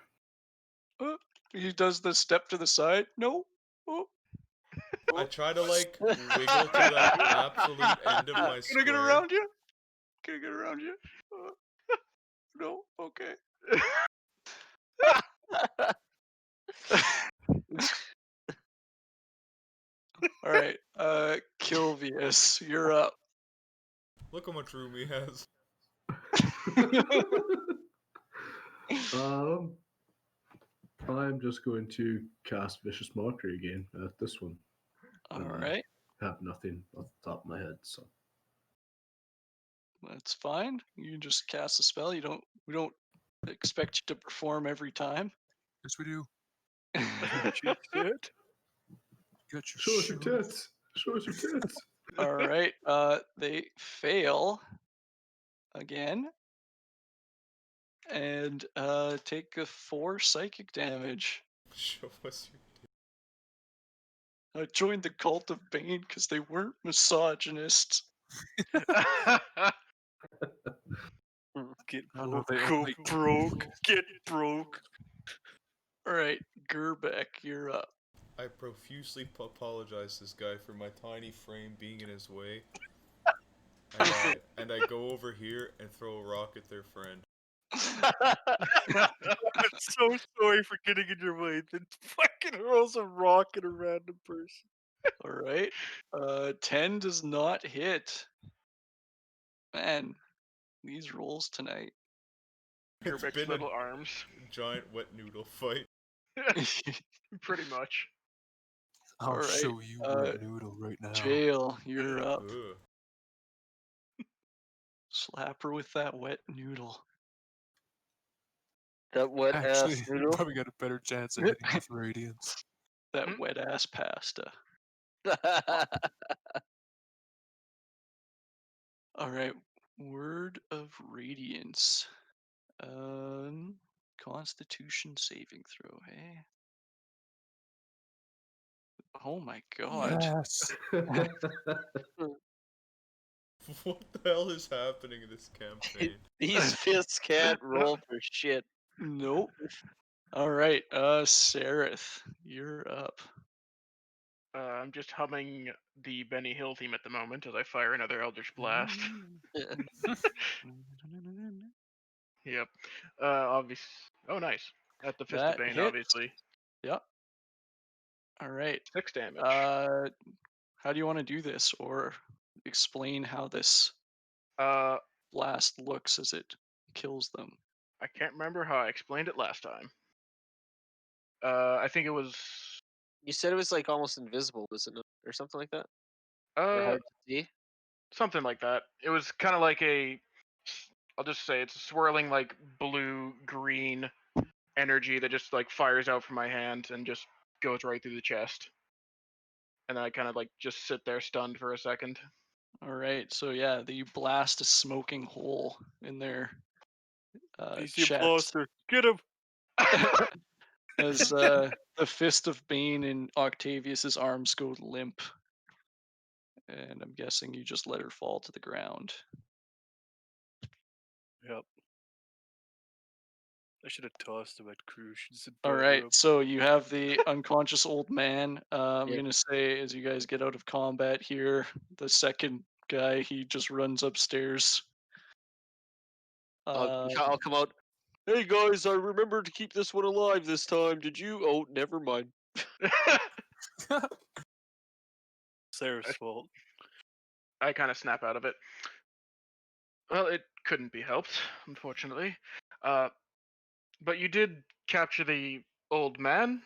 He does the step to the side. No. Oh. I try to like wiggle to the absolute end of my Can square. I get around you? Can I get around you? No? Okay. All right. Kilvius, you're up. Look how much room he has. I'm just going to cast Vicious Mockery again at this one. All right. I have nothing off the top of my head, so. That's fine. You can just cast a spell. We don't expect you to perform every time. Yes, we do. She said. Got your Show us your shoes. tits. Show us your tits. All right. They fail again, and take a 4 psychic damage. Show us your I joined the cult of Bane because they weren't misogynists. Get I don't know, broke, they go like- broke, get broke. All right, Gerbeck, you're up. I profusely apologize to this guy for my tiny frame being in his way. And I go over here and throw a rock at their friend. I'm so sorry for getting in your way. Then fucking hurls a rock at a random person. All right. 10 does not hit. Man, these rolls tonight. It's Gerbeck's been little a arms. giant wet noodle fight. Pretty much. I'll All right, show you Wet Noodle right now. Jail, you're up. Ugh. Slap her with that wet noodle. That wet Actually, ass noodle. probably got a better chance of hitting with radiance. That wet ass pasta. All right, word of radiance. Constitution saving throw, hey? Oh my god. Yes. What the hell is happening in this campaign? These fists can't roll for shit. Nope. All right, Sereth, you're up. I'm just humming the Benny Hill theme at the moment as I fire another Eldritch Blast. Yep. Obvious. Oh, nice. At the Fist of That Bane, hits. obviously. Yep. All right. 6 damage. How do you want to do this, or explain how this Uh, blast looks as it kills them? I can't remember how I explained it last time. I think it was. You said it was like almost invisible, wasn't it, or something like that? Or Uh, hard to see. something like that. It was kind of like a. I'll just say it's a swirling like blue green energy that just like fires out from my hand and just goes right through the chest. And then I kind of like just sit there stunned for a second. All right. So yeah, you blast a smoking hole in their He's the chest. imposter. Get him. As the Fist of Bane in Octavius's arms go limp. And I'm guessing you just let her fall to the ground. Yep. I should have tossed him at Crucians and All batter right, him. so you have the unconscious old man. I'm Yeah. gonna say, as you guys get out of combat here, the second guy, he just runs upstairs. I'll come out. Hey guys, I remembered to keep this one alive this time. Did you? Oh, never mind. Sarah's fault. I kind of snap out of it. Well, it couldn't be helped, unfortunately. But you did capture the old man.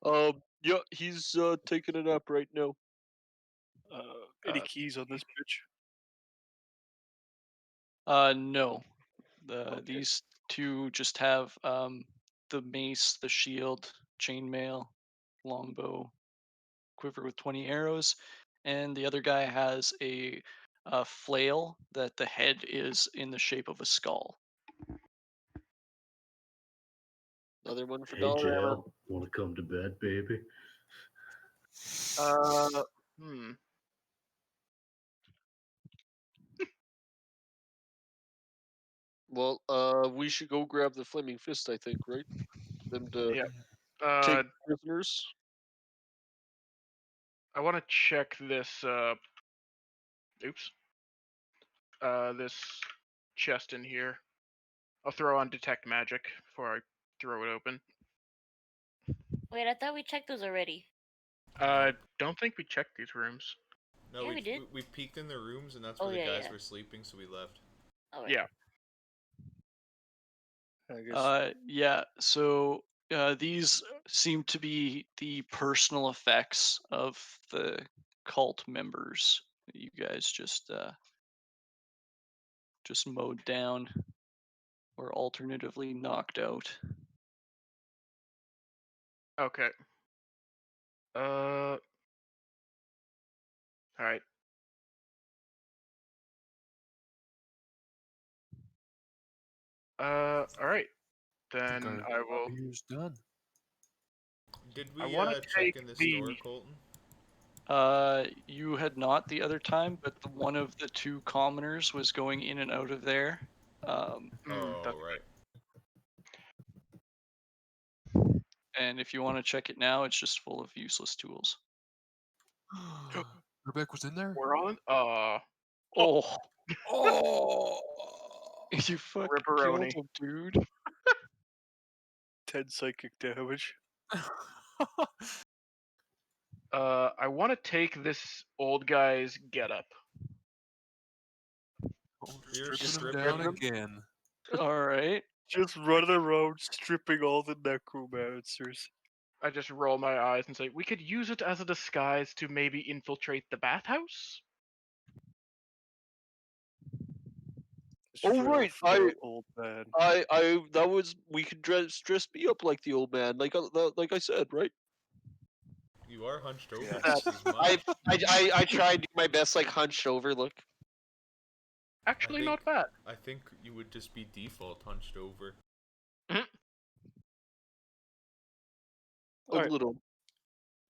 Yeah, he's taking it up right now. Any Uh, keys on this bitch? No. Okay. These two just have the mace, the shield, chainmail, longbow, quiver with 20 arrows, and the other guy has a flail that the head is in the shape of a skull. Another one for Hey, Dollar Hammer. Jail, want to come to bed, baby? Hmm. Well, we should go grab the Flaming Fist, I think, right? Them to Yeah. take prisoners. I want to check this. Oops. This chest in here. I'll throw on detect magic before I throw it open. Wait, I thought we checked those already. I don't think we checked these rooms. No, Yeah, we did. we peeked in the rooms, and that's Oh, where the yeah, guys yeah. were sleeping, so we left. All right. Yeah. I guess. Yeah, so these seem to be the personal effects of the cult members that you guys just mowed down, or alternatively knocked out. Okay. All right. All right. I think Then our I will. beer's done. Did I we want to check take in this the. door, Colton? You had not the other time, but one of the two commoners was going in and out of there. Oh, That's right. And if you want to check it now, it's just full of useless tools. Rebecca was in there? We're on. Oh, Oh! you fucking Ripperoni. killed him, dude. 10 psychic damage. I want to take this old guy's getup. You're Stripping him stripping down him? again. All right. Just running around stripping all the necromancers. I just roll my eyes and say, we could use it as a disguise to maybe infiltrate the bathhouse? Just Oh really right, frail old man. that was we could dress me up like the old man, like I said, right? You are hunched over Yes. just as much. I tried to do my best, like hunched over look. Actually, think- not bad. I think you would just be default hunched over. A Alright. little.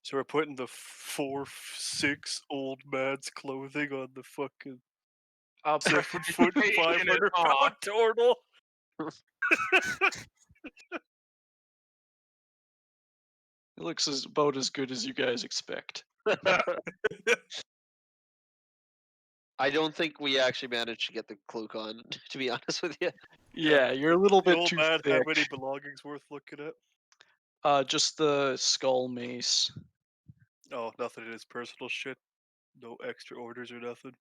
So we're putting the 4'6" old man's clothing on the fucking I'll 7-foot, prestidigitation it 500-pound off. turtle. It looks about as good as you guys expect. I don't think we actually managed to get the cloak on, to be honest with you. Yeah, you're a little The bit old too man thick. have any belongings worth looking at? Just the skull mace. Oh, nothing in his personal shit. No extra orders or nothing.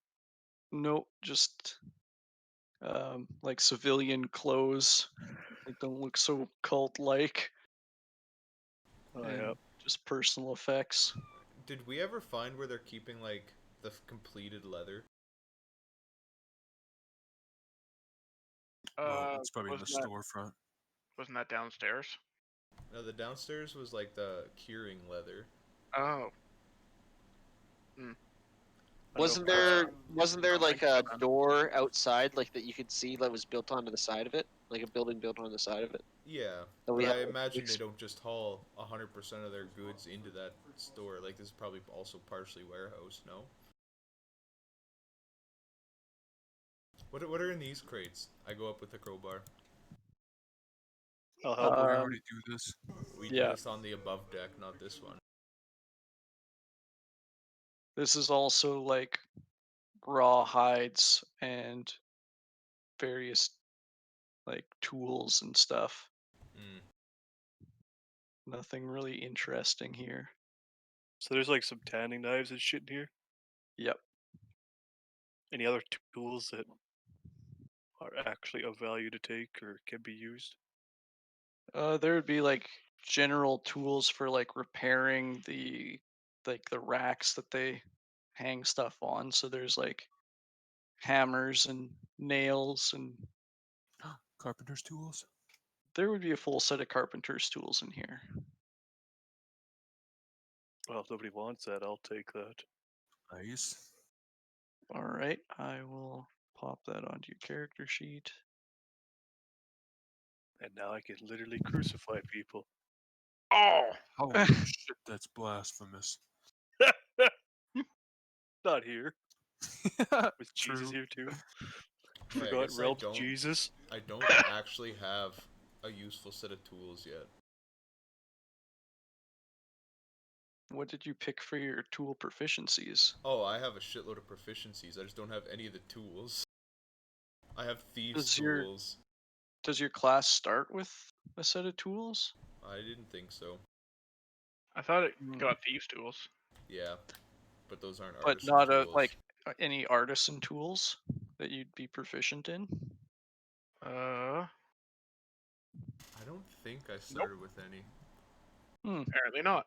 Nope, just like civilian clothes. They don't look so cult-like. Oh and yeah. just personal effects. Did we ever find where they're keeping like the completed leather? Well, it's probably in the wasn't that- storefront. Wasn't that downstairs? No, the downstairs was like the curing leather. Oh. Wasn't there like a door outside, like that you could see that was built onto the side of it, like a building built on the side of it? Yeah, That we but I have- imagine they don't just haul 100% of their goods into that store. Like this is probably also partially warehouse. No. What are in these crates? I go up with the crowbar. I'll Oh, help. we Um, already do this. We do yeah. this on the above deck, not this one. This is also like raw hides and various like tools and stuff. Mm. Nothing really interesting here. So there's like some tanning knives and shit in here. Yep. Any other tools that are actually of value to take or can be used? There would be like general tools for like repairing the racks that they hang stuff on. So there's like hammers and nails, and Carpenter's tools. there would be a full set of carpenter's tools in here. Well, if nobody wants that, I'll take that. Nice. All right, I will pop that onto your character sheet. And now I can literally crucify people. Oh! Holy shit, that's blasphemous. Not here. Was True. Jesus here too? Yeah, I Forgot guess Relp's Jesus. I don't actually have a useful set of tools yet. What did you pick for your tool proficiencies? Oh, I have a shitload of proficiencies. I just don't have any of the tools. I have thieves' Does your- tools. Does your class start with a set of tools? I didn't think so. I thought it Hmm. got thieves' tools. Yeah, but those aren't But artisan not tools. any artisan tools that you'd be proficient in? Uh, I don't think I started with any. apparently not.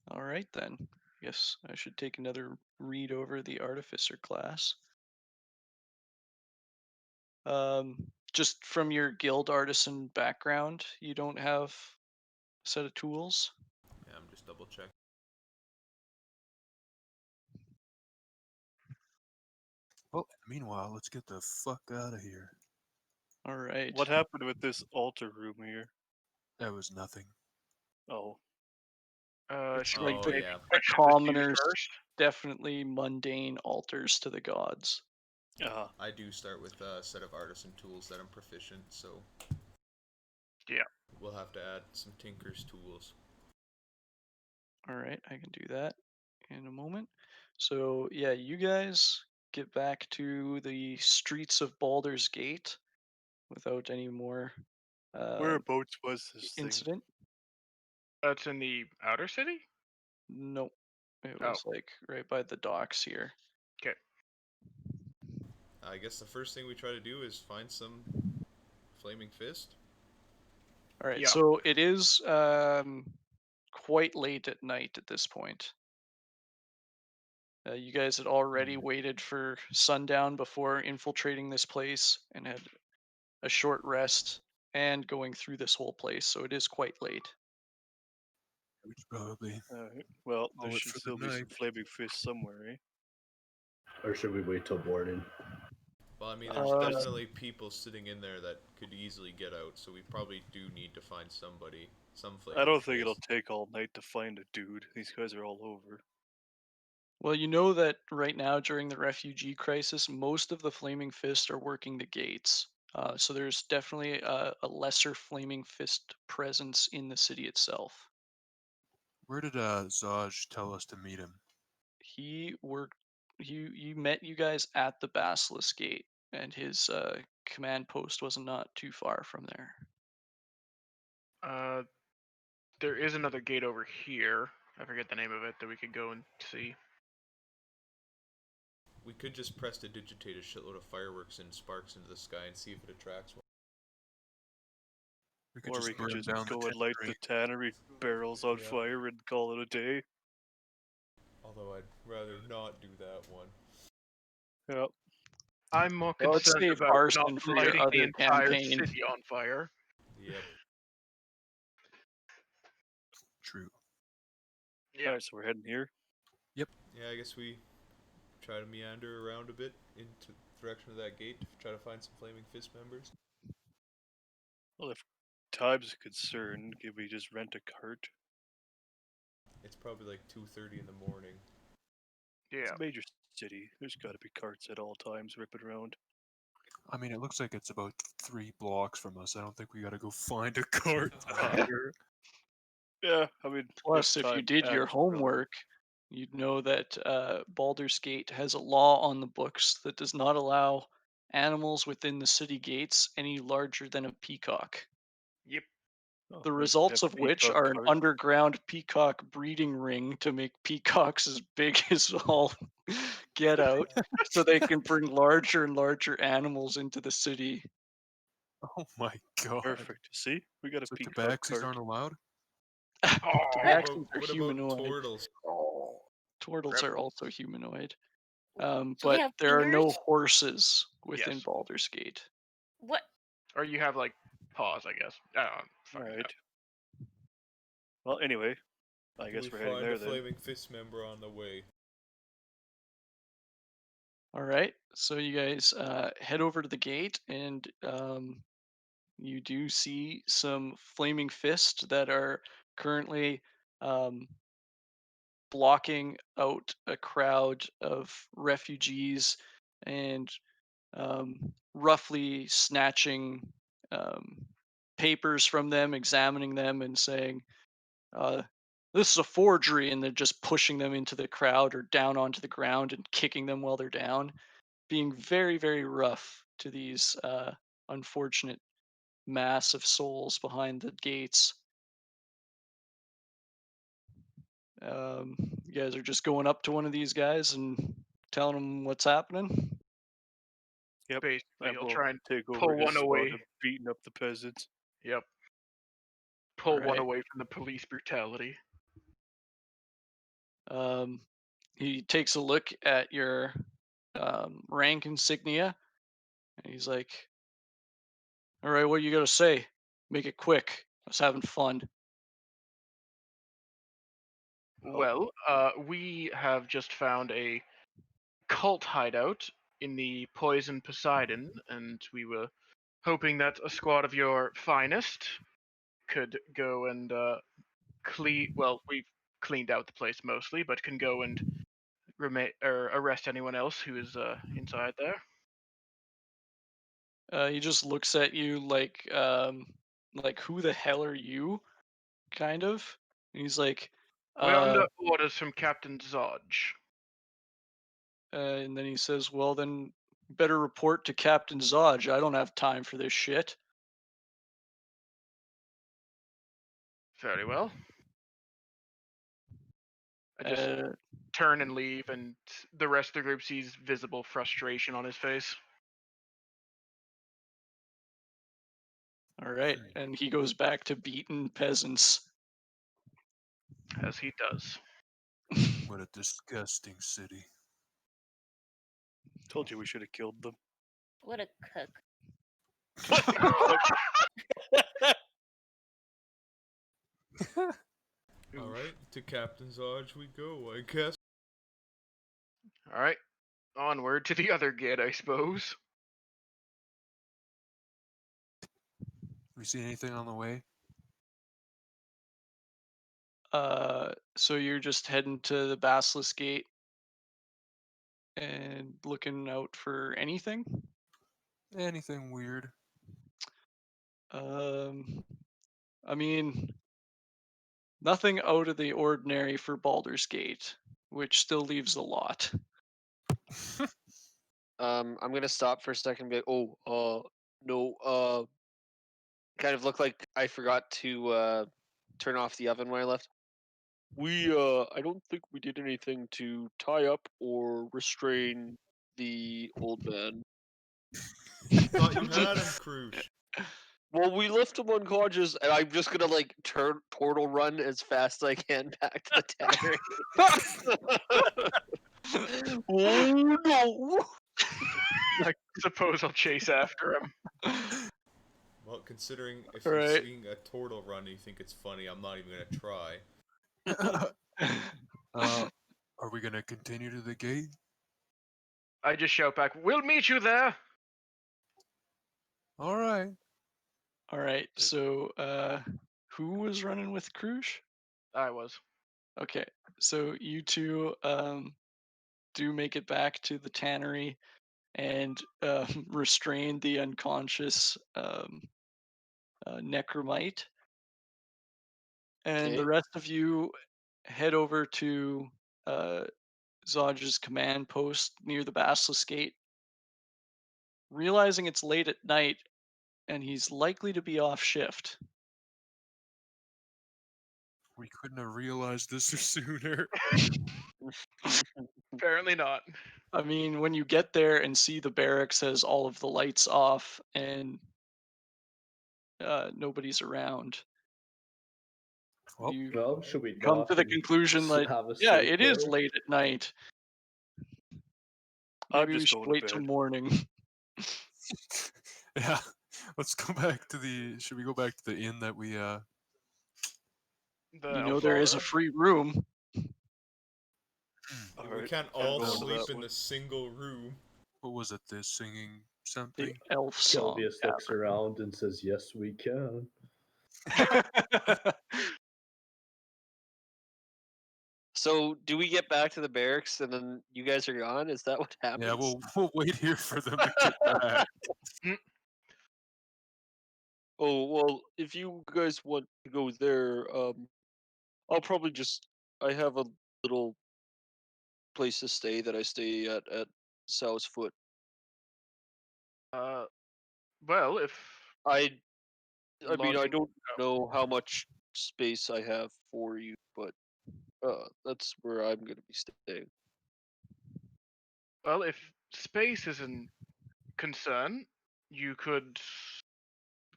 All right then. Guess I should take another read over the artificer class. Just from your guild artisan background, you don't have a set of tools? Yeah, I'm just double checking. Well, meanwhile, let's get the fuck out of here. All right. What happened with this altar room here? That was nothing. Oh, It's Should like we Oh, maybe yeah. fix this commoners, first? definitely mundane altars to the gods. I do start with a set of artisan tools that I'm proficient, so Yeah. we'll have to add some tinker's tools. All right, I can do that in a moment. So yeah, you guys get back to the streets of Baldur's Gate without any more whereabouts was this thing? incident. That's in the outer city? Nope, it Oh. was like right by the docks here. Okay. I guess the first thing we try to do is find some flaming fist. All right, Yeah. so it is quite late at night at this point. You guys had already waited for sundown before infiltrating this place and had a short rest and going through this whole place, so it is quite late. We should probably. Well, Call there it should for the still be some night. flaming fists somewhere, eh? Or should we wait till morning? Well, I mean, there's Uh, definitely people sitting in there that could easily get out, so we probably do need to find somebody. some I flaming don't think it'll fist. take all night to find a dude. These guys are all over. Well, you know that right now during the refugee crisis, most of the Flaming Fist are working the gates. So there's definitely a lesser Flaming Fist presence in the city itself. Where did Zaj tell us to meet him? He worked. He met you guys at the Basilisk Gate, and his command post was not too far from there. There is another gate over here. I forget the name of it that we could go and see. We could just prestidigitate a shitload of fireworks and sparks into the sky and see if it attracts one. We could Or just we could burn just down the go and light the tannery barrels on Yeah. fire and call it a day. Although I'd rather not do that one. Yep. I'm more Well, let's concerned save about not arson for your lighting the other entire campaign. city on fire. Yep. True. Yeah. Alright, so we're heading here. Yeah, I guess we try to meander around a bit into the direction of that gate to try to find some Flaming Fist members. Well, if time's a concern, can we just rent a cart? It's probably like 2:30 in the morning. It's Yeah. a major city. There's got to be carts at all times ripping around. I mean, it looks like it's about 3 blocks from us. I don't think we gotta go find a cart to hire. Yeah, I mean, Plus, if you did your homework, you'd know that Baldur's Gate has a law on the books that does not allow animals within the city gates any larger than a peacock. Yep. Oh, The we results have of which peacock are an carts. underground peacock breeding ring to make peacocks as big as all get out, so they can bring larger and larger animals into the city. Oh my god. Perfect. See, we got a So peacock tabaxis cart. aren't allowed? Tabaxis are what about humanoid. turtles? Turtles are also humanoid. So they But have there are no fingers? horses within Yes. Baldur's Gate. What? Or you have like paws, I guess. I don't know. Fucking Alright. Well, anyway, I Do guess we we're heading find there a then. Flaming Fist member on the way? All right, so you guys head over to the gate, and you do see some flaming fists that are currently blocking out a crowd of refugees and roughly snatching papers from them, examining them, and saying, this is a forgery, and they're just pushing them into the crowd or down onto the ground and kicking them while they're down, being very, very rough to these unfortunate mass of souls behind the gates. You guys are just going up to one of these guys and telling them what's happening. Yep. Basically, And you'll we'll try and take over pull his one spot away. of beating up the peasants. Yep. Pull one Right. away from the police brutality. He takes a look at your rank insignia, and he's like, all right, what you got to say? Make it quick. I was having fun. Well, we have just found a cult hideout in the Poison Poseidon, and we were hoping that a squad of your finest could go and clean. Well, we've cleaned out the place mostly, but can go and arrest anyone else who is inside there. He just looks at you like who the hell are you? Kind of. And he's like, We're under orders from Captain Zodge. and then he says, well, then better report to Captain Zodge. I don't have time for this shit. Very well. I just turn and leave, and the rest of the group sees visible frustration on his face. All right, and he goes back to beating peasants. As he does. What a disgusting city. Told you we should have killed them. What a cook. Alright, to Captain's Lodge we go, I guess. Alright, onward to the other gate, I suppose. We see anything on the way? So you're just heading to the Basilisk Gate and looking out for anything? Anything weird? I mean, nothing out of the ordinary for Baldur's Gate, which still leaves a lot. I'm gonna stop for a second and be like, no, kind of look like I forgot to turn off the oven when I left. I don't think we did anything to tie up or restrain the old man. Thought you had him, Krush. Well, we left him unconscious, and I'm just gonna like turn portal run as fast as I can back to the tannery. Oh no! I suppose I'll chase after him. Well, considering if All you're right. seeing a turtle run and you think it's funny, I'm not even gonna try. Are we gonna continue to the gate? I just shout back, "We'll meet you there." All right. All right. So, who was running with Krush? I was. Okay. So you two do make it back to the tannery and restrain the unconscious necromite. And the Okay. rest of you head over to Zodge's command post near the Basilisk Gate, realizing it's late at night and he's likely to be off shift. We couldn't have realized this sooner. Apparently not. I mean, when you get there and see the barracks has all of the lights off and nobody's around, Well, you Well, should we come to knock the and conclusion that, have a yeah, sleep it is there? late at night. I'm Maybe we just should going to wait till bed. morning. yeah. Let's go back to the. Should we go back to the inn that we The You know there is a Elfara. free room. We Alright, can't I'm all going to sleep that in one. the single room. What was it? The singing The something. elf song. Kelvius looks around and says, "Yes, we can." So, do we get back to the barracks and then you guys are gone? Is that what happens? Yeah, we'll wait here for them to get back. Oh well, if you guys want to go there, I'll probably just. I have a little place to stay that I stay at Sal's Foot. Well, if I mean, I lodging, don't know how much space I have for you, but that's where I'm gonna be staying. well, if space is a concern, you could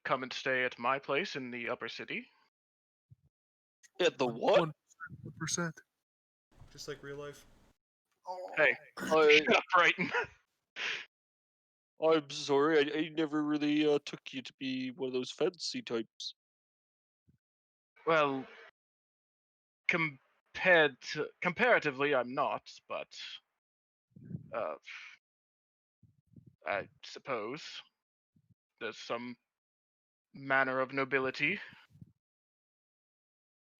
come and stay at my place in the upper city. At the what? 1%. Just like real life. Hey, I, shut up, Brighton. I'm sorry, I never really took you to be one of those fancy types. Well, comparatively, I'm not, but I suppose there's some manner of nobility.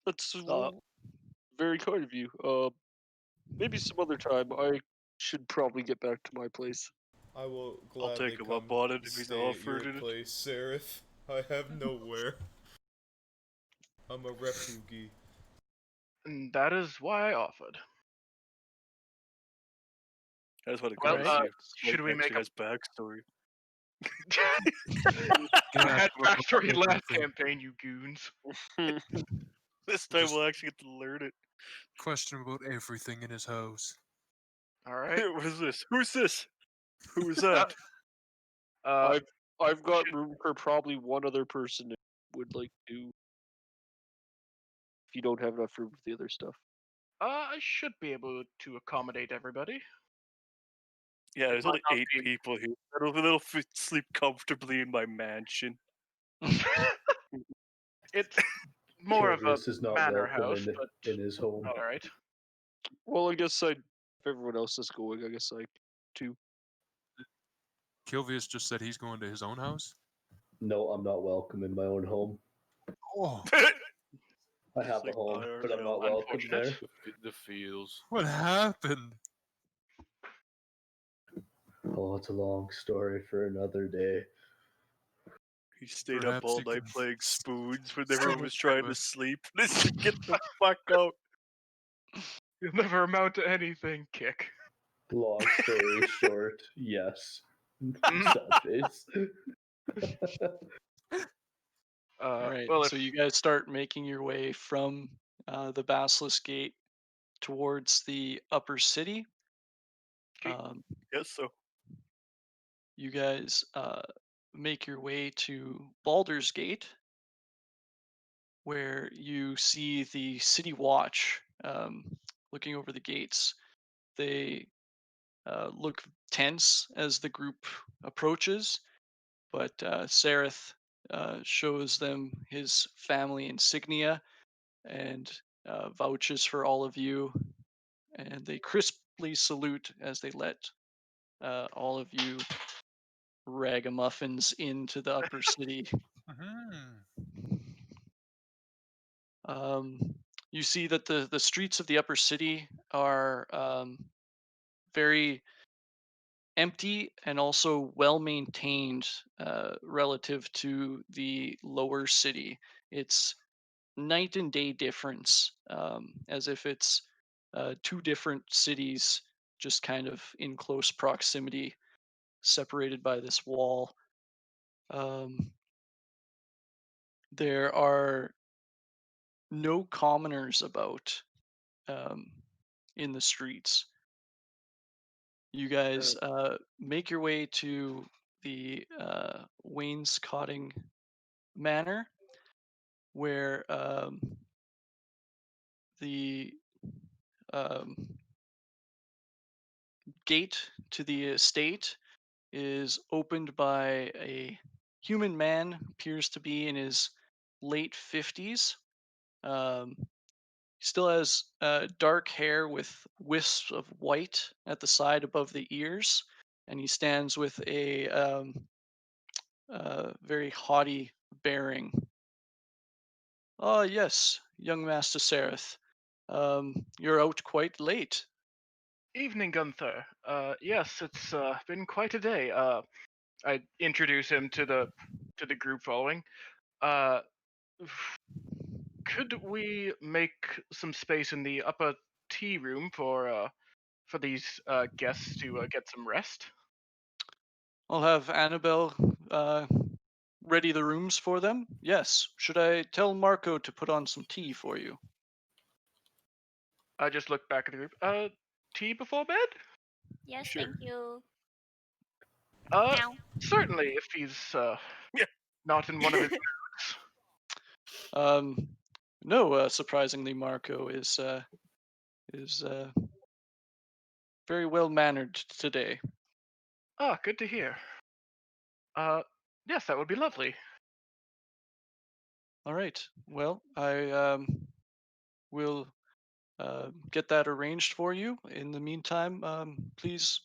That's very kind of you. Maybe some other time. I should probably get back to my place. I will I'll gladly take him come up on it if he's stay at your offered it. place, Seraph. I have nowhere. I'm a refugee. And that is why I offered. I just want to Well, go see if should we make actually has backstory. I had backstory last campaign, you goons. This time Just- we'll actually get to learn it. Question about everything in his house. All right. What is this? Who's this? Who is that? I've got room for probably one other person that would like to. If you don't have enough room for the other stuff. I should be able to accommodate everybody. Yeah, there's might only not 8 be- people here. They'll sleep comfortably in my mansion. It's more of a Kelvius is not manor welcome house, but in his home. all right. Well, I guess if everyone else is going, I guess I too. Kilvius just said he's going to his own house. No, I'm not welcome in my own home. Oh, I have a Like home, iron, but I'm you not know. welcome Unfortunate. there. The feels. What happened? Oh, it's a long story for another day. He stayed up Perhaps all you night can playing spoons when sing everyone was trying to to us. sleep. Let's get the fuck out. You'll never amount to anything, Kick. Long story short, yes. Sad face. All right. Well, So you guys start making your way from the Basilisk Gate towards the upper city. Okay. Yes, so You guys make your way to Baldur's Gate, where you see the City Watch looking over the gates. They look tense as the group approaches, but Sareth shows them his family insignia and vouches for all of you, and they crisply salute as they let all of you ragamuffins into the upper city. Mhm. Um, you see that the streets of the upper city are very empty and also well maintained relative to the lower city. It's night and day difference, as if it's two different cities just kind of in close proximity, separated by this wall. Um, there are no commoners about um, in the streets. You guys make your way to the wainscoting manor, where the um, gate to the estate is opened by a human man, appears to be in his late 50s. Um, he still has dark hair with wisps of white at the side above the ears, and he stands with a very haughty bearing. Ah, yes, young Master Sereth. You're out quite late. evening, Gunther. Yes, it's been quite a day. I introduce him to the group following. Uh, could we make some space in the upper tea room for these guests to get some rest? I'll have Annabelle ready the rooms for them. Yes. Should I tell Marco to put on some tea for you? I just look back at the group. Tea before bed? Yes, sure. thank you. Uh, Meow. certainly, if he's Yeah. not in one of his moods. Um, no. Surprisingly, Marco is very well mannered today. Ah, good to hear. Yes, that would be lovely. All right. Well, I will get that arranged for you. In the meantime, please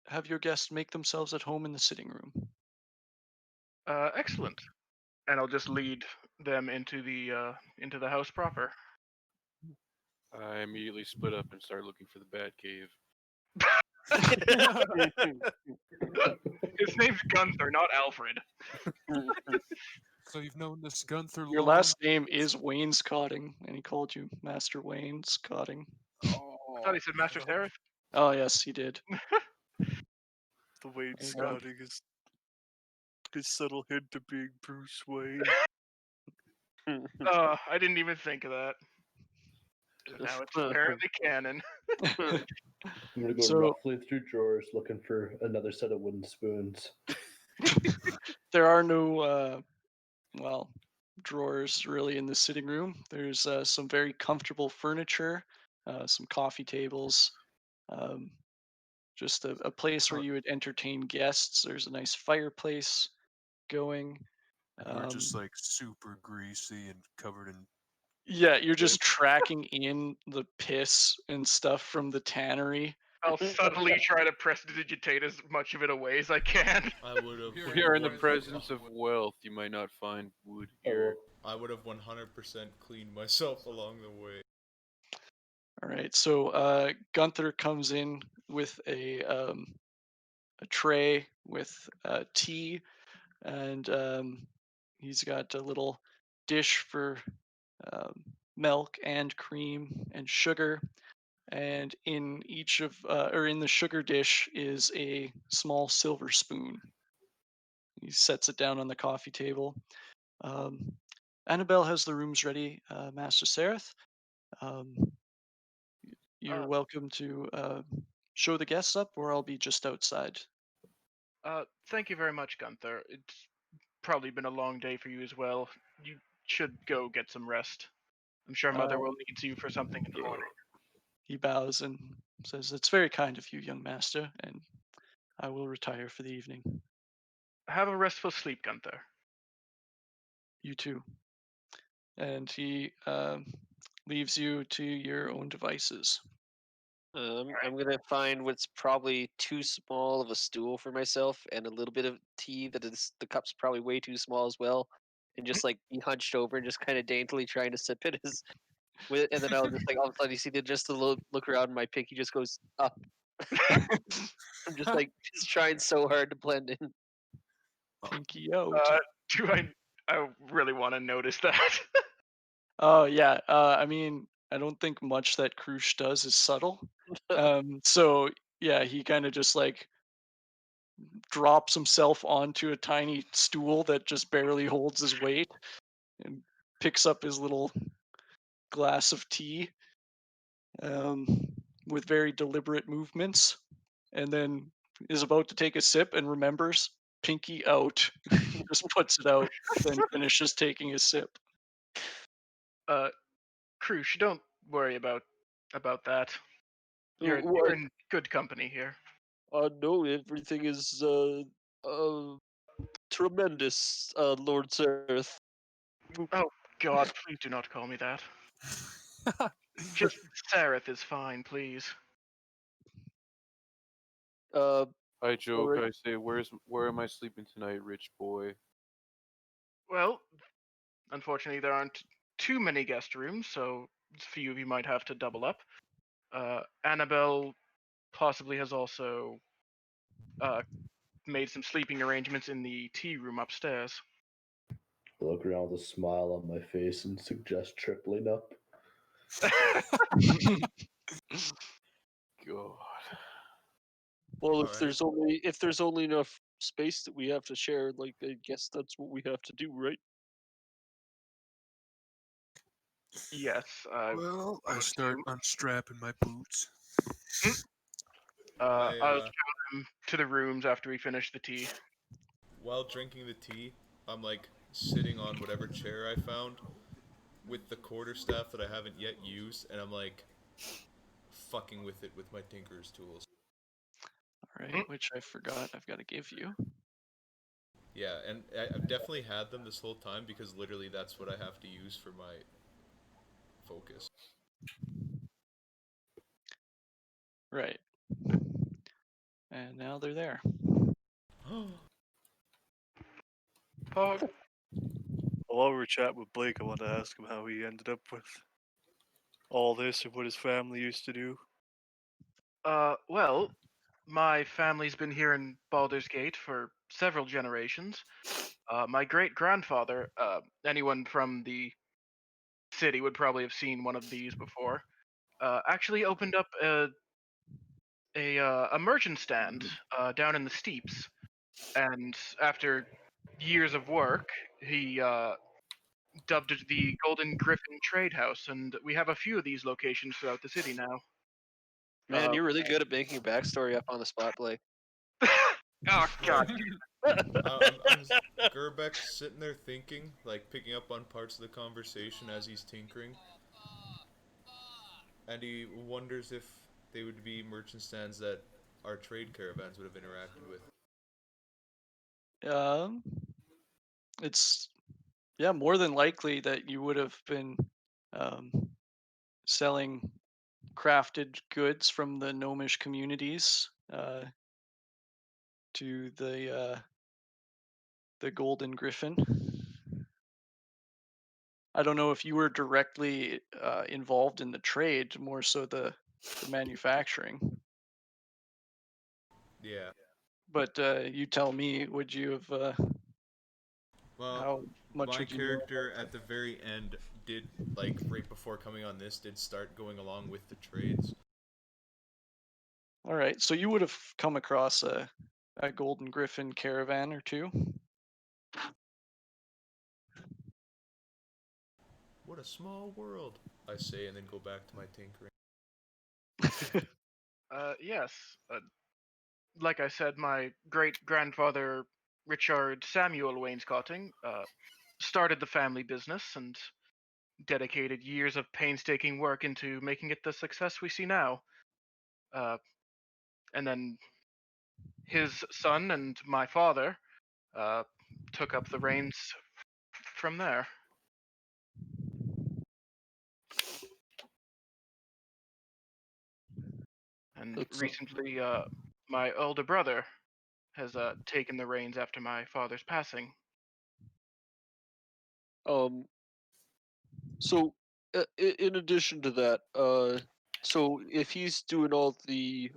have your guests make themselves at home in the sitting room. Excellent. And I'll just lead them into the house proper. I immediately split up and started looking for the bat cave. His name's Gunther, not Alfred. So you've known this Gunther Your long? last name is wainscoting, and he called you Master Wainscoting. I thought he said Master God. Seraph. Oh yes, he did. The Wayne There you go. scouting is his subtle hint to being Bruce Wayne. I didn't even think of that. Now it's apparently canon. I'm gonna go So- roughly through drawers looking for another set of wooden spoons. There are no well drawers really in the sitting room. There's some very comfortable furniture, some coffee tables, um, just a place where you would entertain guests. There's a nice fireplace going. And we're just Um, like super greasy and covered in. Yeah, you're just tracking in the piss and stuff from the tannery I'll subtly try to prestidigitate as much of it away as I can. I would have. When you're in the presence of wealth, you might not find wood here. I would have 100% cleaned myself along the way. All right, so Gunther comes in with a tray with tea, and he's got a little dish for milk and cream and sugar, and in each of or in the sugar dish is a small silver spoon. He sets it down on the coffee table. Um, Annabelle has the rooms ready, Master Sereth. Um, you're welcome to show the guests up, or I'll be just outside. Thank you very much, Gunther. It's probably been a long day for you as well. You should go get some rest. I'm sure Mother will need you for something in the morning. He bows and says, "It's very kind of you, young master, and I will retire for the evening." Have a restful sleep, Gunther. You too. And he leaves you to your own devices. I'm gonna find what's probably too small of a stool for myself and a little bit of tea that is the cup's probably way too small as well, and just like be hunched over and just kind of daintily trying to sip it as with, and then I'll just like all of a sudden you see the just a little look around and my pinky just goes up. I'm just like just trying so hard to blend in. Pinky out. Do I really want to notice that. Oh yeah. I mean, I don't think much that Krush does is subtle. So yeah, he kind of just like drops himself onto a tiny stool that just barely holds his weight and picks up his little glass of tea um, with very deliberate movements, and then is about to take a sip and remembers pinky out. Just puts it out, then finishes taking his sip. Krush, don't worry about that. You're in good company here. No, everything is tremendous, Lord Sereth. Oh God, please do not call me that. Just Sereth is fine, please. I joke, alright. I say, where am I sleeping tonight, rich boy? Well, unfortunately, there aren't too many guest rooms, so a few of you might have to double up. Annabelle possibly has also made some sleeping arrangements in the tea room upstairs. I look around with a smile on my face and suggest tripling up. God. Well, if there's only enough space that we have to share, like I guess that's what we have to do, right? Yes. Well, I start unstrapping my boots. I'll show them to the rooms after we finish the tea. While drinking the tea, I'm like sitting on whatever chair I found with the quarterstaff that I haven't yet used, and I'm like fucking with it with my tinker's tools. All right, which I forgot I've got to give you. Yeah, and I've definitely had them this whole time because literally that's what I have to use for my focus. Right. And now they're there. Pog. While we were chatting with Blake, I wanted to ask him how he ended up with all this and what his family used to do. Well, my family's been here in Baldur's Gate for several generations. My great grandfather, anyone from the city would probably have seen one of these before, actually opened up a merchant stand down in the steeps, and after years of work, he dubbed it the Golden Griffin Trade House, and we have a few of these locations throughout the city now. Man, you're really good at making a backstory up on the spot, Blake. Oh God. I'm Gerbeck's sitting there thinking, like picking up on parts of the conversation as he's tinkering, and he wonders if they would be merchant stands that our trade caravans would have interacted with. It's more than likely that you would have been selling crafted goods from the gnomish communities to the Golden Griffin. I don't know if you were directly involved in the trade, more so the manufacturing. Yeah. But you tell me, would you have? Well, How much my would you know about character at the very end did, like, right before coming on this, did start going along with the trades. All right, so you would have come across a Golden Griffin caravan or two. What a small world, I say, and then go back to my tinkering. Yes. Like I said, my great grandfather Richard Samuel Wainscoting started the family business and dedicated years of painstaking work into making it the success we see now. Uh, and then his son and my father uh, took up the reins from there. And That's recently, my older brother has taken the reins after my father's passing. um. So, in addition to that, so if he's doing all the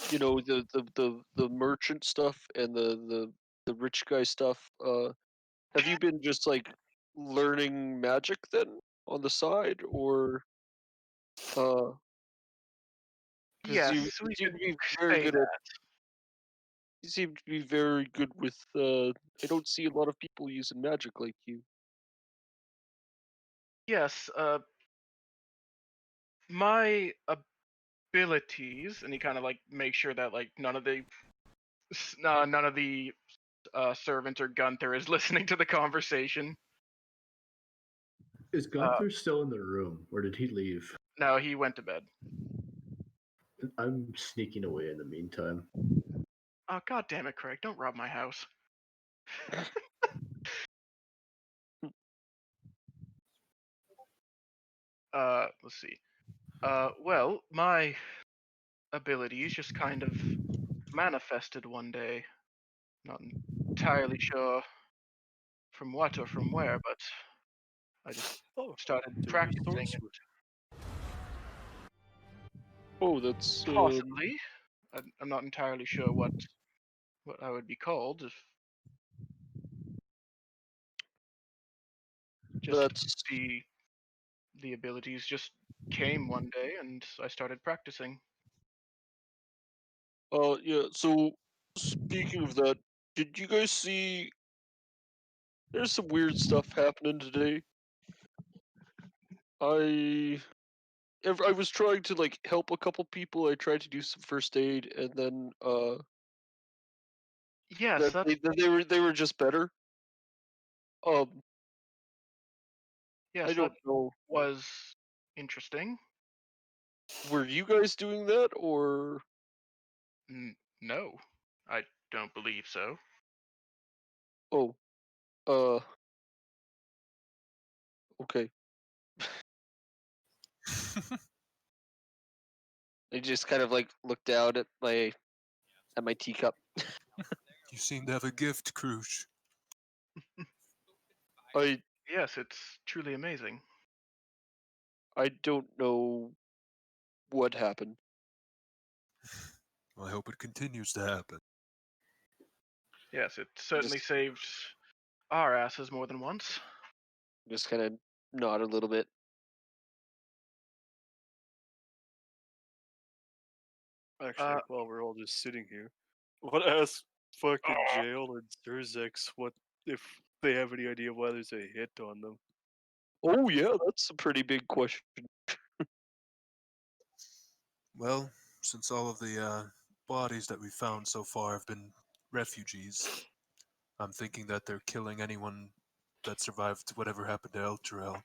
the merchant stuff and the rich guy stuff, have you been just like learning magic then on the side, or because Yes, you we seem could to be very say good at that. you seem to be very good with I don't see a lot of people using magic like you. Yes, my abilities, and he kind of like makes sure that like none of the servants or Gunther is listening to the conversation. Is Gunther still in the room, or did he leave? No, he went to bed. I'm sneaking away in the meantime. Oh, God damn it, Craig! Don't rob my house. Let's see. Well, my abilities just kind of manifested one day. Not entirely sure from what or from where, but I just Oh, started they're your practicing it. sorcerer. Oh, that's Possibly. I'm not entirely sure what I would be called. If just that's the abilities just came one day, and I started practicing. yeah. So speaking of that, did you guys see? There's some weird stuff happening today. I I was trying to like help a couple people. I tried to do some first aid, and then Yes, that they were just better. Um, I yes, that don't know. was interesting. Were you guys doing that, or No, I don't believe so. oh, uh, okay. I just kind of like looked down at my teacup. You seem to have a gift, Krush. I Yes, it's truly amazing. I don't know what happened. I hope it continues to happen. Yes, it certainly Just saved our asses more than once. just kind of nod a little bit. Actually, while we're all just sitting here, what ask fucking Jail and Zerzex what if they have any idea why there's a hit on them? Oh yeah, that's a pretty big question. Well, since all of the bodies that we've found so far have been refugees, I'm thinking that they're killing anyone that survived whatever happened to Elturel.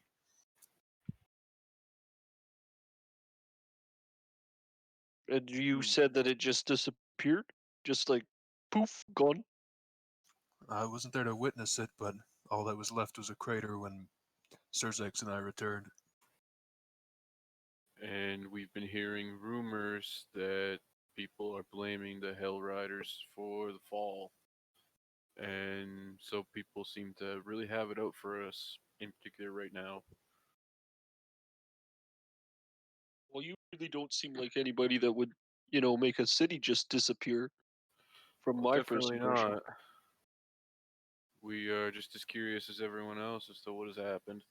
And you Hmm. said that it just disappeared, just like poof, gone. I wasn't there to witness it, but all that was left was a crater when Surzex and I returned. and we've been hearing rumors that people are blaming the Hell Riders for the fall. And so people seem to really have it out for us, in particular right now. Well, you really don't seem like anybody that would, make a city just disappear. From Well, my first definitely impression. not. We are just as curious as everyone else as to what has happened.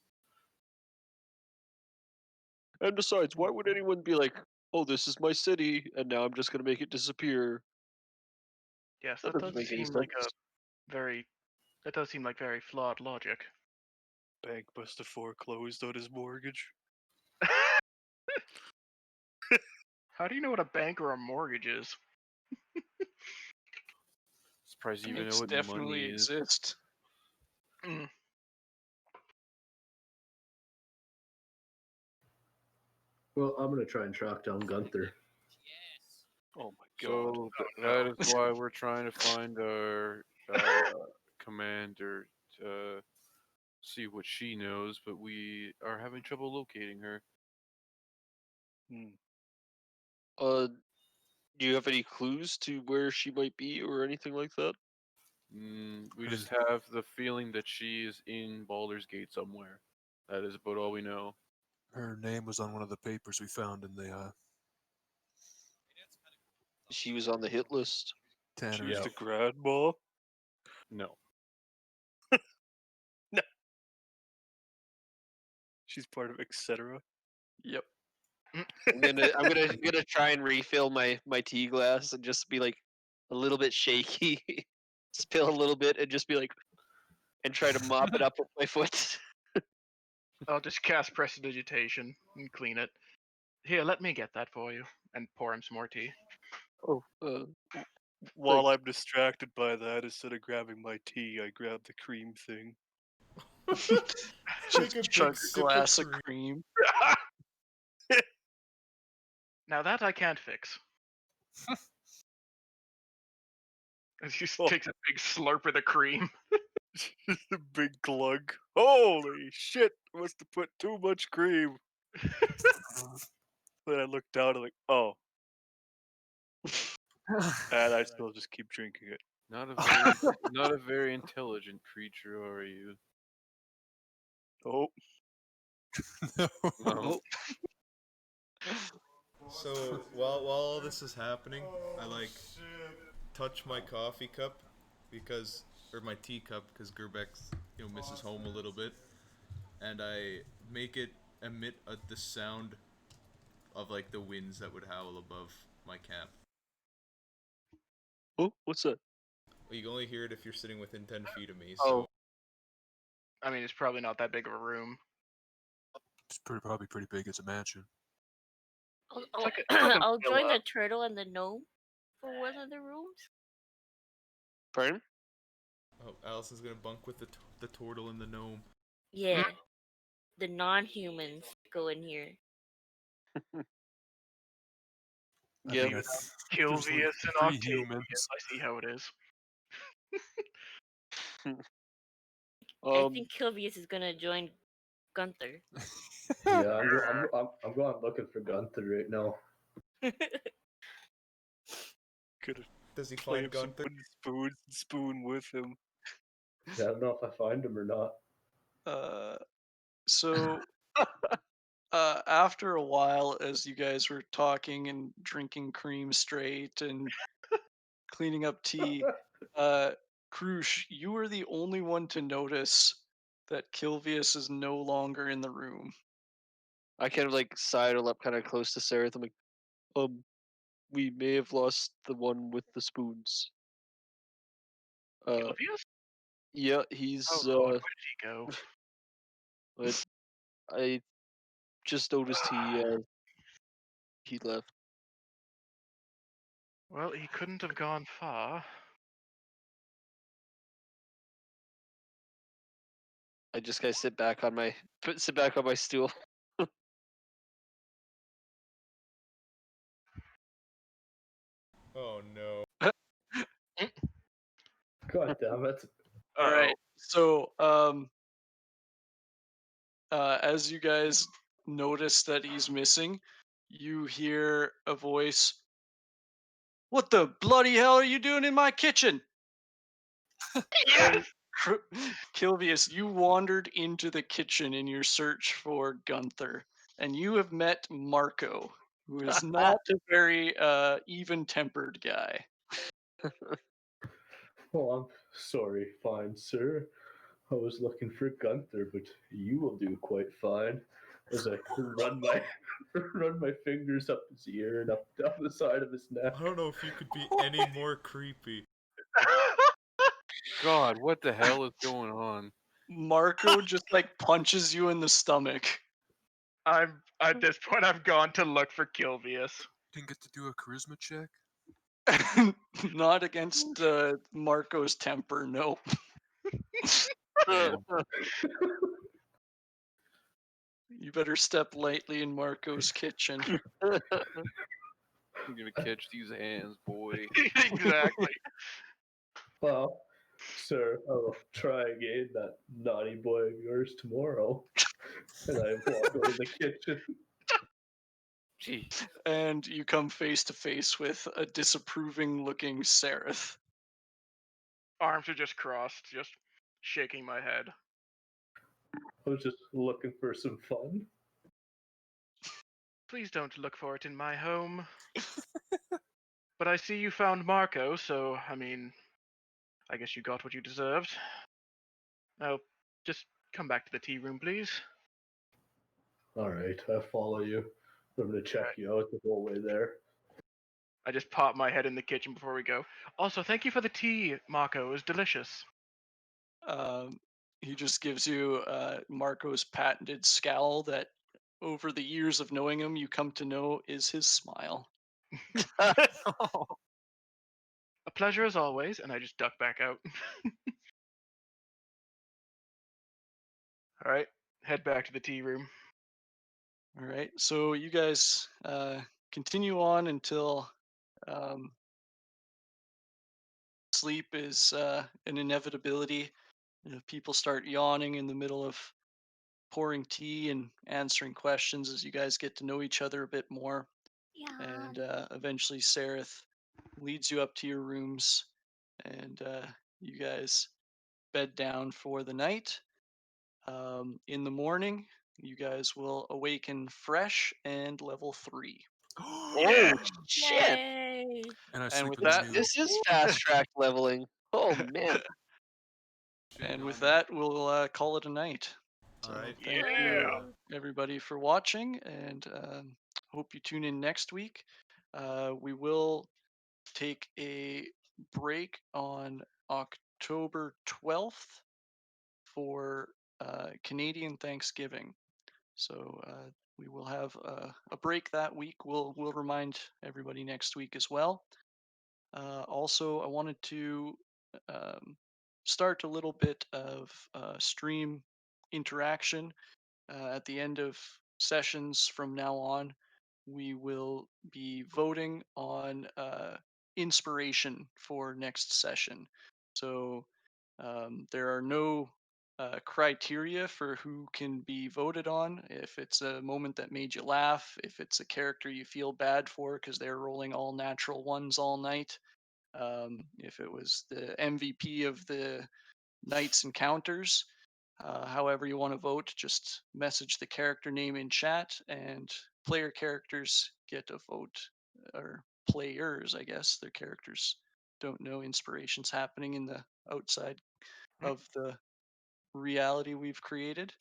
And besides, why would anyone be like, "Oh, this is my city, and now I'm just gonna make it disappear"? Yes, That that doesn't does make any seem like sense. very flawed logic. Bank must have foreclosed on his mortgage. How do you know what a bank or a mortgage is? Surprised you even know Banks what definitely money is. exist. Mm. Well, I'm gonna try and track down Gunther. Oh my god. So that is why we're trying to find our commander to see what she knows, but we are having trouble locating her. Do you have any clues to where she might be or anything like that? We just have the feeling that she is in Baldur's Gate somewhere. That is about all we know. Her name was on one of the papers we found in the She was on the hit list. tannery. She's the grandma. No. No. She's part of etc. Yep. I'm gonna try and refill my tea glass and just be like a little bit shaky, spill a little bit, and just be like, and try to mop it up with my foot. I'll just cast prestidigitation and clean it. Here, let me get that for you, and pour him some more tea. Oh, While I'm distracted by that, instead of grabbing my tea, I grab the cream thing. Just Take a big chug a sip glass of of cream. Now that I can't fix. And he just Oh. takes a big slurp of the cream. A big glug. Holy shit! I must have put too much cream. Then I look down and like, oh. And I still just keep drinking it. Not a very intelligent creature, are you? Oh. No. So while all this is happening, I touch my coffee cup or my teacup because Gerbex misses home a little bit, and I make it emit the sound of like the winds that would howl above my cap. Oh, what's that? Well, you can only hear it if you're sitting within 10 feet of me. Oh. So I mean, it's probably not that big of a room. It's probably pretty big as a mansion. I'll join the turtle and the gnome for one of the rooms. Pardon? oh, Allison's gonna bunk with the turtle and the gnome. Yeah, the non-humans go in here. Yeah. Kilvius and three Octavius. humans. I see how it is. I think Kilvius is gonna join Gunther. Yeah, I'm going looking for Gunther right now. Does he Play find him some Gunther? wooden spoons and spoon with him. Yeah, I don't know if I find him or not. So after a while, as you guys were talking and drinking cream straight and cleaning up tea, Krush, you were the only one to notice that Kilvius is no longer in the room. I kind of like sidle up kind of close to Sarah. I'm like, we may have lost the one with the spoons. Kilvius? Yeah, he's. Oh Lord, where did he go? But I just noticed he left. Well, he couldn't have gone far. I just gotta sit back on my stool. Oh no. God damn it. All right. So, as you guys notice that he's missing, you hear a voice. What the bloody hell are you doing in my kitchen? Yes! Kilvius, you wandered into the kitchen in your search for Gunther, and you have met Marco, who is not a very even-tempered guy. Well, I'm sorry, fine sir. I was looking for Gunther, but you will do quite fine. As I run my fingers up his ear and up down the side of his neck. I don't know if you could be any more creepy. God, what the hell is going on? Marco just like punches you in the stomach. I'm at this point. I've gone to look for Kilvius. Didn't get to do a charisma check. Not against Marco's temper, no. Damn. You better step lightly in Marco's kitchen. I'm gonna catch these hands, boy. Exactly. Well, sir, I will try again, that naughty boy of yours, tomorrow. And I walk over to the kitchen. Gee. And you come face to face with a disapproving-looking Sereth. Arms are just crossed, just shaking my head. I was just looking for some fun. Please don't look for it in my home. But I see you found Marco, so, I mean, I guess you got what you deserved. Now, just come back to the tea room, please. Alright, I'll follow you. I'm gonna check you out the whole way there. I just pop my head in the kitchen before we go. Also, thank you for the tea, Marco. It was delicious. He just gives you Marco's patented scowl that, over the years of knowing him, you come to know is his smile. A pleasure as always, and I just duck back out. All right, head back to the tea room. All right, so you guys continue on until sleep is an inevitability. People start yawning in the middle of pouring tea and answering questions as you guys get to know each other a bit more. Yeah. And eventually Sereth leads you up to your rooms, and you guys bed down for the night. In the morning, you guys will awaken fresh and level 3. Oh shit! Yay. And I And sleep with in the that, new. This is fast track leveling. Oh man. and with that, we'll call it a night. So Alright. thank Yeah. you everybody for watching, and hope you tune in next week. We will take a break on October 12th for Canadian Thanksgiving. So we will have a break that week. We'll remind everybody next week as well. Also, I wanted to start a little bit of stream interaction. At the end of sessions from now on, we will be voting on inspiration for next session. So there are no criteria for who can be voted on. If it's a moment that made you laugh, if it's a character you feel bad for because they're rolling all natural ones all night, if it was the MVP of the night's encounters, however you want to vote, just message the character name in chat, and player characters get a vote, or players, I guess. Their characters don't know inspirations happening in the outside of the reality we've created,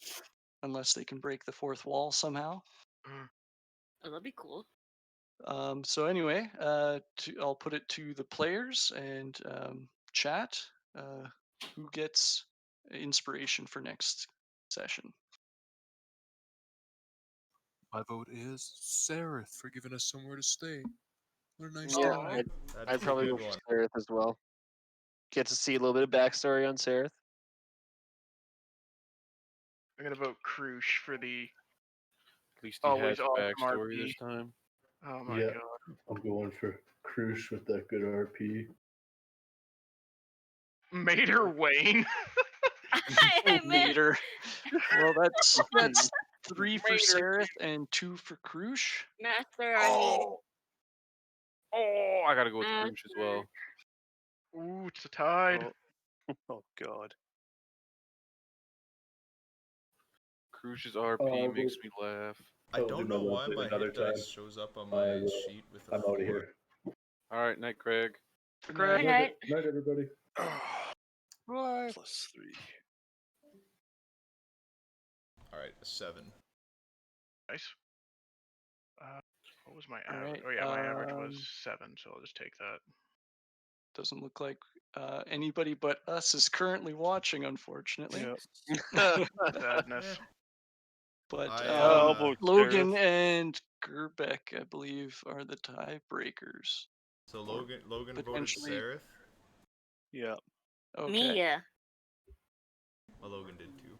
unless they can break the fourth wall somehow. Oh, that'd be cool. So anyway, I'll put it to the players and chat. Who gets inspiration for next session? My vote is Sereth for giving us somewhere to stay. What a nice Yeah, guy. I'd That's a probably go good for one. Sereth as well. Get to see a little bit of backstory on Sereth. I'm gonna vote Krush for the At least he always has awesome backstory RP. this time. Oh my Yeah. god. I'm going for Krush with that good RP. Mater Wayne. I meant Mater. Well, that's 3 for Sereth and 2 for Krush. Master, I mean, Oh, I gotta go with Krush as well. Ooh, it's a tide. Oh God. Krush's RP makes me laugh. I I'll don't do my know why lovely my another hit dice time. shows up on I my will. sheet with a I'm 4. out of here. All right, night, Craig. Greg. Good night. Night, everybody. +3. Alright, a 7. Nice. What was my All average? right, Oh yeah, my average was 7, so I'll just take that. Doesn't look like anybody but us is currently watching, unfortunately. Yeah. Sadness. But How about Logan Sereth? and Gerbeck, I believe, are the tiebreakers. So Logan voted potentially- Sereth? Yeah. Okay. Me, yeah. Well, Logan did too.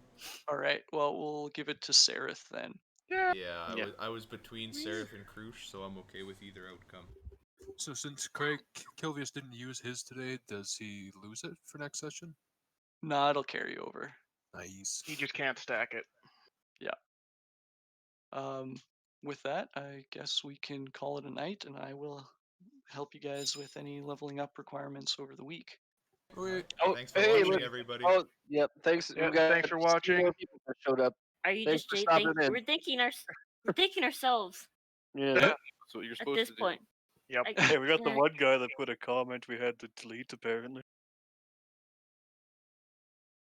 All right. Well, we'll give it to Sereth then. Yeah, Yeah. I was between Sereth and Krush, so I'm okay with either outcome. So since Craig Kilvius didn't use his today, does he lose it for next session? No, it'll carry over. Nice. He just can't stack it. With that, I guess we can call it a night, and I will help you guys with any leveling up requirements over the week. Okay. Thanks for watching, everybody. Oh, yep. Thanks. Yeah, we got thanks for 2 watching. more people that showed up. Are you Thanks just for thinking? stopping in. We're thinking ourselves Yeah. That's what you're at supposed this to do. point. Yep. I- Hey, we got the yeah. one guy that put a comment we had to delete apparently.